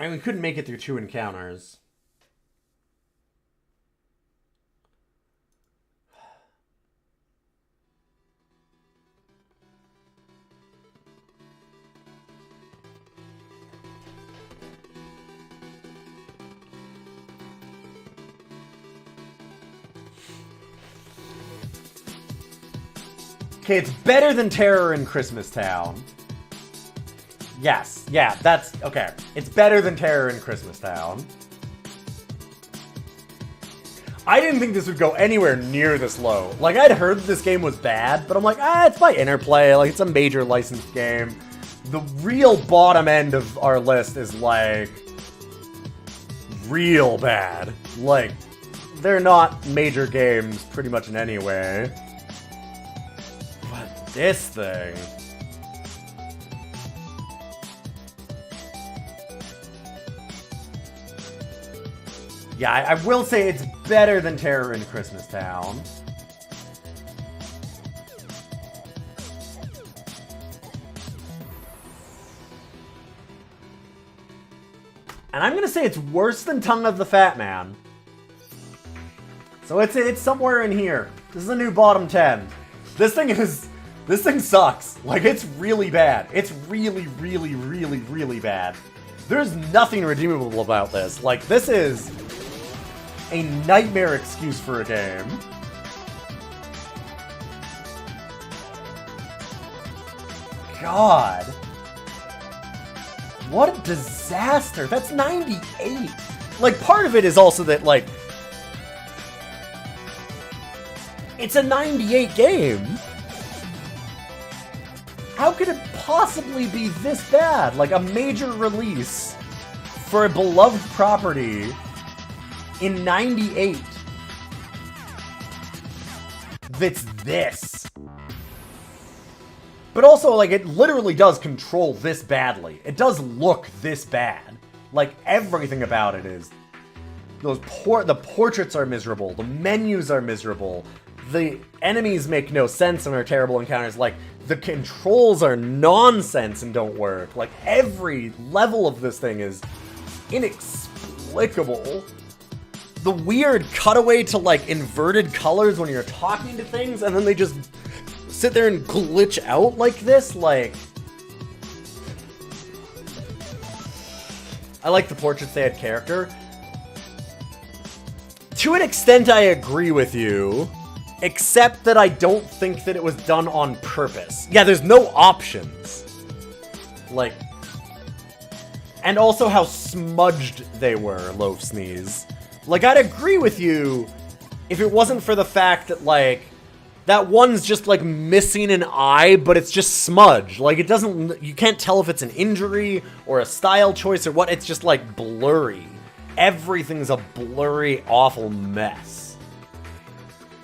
mean, we couldn't make it through 2 encounters. Okay, it's better than Terror in Christmas Town. Yes, yeah, that's... okay. It's better than Terror in Christmas Town. I didn't think this would go anywhere near this low. Like, I'd heard this game was bad, but I'm like, it's by Interplay. Like, it's a major licensed game. The real bottom end of our list is, like... real bad. Like, they're not major games pretty much in any way. This thing. Yeah, I will say it's better than Terror in Christmas Town. And I'm gonna say it's worse than Tongue of the Fat Man. So it's somewhere in here. This is a new bottom 10. This thing sucks. Like, it's really bad. It's really, really, really, really bad. There's nothing redeemable about this. Like, this is a nightmare excuse for a game. God. What a disaster. That's 98. Like, part of it is also that, like, it's a 98 game. How could it possibly be this bad? Like, a major release for a beloved property in 98 that's this. But also, like, it literally does control this badly. It does look this bad. Like, everything about it is... the portraits are miserable. The menus are miserable. The enemies make no sense and are terrible encounters. Like, the controls are nonsense and don't work. Like, every level of this thing is inexplicable. The weird cutaway to, like, inverted colors when you're talking to things, and then they just sit there and glitch out like this, like... I like the portraits, they had character. To an extent, I agree with you. Except that I don't think that it was done on purpose. Yeah, there's no options. Like... and also how smudged they were, Loaf Sneeze. Like, I'd agree with you if it wasn't for the fact that, like... that one's just like missing an eye, but it's just smudged. Like it doesn't, you can't tell if it's an injury or a style choice or what. It's just like blurry. Everything's a blurry, awful mess.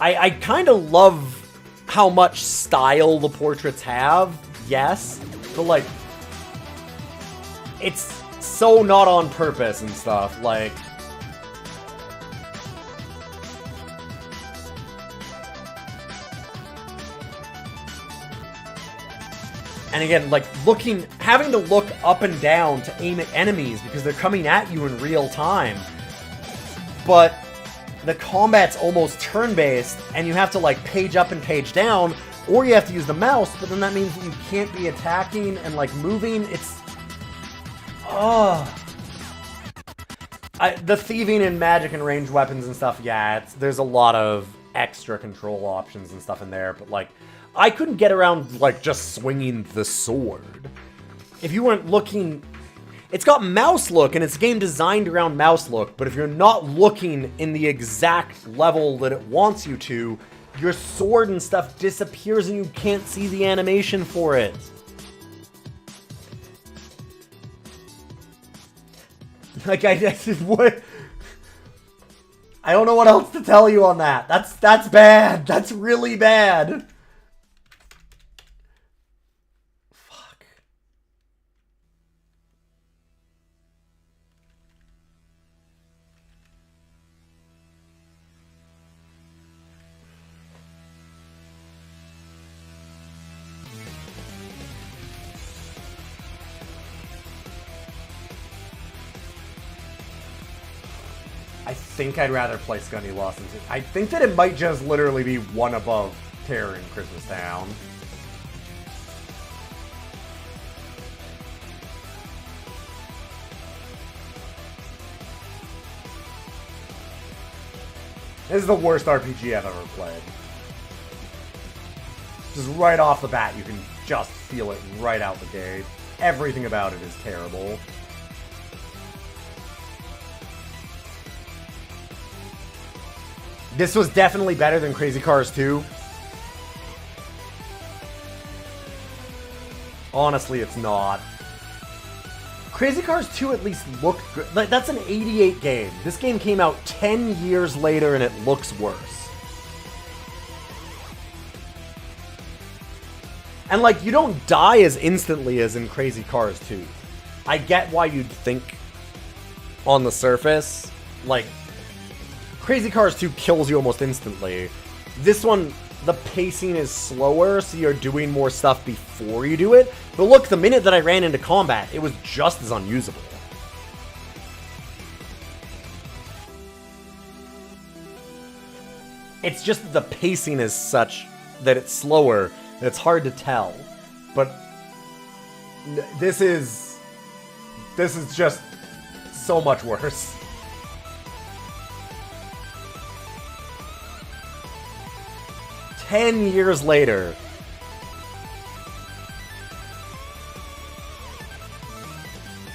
I kind of love how much style the portraits have, yes, but like, it's so not on purpose and stuff, like... And again, like, having to look up and down to aim at enemies because they're coming at you in real time. But the combat's almost turn-based, and you have to, like, page up and page down, or you have to use the mouse, but then that means that you can't be attacking and, like, moving. It's... the thieving and magic and ranged weapons and stuff, yeah, there's a lot of extra control options and stuff in there, but, like, I couldn't get around, like, just swinging the sword. If you weren't looking... It's got mouse look, and it's a game designed around mouse look, but if you're not looking in the exact level that it wants you to, your sword and stuff disappears and you can't see the animation for it. Like, what? I don't know what else to tell you on that. That's bad. That's really bad. I think I'd rather play Scunny Lost than... I think that it might just literally be one above Terror in Christmas Town. This is the worst RPG I've ever played. Just right off the bat, you can just feel it right out the gate. Everything about it is terrible. This was definitely better than Crazy Cars 2. Honestly, it's not. Crazy Cars 2 at least looked good. Like, that's an 88 game. This game came out 10 years later and it looks worse. And, like, you don't die as instantly as in Crazy Cars 2. I get why you'd think on the surface, like, Crazy Cars 2 kills you almost instantly. This one, the pacing is slower, so you're doing more stuff before you do it. But look, the minute that I ran into combat, it was just as unusable. It's just that the pacing is such that it's slower, that it's hard to tell. But this is just so much worse. "10 years later."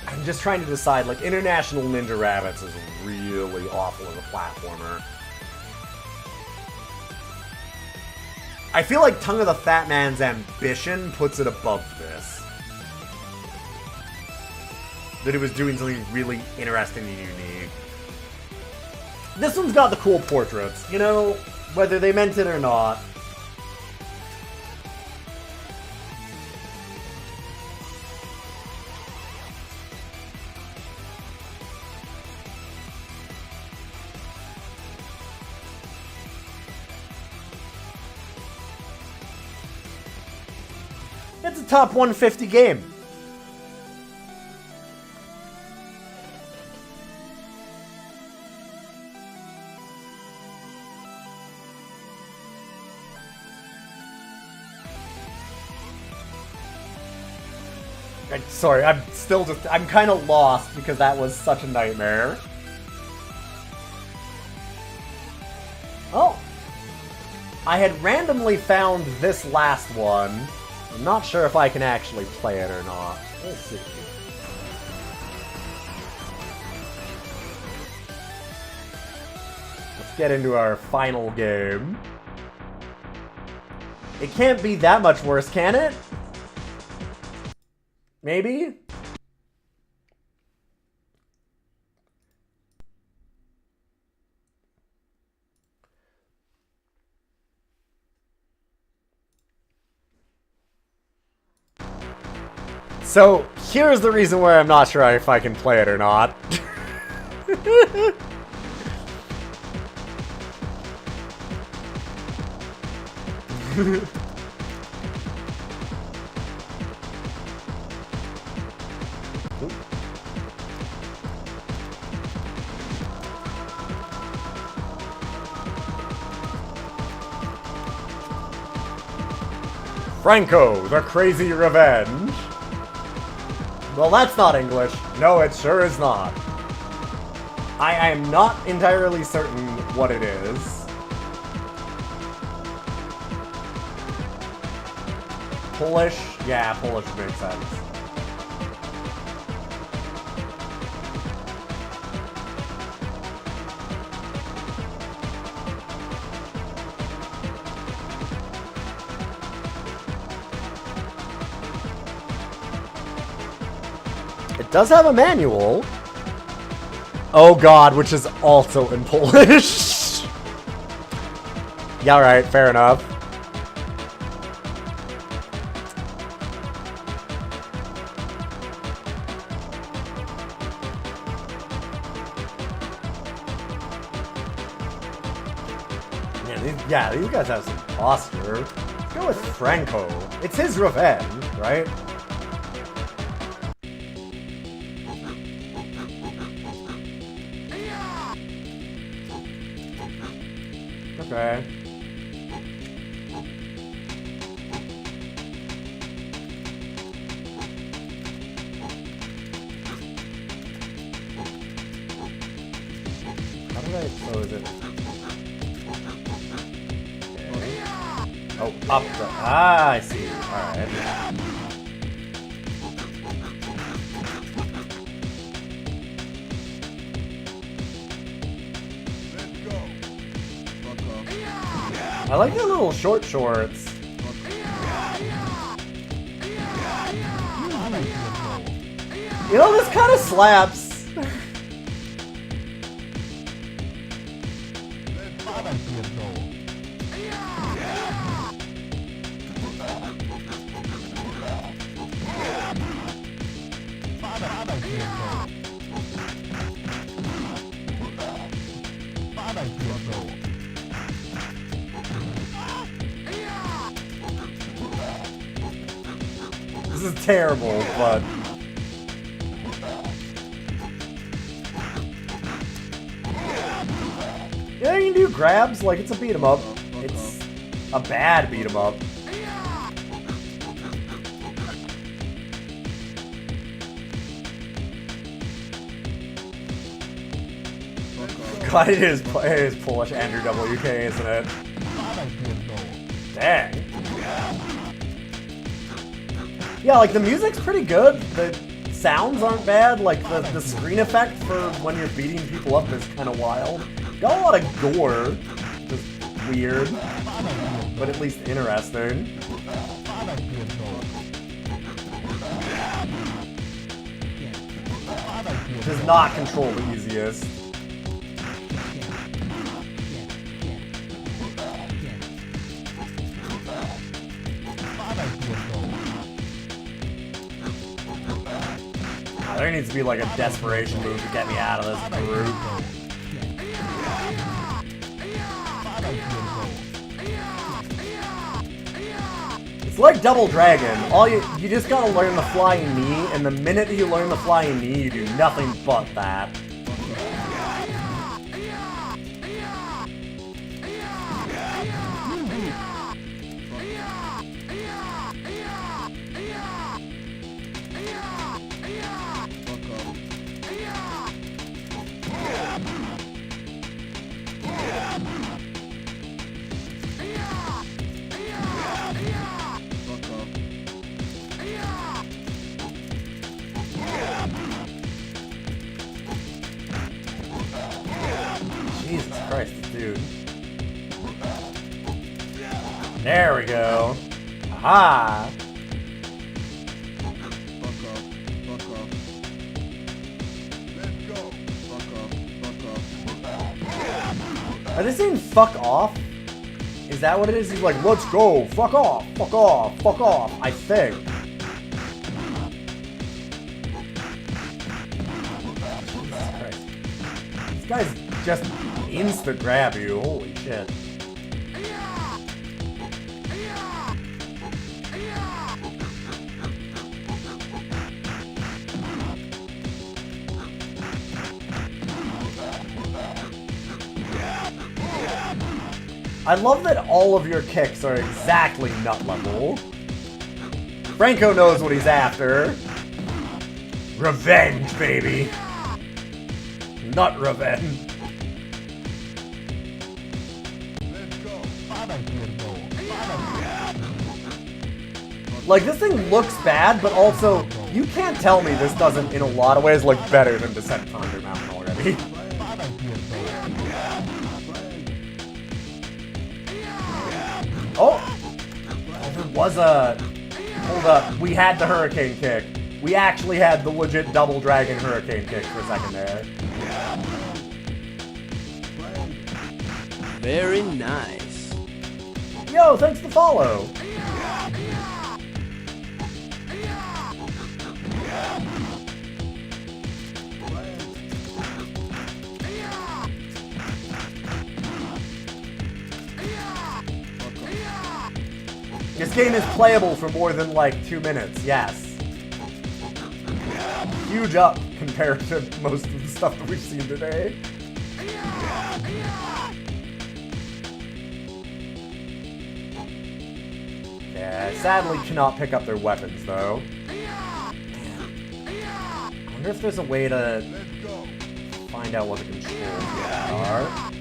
I'm just trying to decide, like, International Ninja Rabbits is really awful as a platformer. I feel like Tongue of the Fat Man's Ambition puts it above this. That it was doing something really interesting and unique. This one's got the cool portraits, you know, whether they meant it or not. It's a top 150 game. Sorry, I'm kind of lost because that was such a nightmare. Oh. I had randomly found this last one. I'm not sure if I can actually play it or not. We'll see. Let's get into our final game. It can't be that much worse, can it? Maybe? So, here's the reason why I'm not sure if I can play it or not. Franko, the Crazy Revenge. Well, that's not English. No, it sure is not. I am not entirely certain what it is. Polish? Yeah, Polish makes sense. It does have a manual. Oh god, which is also in Polish. Yeah, alright, fair enough. Man, these guys have some posture. Let's go with Franko. It's his revenge, right? Okay. How did I close it? Okay. Oh, up the... Ah, I see. Alright. I like the little short shorts. You know, this kind of slaps. This is terrible, but... Yeah, you can do grabs, like it's a beat 'em up. It's a bad beat 'em up. God, it is Polish Andrew WK, isn't it? Dang. Yeah, like the music's pretty good. The sounds aren't bad. Like the screen effect for when you're beating people up is kind of wild. Got a lot of gore, just weird, but at least interesting. Does not control the easiest. There needs to be like a desperation move to get me out of this group. It's like Double Dragon. You just gotta learn the flying knee, and the minute that you learn the flying knee, you do nothing but that. Jesus Christ, dude. There we go. Aha! Are they saying fuck off? Is that what it is? He's like, let's go, fuck off, fuck off, fuck off, I think. This guy's just insta-grab you, holy shit. I love that all of your kicks are exactly nut level. Franko knows what he's after. Revenge, baby. Nut revenge. Like, this thing looks bad, but also, you can't tell me this doesn't, in a lot of ways, look better than Descent to Undermountain already. Oh! There was a... Hold up. We had the hurricane kick. We actually had the legit double dragon hurricane kick for a second there. Very nice. Yo, thanks to follow. This game is playable for more than like 2 minutes, yes. Huge up compared to most of the stuff that we've seen today. Yeah, sadly cannot pick up their weapons though. I wonder if there's a way to find out what the controls are.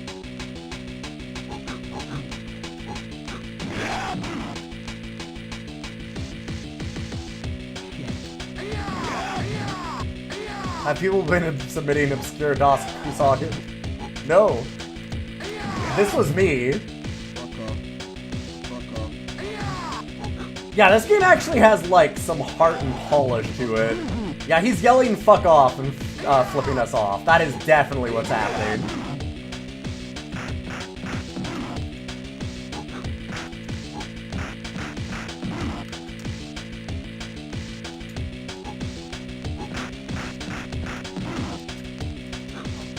Have people been submitting obscure DOScider? No. This was me. Yeah, this game actually has, like, some heart and polish to it. Yeah, he's yelling fuck off and flipping us off. That is definitely what's happening.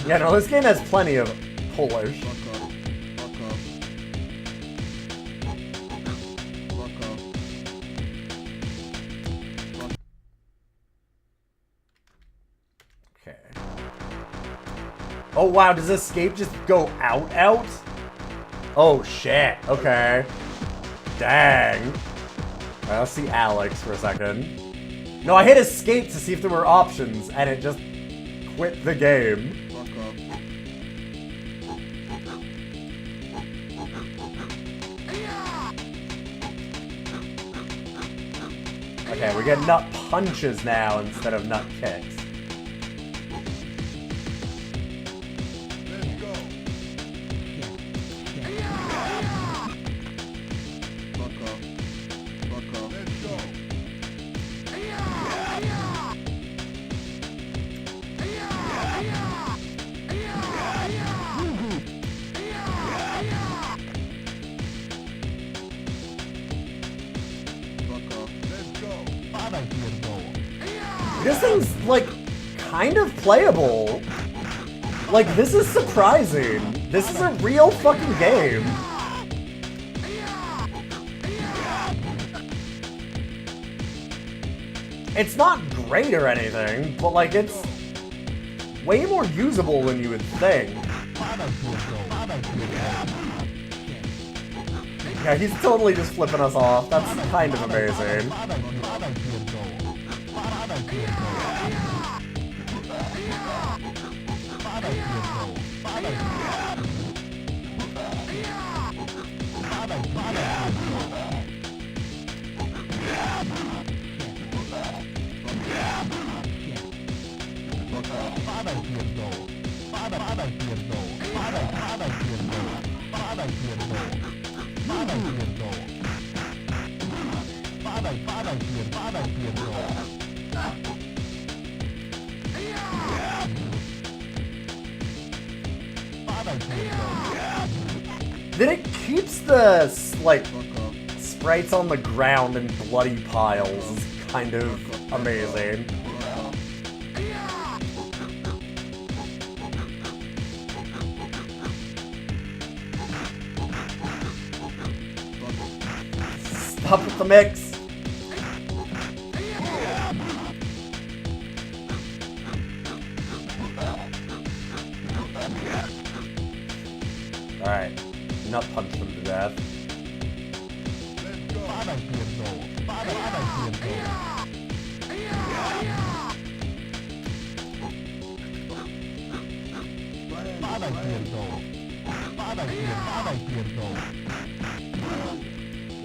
Yeah, no, this game has plenty of polish. Okay. Oh wow, does escape just go out? Oh shit, okay. Dang. Alright, let's see Alex for a second. No, I hit escape to see if there were options, and it just quit the game. Okay, we get nut punches now instead of nut kicks. This thing's, like, kind of playable. Like, this is surprising. This is a real fucking game. It's not great or anything, but, like, it's way more usable than you would think. Yeah, he's totally just flipping us off. That's kind of amazing. Then it keeps the, like, sprites on the ground in bloody piles. It's kind of amazing. Stop with the mix. Alright. Nut punch them to death.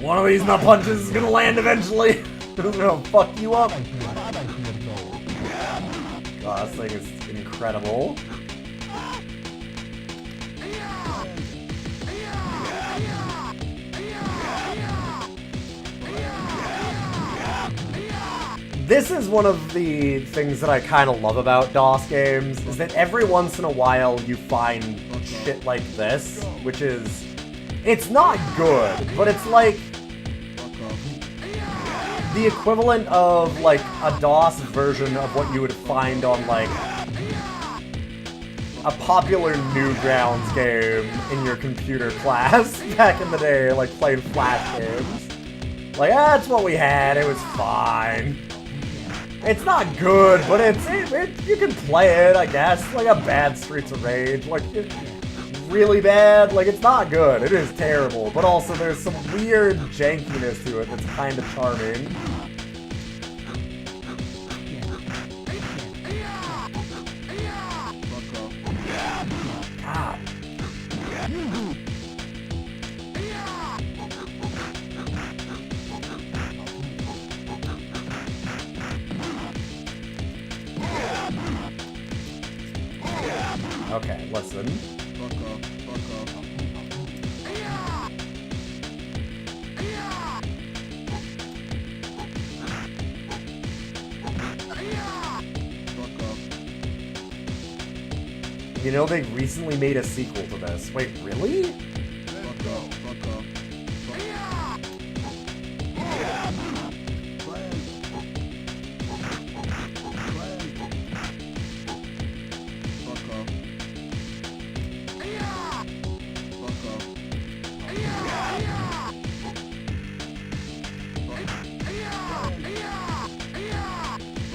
One of these nut punches is gonna land eventually. It's gonna fuck you up. God, this thing is incredible. This is one of the things that I kind of love about DOS games, is that every once in a while you find shit like this, which is... It's not good, but it's like... the equivalent of, like, a DOS version of what you would find on, like, a popular Newgrounds game in your computer class back in the day, like, playing Flash games. Like, that's what we had, it was fine. It's not good, but you can play it, I guess. Like a bad Streets of Rage. Like, it's really bad. Like, it's not good. It is terrible. But also, there's some weird jankiness to it that's kind of charming. God. Okay, listen. You know, they recently made a sequel to this. Wait, really?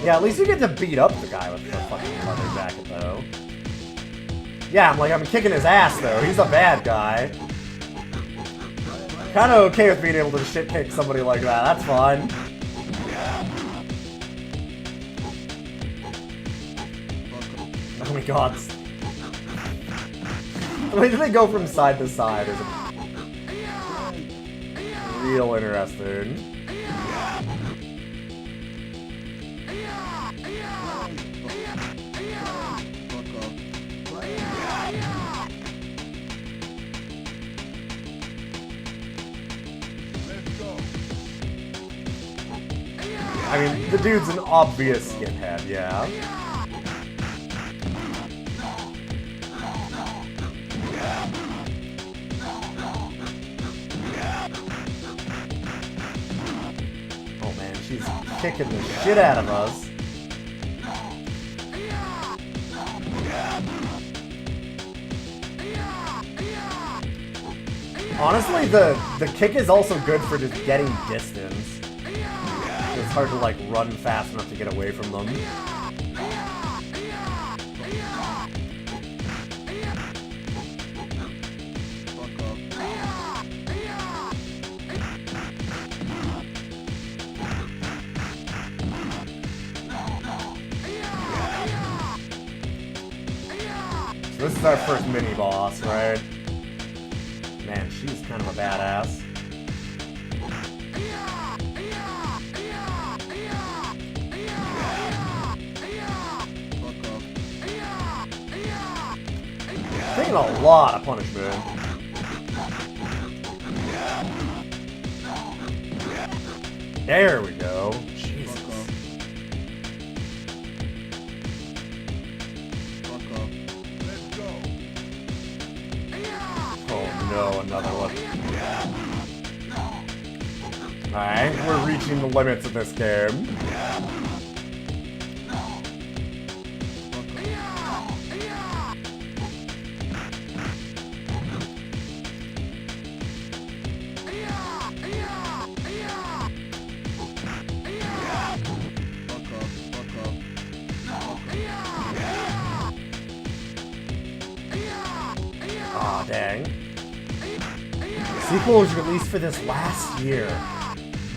Yeah, at least you get to beat up the guy with the fucking leather jacket, though. Yeah, I'm kicking his ass, though. He's a bad guy. Kinda okay with being able to shit kick somebody like that. That's fine. Oh my god. The way that they go from side to side is real interesting. I mean, the dude's an obvious skinhead, yeah. Oh man, she's kicking the shit out of us. Honestly, the kick is also good for just getting distance. It's hard to, like, run fast enough to get away from them. So this is our first mini-boss, right? Man, she's kind of a badass. Taking a lot of punishment. There we go. Okay, we're reaching the limits of this game. Aw, dang. The sequel was released for this last year.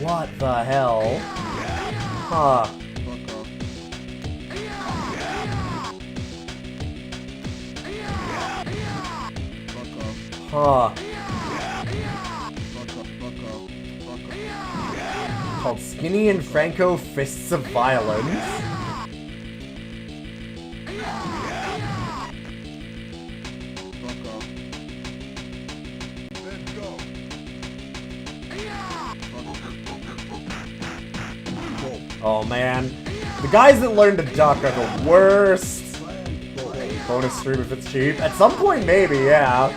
What the hell? Huh. Huh. Called Skinny and Franko Fists of Violence. Oh man, the guys that learn to duck are the worst. Bonus stream if it's cheap. At some point, maybe, yeah.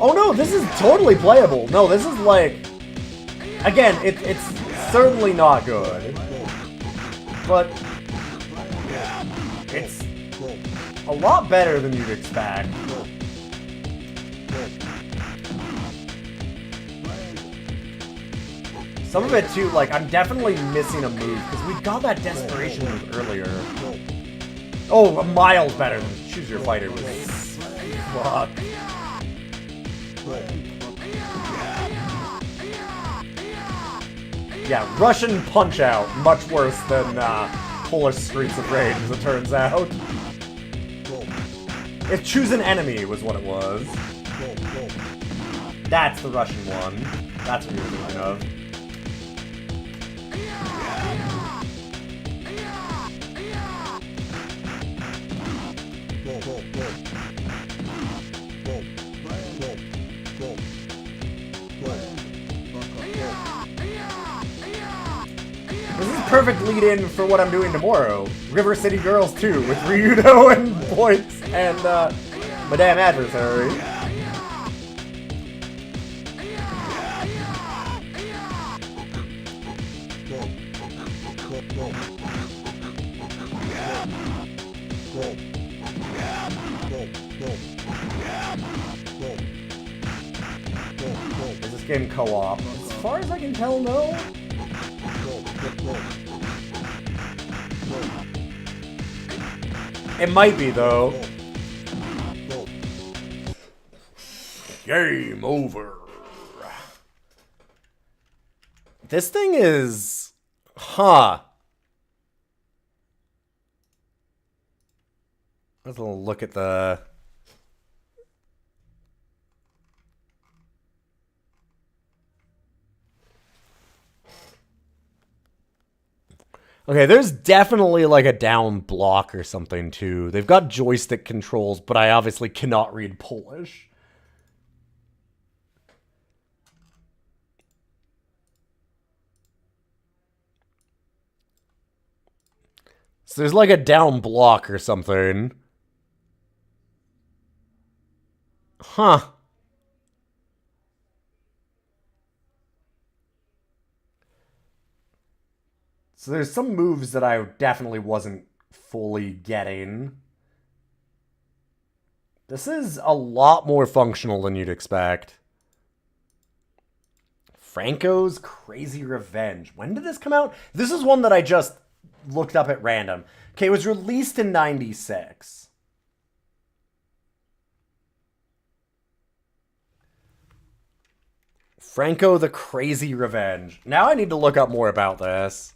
Oh no, this is totally playable. No, this is like... Again, it's certainly not good. But... it's a lot better than you'd expect. Some of it too, like, I'm definitely missing a move, because we got that desperation move earlier. Oh, miles better than Choose Your Fighter was. Fuck. Yeah, Russian Punch-Out, much worse than Polish Streets of Rage, as it turns out. If Choose an Enemy was what it was. That's the Russian one. That's what you were thinking of. This is perfect lead-in for what I'm doing tomorrow. River City Girls 2 with Ryudo and Boyce and Madame Adversary. Is this game co-op? As far as I can tell, no. It might be, though. Game over. This thing is... Huh. Let's look at the... Okay, there's definitely like a down block or something too. They've got joystick controls, but I obviously cannot read Polish. So there's like a down block or something. Huh. So there's some moves that I definitely wasn't fully getting. This is a lot more functional than you'd expect. Franko's Crazy Revenge. When did this come out? This is one that I just looked up at random. Okay, it was released in 96. Franko the Crazy Revenge. Now I need to look up more about this.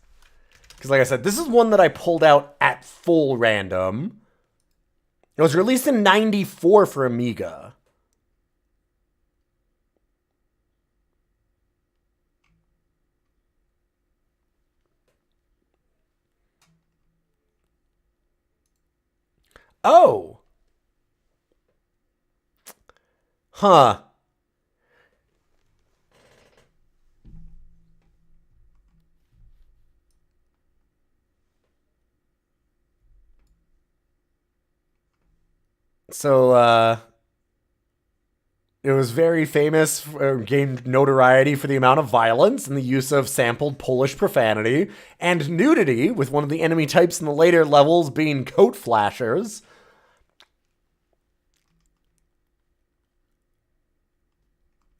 Because like I said, this is one that I pulled out at full random. It was released in 94 for Amiga. Oh. Huh. So, It was very famous, gained notoriety for the amount of violence and the use of sampled Polish profanity and nudity, with one of the enemy types in the later levels being coat flashers.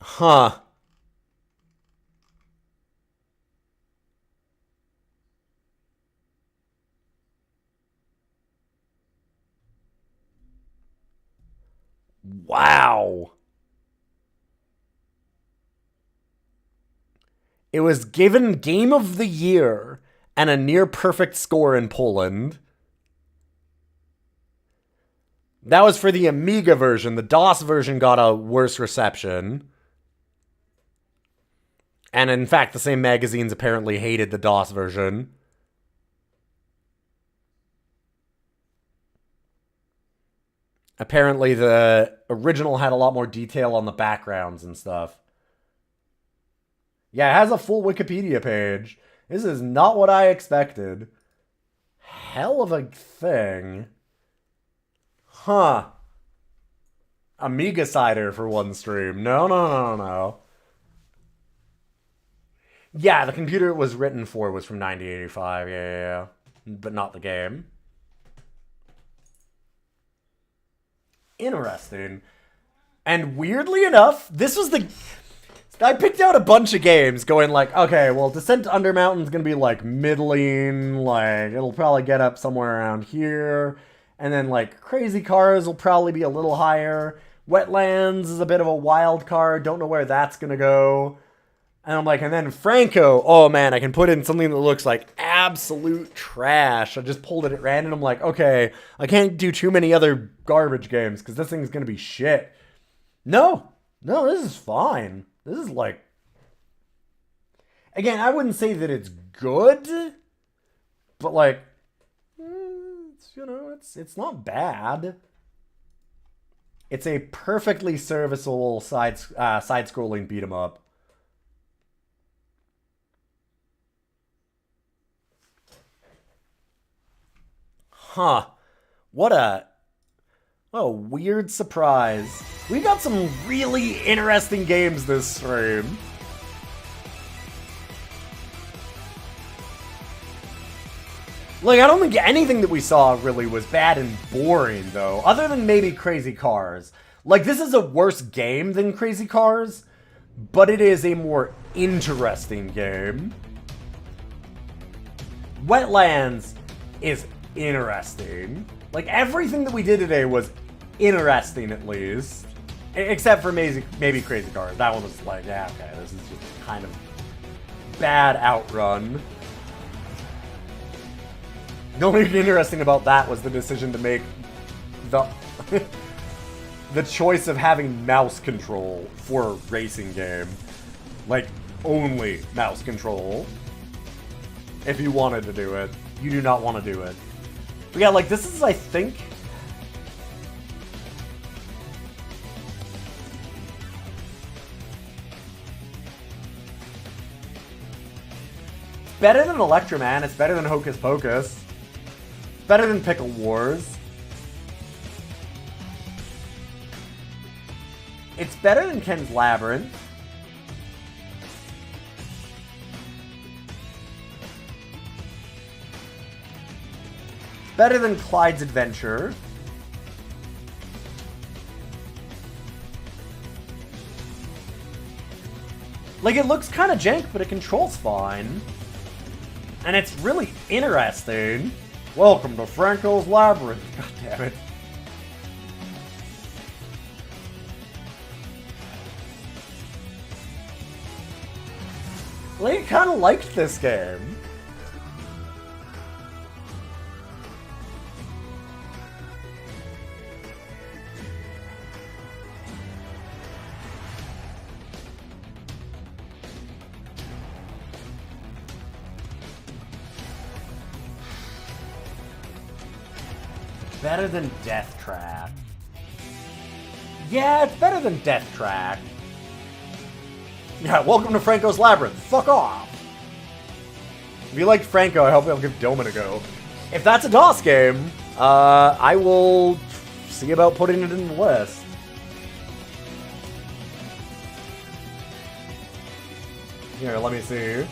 Huh. Wow. It was given Game of the Year and a near-perfect score in Poland. That was for the Amiga version. The DOS version got a worse reception. And in fact, the same magazines apparently hated the DOS version. Apparently, the original had a lot more detail on the backgrounds and stuff. Yeah, it has a full Wikipedia page. This is not what I expected. Hell of a thing. Huh. Amiga cider for one stream. No. Yeah, the computer it was written for was from 1985. Yeah. But not the game. Interesting. And weirdly enough, this was the... I picked out a bunch of games going like, okay, well, Descent to Undermountain's gonna be like middling, like, it'll probably get up somewhere around here. And then like Crazy Cars will probably be a little higher. Wetlands is a bit of a wild card, don't know where that's gonna go. And I'm like, and then Franko, oh man, I can put in something that looks like absolute trash. I just pulled it at random. I'm like, okay, I can't do too many other garbage games because this thing's gonna be shit. No, this is fine. This is like... Again, I wouldn't say that it's good, but like, it's not bad. It's a perfectly serviceable side-scrolling beat-em-up. Huh. What a weird surprise. We got some really interesting games this stream. Like, I don't think anything that we saw really was bad and boring, though. Other than maybe Crazy Cars. Like, this is a worse game than Crazy Cars, but it is a more interesting game. Wetlands is interesting. Like, everything that we did today was interesting, at least. Except for maybe Crazy Cars. That one was like, yeah, okay, this is just kind of bad outrun. The only thing interesting about that was the decision to make the the choice of having mouse control for a racing game. Like, only mouse control. If you wanted to do it. You do not want to do it. But yeah, like, this is, I think... It's better than Electroman. It's better than Hocus Pocus. It's better than Pickle Wars. It's better than Ken's Labyrinth. Better than Clyde's Adventure. Like, it looks kind of jank, but it controls fine. And it's really interesting. Welcome to Franko's Labyrinth. God damn it. Like, I kind of liked this game. Better than Death Trap. Yeah, it's better than Death Trap. Yeah, welcome to Franko's Labyrinth. Fuck off. If you liked Franko, I hope you'll give Doman a go. If that's a DOS game, I will see about putting it in the list. Here, let me see.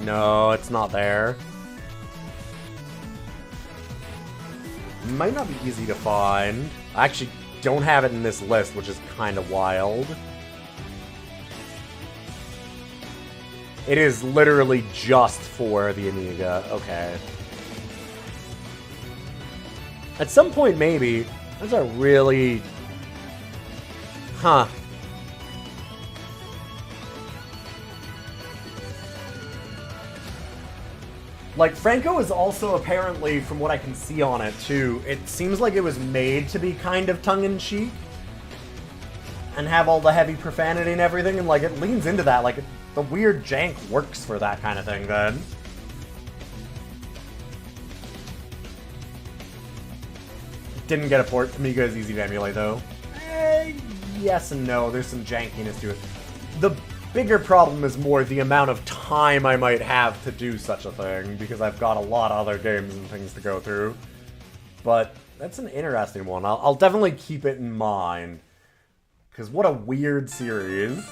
No, it's not there. Might not be easy to find. I actually don't have it in this list, which is kind of wild. It is literally just for the Amiga. Okay. At some point, maybe. That's a really... Huh. Like, Franko is also apparently, from what I can see on it, too, it seems like it was made to be kind of tongue-in-cheek. And have all the heavy profanity and everything, and, like, it leans into that. Like, the weird jank works for that kind of thing, then. Didn't get a port. Amiga is easy to emulate, though. Yes and no. There's some jankiness to it. The bigger problem is more the amount of time I might have to do such a thing, because I've got a lot of other games and things to go through. But that's an interesting one. I'll definitely keep it in mind. Because what a weird series.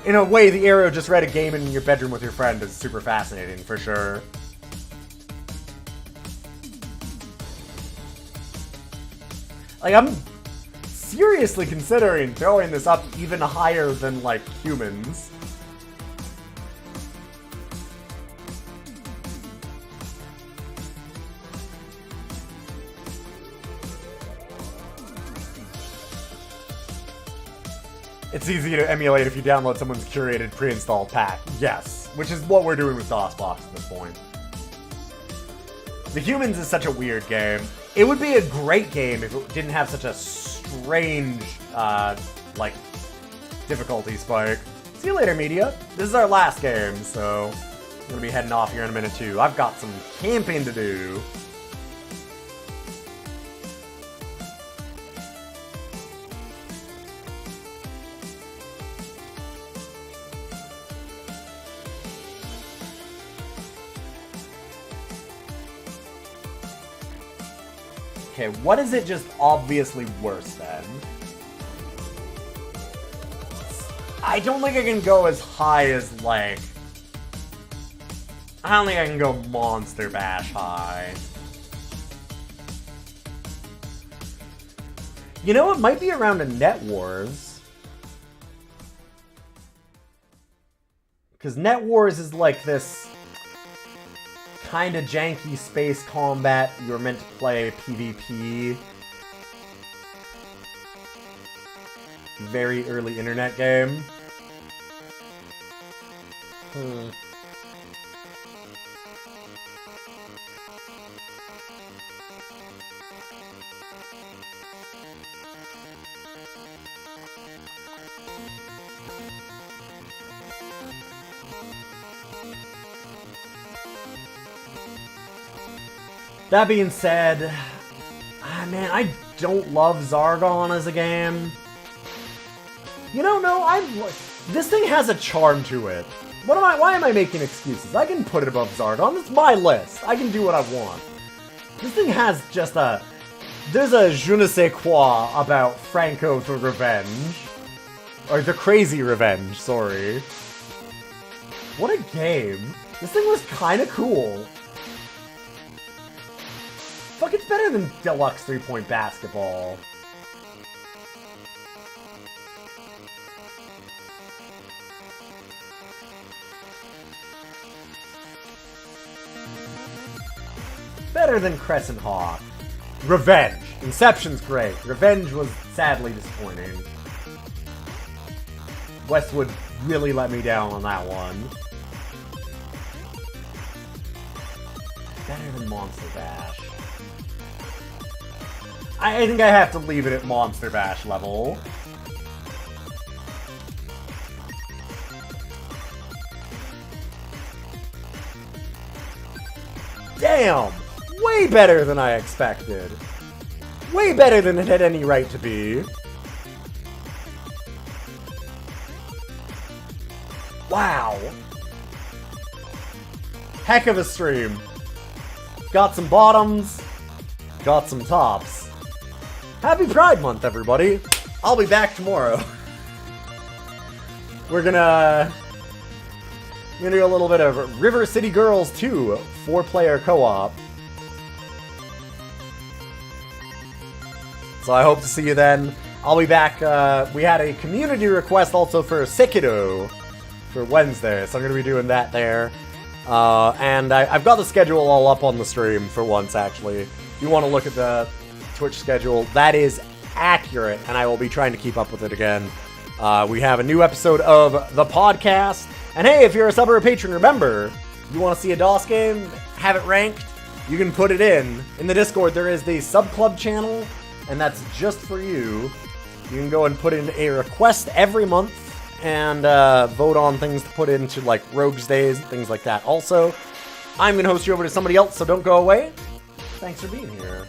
In a way, the Arrow just read a game in your bedroom with your friend is super fascinating, for sure. Like, I'm seriously considering throwing this up even higher than, like, Humans. It's easy to emulate if you download someone's curated pre-installed pack. Yes, which is what we're doing with DOSBox at this point. The Humans is such a weird game. It would be a great game if it didn't have such a strange, like, difficulty spike. See you later, media. This is our last game, so I'm gonna be heading off here in a minute, too. I've got some camping to do. Okay, what is it just obviously worse then? I don't think I can go as high as, like... I don't think I can go Monster Bash high. You know, it might be around a Net Wars. Because Net Wars is like this kind of janky space combat. You're meant to play PvP. Very early internet game. That being said, man, I don't love Zargon as a game. You know, no, this thing has a charm to it. Why am I making excuses? I can put it above Zargon. It's my list. I can do what I want. This thing has just there's a je ne sais quoi about Franko the Revenge. Or the Crazy Revenge, sorry. What a game. This thing was kind of cool. Fuck, it's better than Deluxe 3-point basketball. Better than Crescent Hawk. Revenge. Inception's great. Revenge was sadly disappointing. Westwood really let me down on that one. Better than Monster Bash. I think I have to leave it at Monster Bash level. Damn! Way better than I expected. Way better than it had any right to be. Wow. Heck of a stream. Got some bottoms. got some tops. Happy Pride Month, everybody. I'll be back tomorrow. We're gonna do a little bit of River City Girls 2 4-player co-op. So I hope to see you then. I'll be back. We had a community request also for Sekiro for Wednesday, so I'm going to be doing that there. And I've got the schedule all up on the stream for once, actually. If you want to look at the Twitch schedule, that is accurate, and I will be trying to keep up with it again. We have a new episode of the podcast. And hey, if you're a sub or a patron, remember, you want to see a DOS game, have it ranked, you can put it in. In the Discord, there is the sub club channel, and that's just for you. You can go and put in a request every month and vote on things to put into, like, Rogues Days and things like that. Also, I'm going to host you over to somebody else, so don't go away. Thanks for being here.